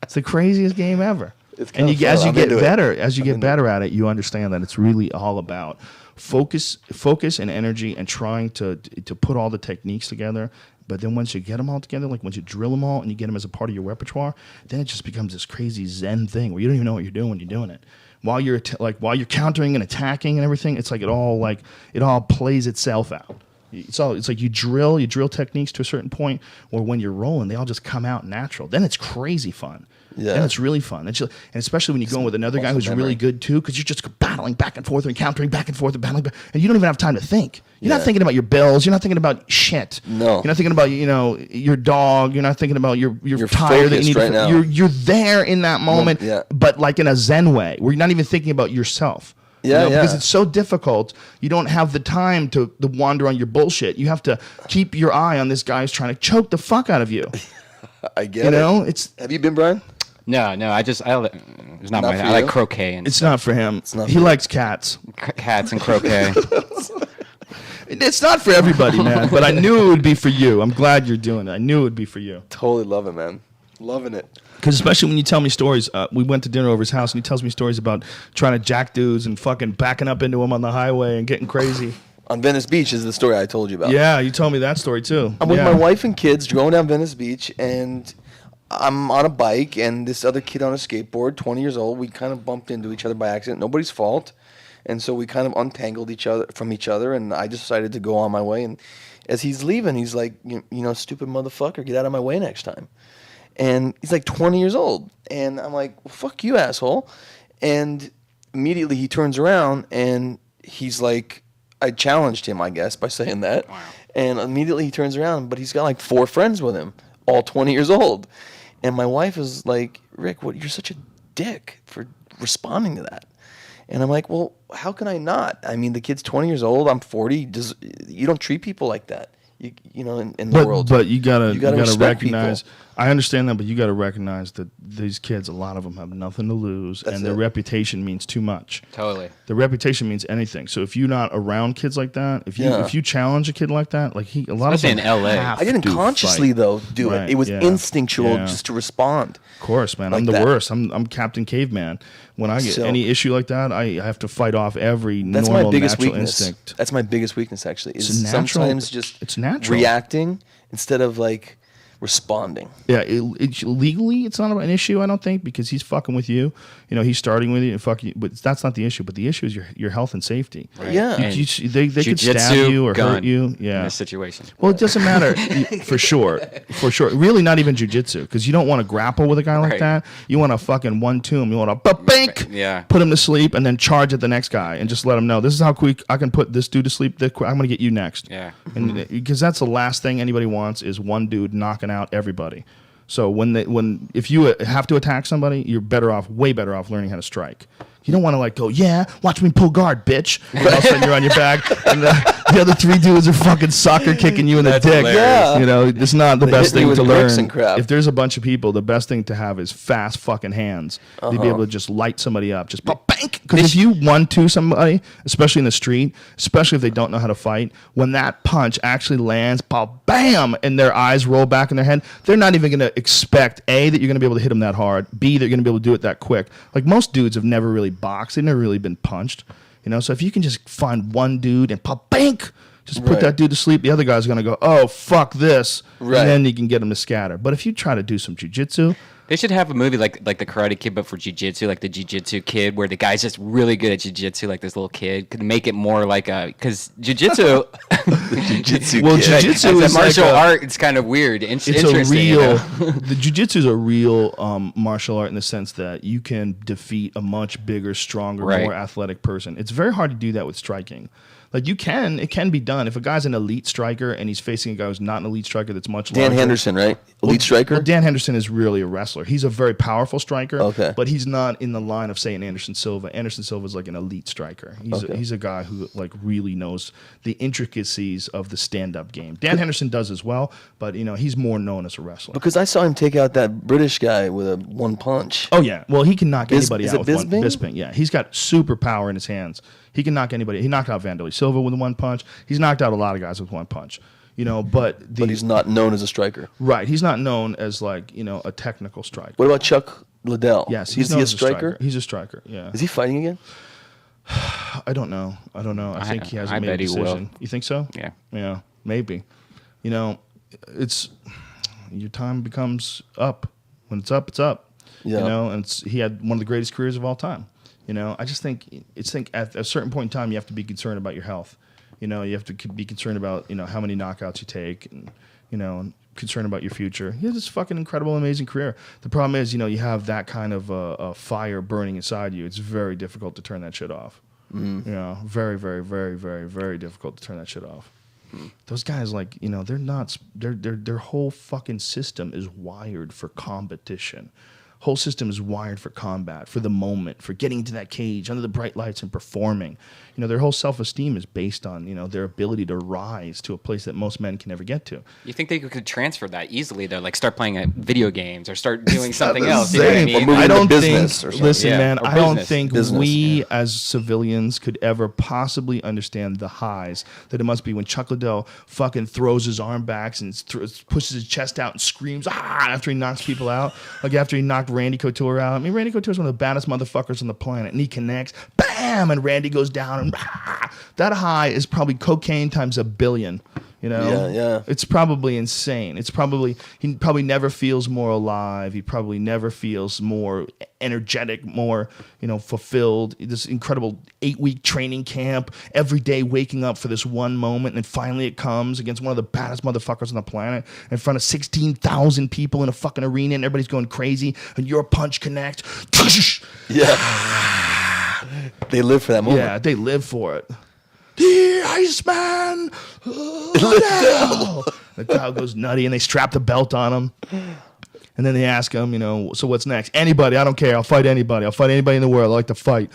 It's the craziest game ever. It's And kinda as fun. you I'm get into it. better, at it, you understand that it's really all about focus and energy and trying to put all the techniques together. But then once you get them all together, like once you drill them all and you get them as a part of your repertoire, then it just becomes this crazy Zen thing where you don't even know what you're doing when you're doing it. While you're countering and attacking and everything, it's like it all plays itself out. It's like you drill techniques to a certain point, or when you're rolling, they all just come out natural. Then it's crazy fun. Yeah. Then it's really fun. And especially when you go in with another guy who's really good too, because you're just battling back and forth and countering back and forth and battling back, and you don't even have time to think. You're not thinking about your bills. You're not thinking about shit. No. You're not thinking about your dog. You're not thinking about your tire that you need focused right now. You're there in that moment, Yeah. but like in a Zen way, where you're not even thinking about yourself. Yeah, Because yeah. it's so difficult. You don't have the time to wander on your bullshit. You have to keep your eye on this guy who's trying to choke the fuck out of you. I get it. It's Have you been, Brian? No, it's not Not my. for I like you? croquet and not for him. not He for likes cats. cats and croquet. It's not for everybody, man. But I knew it would be for you. I'm glad you're doing it. I knew it would be for you. Totally love it, man. Loving it. Because especially when you tell me stories, we went to dinner over his house, and he tells me stories about trying to jack dudes and fucking backing up into them on the highway and getting crazy. On Venice Beach is the story I told you about. Yeah, you told me that story too. I'm with Yeah. my wife and kids going down Venice Beach, and I'm on a bike, and this other kid on a skateboard, 20 years old. We kind of bumped into each other by accident. Nobody's fault. And so we kind of untangled each other, and I decided to go on my way. And as he's leaving, he's like, stupid motherfucker, get out of my way next time. And he's like 20 years old. And I'm like, well, fuck you, asshole. And immediately he turns around, and he's like, I challenged him, I guess, by saying that. Wow. And immediately he turns around, but he's got like 4 friends with him, all 20 years old. And my wife is like, Rick, you're such a dick for responding to that. And I'm like, well, how can I not? I mean, the kid's 20 years old. I'm 40. You don't treat people like that, in the world. But you gotta respect recognize. people. I understand that, but you gotta recognize that these kids, a lot of them have nothing to lose, That's and their it. reputation means too much. Totally. The reputation means anything. So if you're not around kids like that, if you challenge a kid like that, like a lot Especially of them in LA. have I didn't to consciously, fight. though, do Right, it. It was yeah, instinctual yeah. just to respond. Of course, man. like I'm the that. worst. I'm Captain Caveman. When I get So- any issue like that, I have to fight off every That's normal my biggest natural weakness. instinct. That's my biggest weakness, actually. Is It's natural. sometimes just It's natural. reacting instead of like responding. Yeah, legally, it's not an issue, I don't think, because he's fucking with you. He's starting with you and fucking you, but that's not the issue. But the issue is your health and safety. Right. Yeah. And They could stab jujitsu, you or gun hurt you. in Yeah. this situation. Well, it doesn't matter for sure. Really, not even jujitsu, because you don't want to grapple with a guy like Right. that. You want to fucking 1-2 him. You want to bink, Yeah. put him to sleep, and then charge at the next guy and just let him know this is how quick I can put this dude to sleep. I'm going to get you next. Yeah. And because that's the last thing anybody wants is one dude knocking out everybody. So if you have to attack somebody, you're way better off learning how to strike, You don't want to like go, yeah, watch me pull guard, bitch. And all of a sudden you're on your back, and the other 3 dudes are fucking soccer kicking you in the dick. Yeah. You know, it's not the best hit you thing with to bricks learn. and crap. If there's a bunch of people, the best thing to have is fast fucking hands. To be able to just light somebody up, just pop, bang. Because if you 1-2 somebody, especially in the street, especially if they don't know how to fight, when that punch actually lands, pop, bam, and their eyes roll back in their head, they're not even going to expect A, that you're going to be able to hit them that hard, B, that you're going to be able to do it that quick. Like most dudes have never really boxed, they've never really been punched, you know. So if you can just find one dude and pop, bank, just put that dude to sleep, the other guy's gonna go, oh fuck this, and then you can get him to scatter. But if you try to do some jujitsu, they should have a movie like the Karate Kid, but for jiu-jitsu, like the jiu-jitsu kid, where the guy's just really good at jiu-jitsu, like this little kid. Could make it more like because jiu-jitsu, jiu-jitsu is is martial like art. It's kind of weird. It's a interesting. real, the jiu-jitsu is a real martial art in the sense that you can defeat a much bigger, stronger, more athletic person. It's very hard to do that with striking. Like it can be done. If a guy's an elite striker and he's facing a guy who's not an elite striker that's much larger. Dan Henderson, right? Elite striker? Well, Dan Henderson is really a wrestler. He's a very powerful striker, okay, but he's not in the line of, say, an Anderson Silva. Anderson Silva is like an elite striker. He's a guy who like really knows the intricacies of the stand-up game. Dan Henderson does as well, but you know, he's more known as a wrestler. Because I saw him take out that British guy with a one punch. Oh yeah, well he can knock anybody out with Bisping? one Bisping. Yeah, he's got super power in his hands. He can knock anybody. He knocked out Vanderlei Silva with one punch. He's knocked out a lot of guys with one punch. You know, but he's not known as a striker. Right, he's not known as like, you know, a technical striker. What about Chuck Liddell? Yes, is he a striker? He's a striker. Yeah. Is he fighting again? I don't know. I think he hasn't made a decision. He will. You think so? Yeah. Yeah, maybe. You know, it's your time becomes up. When it's up, it's up. Yeah. You know, and he had one of the greatest careers of all time. You know, I just think at a certain point in time you have to be concerned about your health. You know, you have to be concerned about, you know, how many knockouts you take, and you know, concerned about your future. He has this fucking incredible, amazing career. The problem is, you know, you have that kind of a fire burning inside you. It's very difficult to turn that shit off. You know, very, very, very, very, very difficult to turn that shit off. Those guys, like, you know, they're not. Their whole fucking system is wired for competition. Whole system is wired for combat, for the moment, for getting into that cage under the bright lights and performing. You know, their whole self-esteem is based on, you know, their ability to rise to a place that most men can never get to. You think they could transfer that easily, though? Like start playing video games or start doing something else? You know what I mean? I don't business think. or something. Listen, Yeah, man, or I don't business. think Business, we as civilians could ever possibly understand the highs that it must be when Chuck Liddell fucking throws his arm back and pushes his chest out and screams after he knocks people out. Like after he knocked Randy Couture out. I mean, Randy Couture is one of the baddest motherfuckers on the planet, and he connects, bam, and Randy goes down, and that high is probably cocaine times 1 billion. You know, Yeah. It's probably insane. He probably never feels more alive. He probably never feels more energetic, more, you know, fulfilled. This incredible 8-week training camp, every day waking up for this one moment, and finally it comes against one of the baddest motherfuckers on the planet in front of 16,000 people in a fucking arena, and everybody's going crazy, and your punch connects. Yeah. They live for that moment. Yeah, they live for it. The Iceman! The crowd goes nutty, and they strap the belt on him. And then they ask him, you know, so what's next? Anybody, I don't care. I'll fight anybody. I'll fight anybody in the world. I like to fight.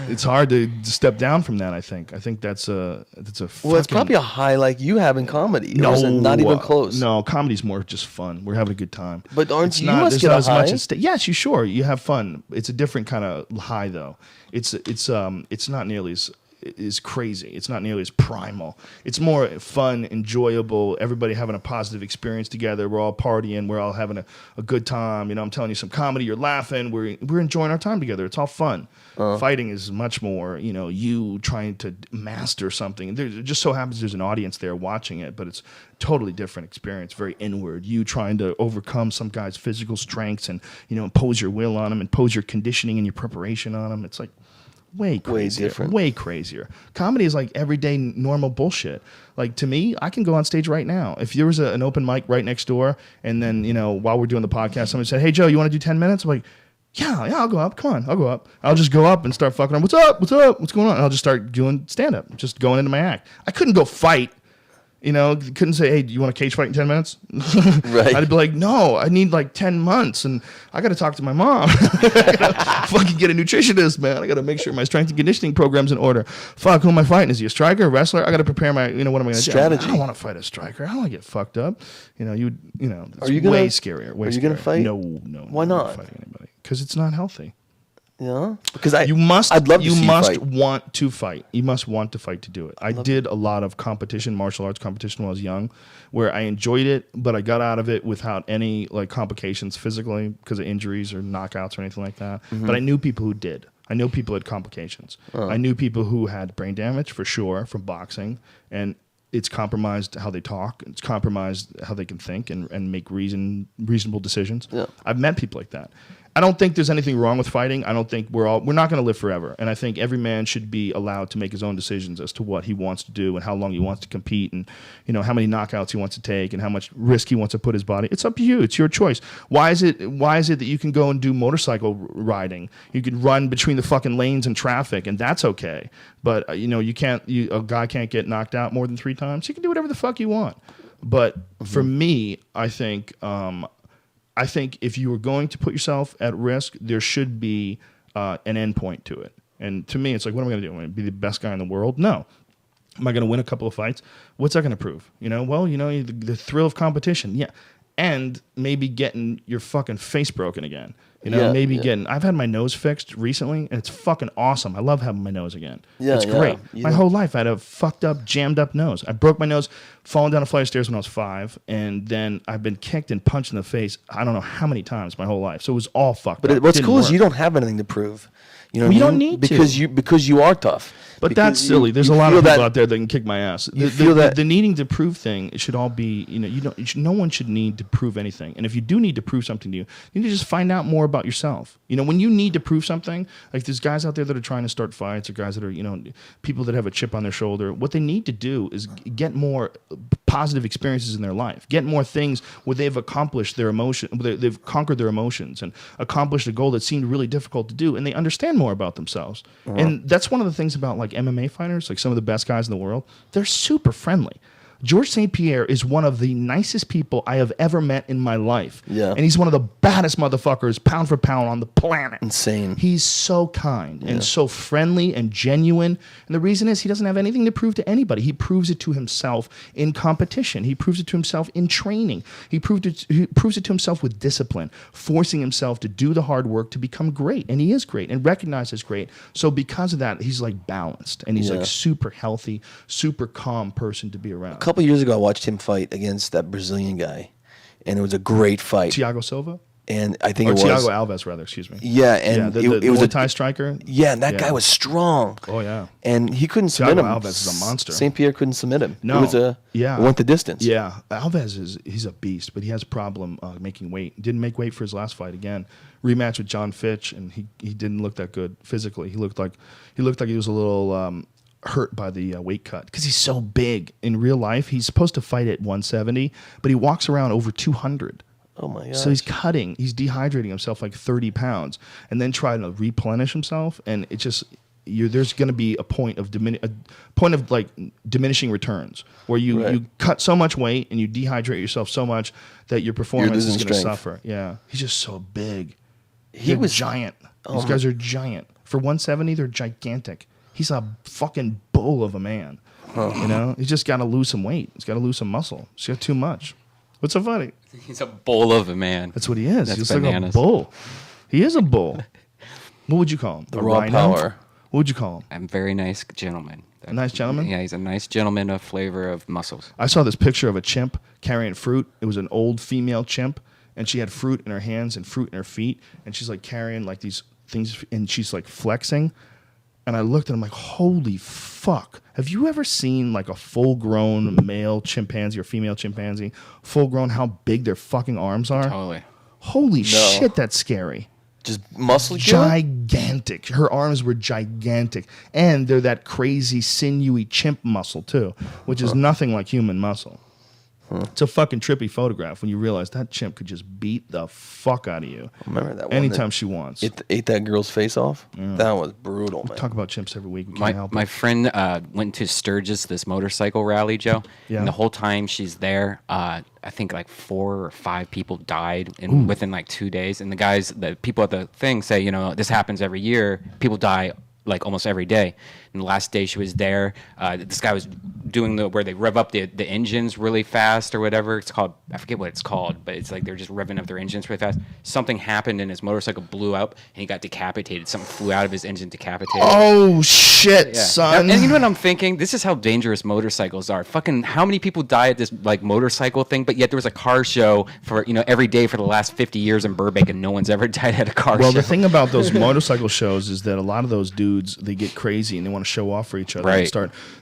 It's hard to step down from that, I think. I think that's a Well, it's probably a high like you have in comedy. No, Or is it not even close. No, comedy's more just fun. We're having a good time. But aren't It's you not, must there's get not a as much high? at stake. Yes, you sure. You have fun. It's a different kind of high though. It's not nearly as crazy. It's not nearly as primal. It's more fun, enjoyable, everybody having a positive experience together. We're all partying. We're all having a good time. You know, I'm telling you some comedy. You're laughing. We're enjoying our time together. It's all fun. Fighting is much more, you know, you trying to master something. It just so happens there's an audience there watching it, but it's totally different experience, very inward. You trying to overcome some guy's physical strengths and, you know, impose your will on him, impose your conditioning and your preparation on him. It's like, way crazier. different. Way crazier. Comedy is like everyday normal bullshit. Like to me, I can go on stage right now. If there was an open mic right next door, and then, you know, while we're doing the podcast, somebody said, "Hey Joe, you want to do 10 minutes?" I'm like, yeah, I'll go up. Come on, I'll go up. I'll just go up and start fucking around. What's up? What's going on? And I'll just start doing stand up, just going into my act. I couldn't go fight. You know, couldn't say, hey, do you want a cage fight in 10 minutes? Right. I'd be like, no, I need like 10 months and I got to talk to my mom. I gotta fucking get a nutritionist, man. I got to make sure my strength and conditioning program's in order. Fuck, who am I fighting? Is he a striker, a wrestler? I got to prepare my, what am I going to do? Strategy. I don't want to fight a striker. I don't want to get fucked up. It's Are you way scarier. Way Are you going to fight? No. Why I'm not? fighting anybody. Because it's not healthy. Yeah, because I'd love to see you fight. want to fight. You must want to fight to do it. I did a lot of competition, martial arts competition when I was young, where I enjoyed it, but I got out of it without any like complications physically because of injuries or knockouts or anything like that. Mm-hmm. But I knew people who did. I knew people had complications. I knew people who had brain damage for sure from boxing, and it's compromised how they talk. It's compromised how they can think and make reasonable decisions. Yeah. I've met people like that. I don't think there's anything wrong with fighting. I don't think we're not going to live forever. And I think every man should be allowed to make his own decisions as to what he wants to do and how long he wants to compete and, how many knockouts he wants to take and how much risk he wants to put his body. It's up to you. It's your choice. Why is it that you can go and do motorcycle riding? You can run between the fucking lanes in traffic and that's okay. But, a guy can't get knocked out more than 3 times. You can do whatever the fuck you want. But for me, I think if you were going to put yourself at risk, there should be an end point to it. And to me, it's like, what am I going to do? Am I going to be the best guy in the world? No. Am I going to win a couple of fights? What's that going to prove? The thrill of competition. Yeah. And maybe getting your fucking face broken again. I've had my nose fixed recently, and it's fucking awesome. I love having my nose again. Yeah, it's great. My whole life, I had a fucked up, jammed up nose. I broke my nose falling down a flight of stairs when I was 5, and then I've been kicked and punched in the face I don't know how many times my whole life. So it was all fucked up. But what's Didn't cool is work. you don't have anything to prove. You don't need to. because you are tough. But Because that's silly. There's a lot of people out there that can kick my ass. The needing to prove thing should all be, no one should need to prove anything. And if you do need to prove something to you, you need to just find out more about yourself. When you need to prove something, like there's guys out there that are trying to start fights or guys that are, people that have a chip on their shoulder. What they need to do is get more positive experiences in their life, get more things where they've accomplished their they've conquered their emotions and accomplished a goal that seemed really difficult to do, and they understand more about themselves. And that's one of the things about like MMA fighters, like some of the best guys in the world. They're super friendly. George St. Pierre is one of the nicest people I have ever met in my life. Yeah. And he's one of the baddest motherfuckers, pound for pound, on the planet. Insane. He's so kind and so friendly and genuine. And the reason is he doesn't have anything to prove to anybody. He proves it to himself in competition. He proves it to himself in training. He proves it to himself with discipline, forcing himself to do the hard work to become great. And he is great and recognized as great. So because of that, he's like balanced and he's like super healthy, super calm person to be around. A couple years ago, I watched him fight against that Brazilian guy, and it was a great fight. Thiago Silva? And I think or it was Thiago Alves, rather. Excuse me. Yeah, and the it was Muay a Thai striker. Yeah, and that guy was strong. Oh yeah, and he couldn't submit him. Alves is a monster. St. Pierre couldn't submit him. No, it went the distance. Yeah, Alves he's a beast, but he has a problem making weight. Didn't make weight for his last fight again. Rematch with John Fitch, and he didn't look that good physically. He looked like he was a little hurt by the weight cut because he's so big. In real life, he's supposed to fight at 170, but he walks around over 200. Oh my god! So he's dehydrating himself like 30 pounds, and then trying to replenish himself, and it just there's going to be a point of like diminishing returns where you cut so much weight and you dehydrate yourself so much that your performance is going to suffer. Yeah, he's just so big. He was giant. These guys are giant. For 170, they're gigantic. He's a fucking bull of a man. He's just got to lose some weight. He's got to lose some muscle. He's got too much. What's so funny? He's a bull of a man. That's what he is. That's He's bananas. like a bull. He is a bull. What would you call him? The raw rhino? power. What would you call him? I'm a very nice gentleman. A nice gentleman? Yeah, he's a nice gentleman of flavor of muscles. I saw this picture of a chimp carrying fruit. It was an old female chimp, and she had fruit in her hands and fruit in her feet, and she's like carrying like these things, and she's like flexing. And I looked and I'm like, holy fuck. Have you ever seen like a full-grown male chimpanzee or female chimpanzee, full-grown, how big their fucking arms are? Totally. Holy shit, that's scary. Just muscular? Gigantic. Her arms were gigantic. And they're that crazy, sinewy chimp muscle, too, which is nothing like human muscle. It's a fucking trippy photograph when you realize that chimp could just beat the fuck out of you. Remember that one anytime she wants. ate that girl's face off? That was brutal, man. Talk about chimps every week. We can't help My it. friend went to Sturgis, this motorcycle rally, Joe. Yeah. And the whole time she's there, I think like 4 or 5 people died within like 2 days. And the people at the thing say, this happens every year. People die like almost every day. And the last day she was there, this guy was doing where they rev up the engines really fast or whatever it's called. I forget what it's called, but it's like they're just revving up their engines really fast. Something happened and his motorcycle blew up and he got decapitated. Something flew out of his engine, decapitated. Oh shit, son! And you know what I'm thinking? This is how dangerous motorcycles are. Fucking, how many people die at this like motorcycle thing? But yet there was a car show for every day for the last 50 years in Burbank, and no one's ever died at a car show. Well, the thing about those motorcycle shows is that a lot of those dudes, they get crazy and they want to show off for each other. Right.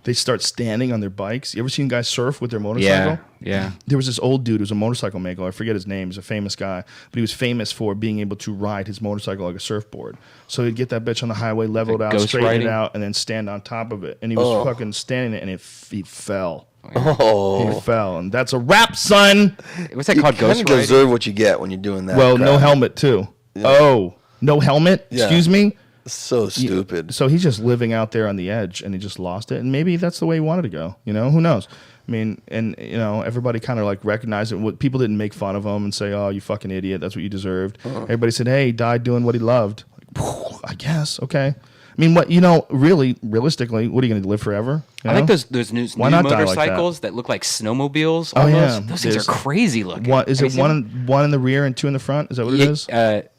They start standing on their bikes. You ever seen guys surf with their motorcycle? Yeah. There was this old dude who was a motorcycle maker. I forget his name. He's a famous guy, but he was famous for being able to ride his motorcycle like a surfboard. So he'd get that bitch on the highway, level it Like out, ghost straighten riding? it out, and then stand on top of it. And he was fucking standing there, and he fell. Oh, He fell, and that's a wrap, son. What's that you called? kind Ghost of riding? deserve what you get when you're doing that. Well, no crap. helmet too. Oh, no helmet. Yeah. Excuse me. So stupid. So he's just living out there on the edge, and he just lost it. And maybe that's the way he wanted to go. Who knows? I mean, and everybody kind of like recognized it. What people didn't make fun of him and say, "Oh, you fucking idiot, that's what you deserved." Everybody said, "Hey, he died doing what he loved." Like, I guess okay. I mean, realistically, what are you going to live forever? I like those new Why not die like that? motorcycles that look like snowmobiles. Oh, Almost. yeah. Those things There's- are crazy looking. What is Have it? you seen One in the rear and 2 in the front. Is that what it is?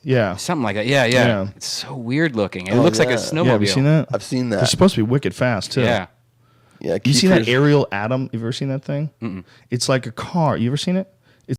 Yeah. Something like that. Yeah. Yeah. It's so weird looking. It looks like a yeah. snowmobile. Yeah. Have you seen that? I've seen They're that. supposed to be wicked fast too. Yeah. Yeah, You seen that Kiefer's- aerial atom? You ever seen that thing? It's like a car. You ever seen it?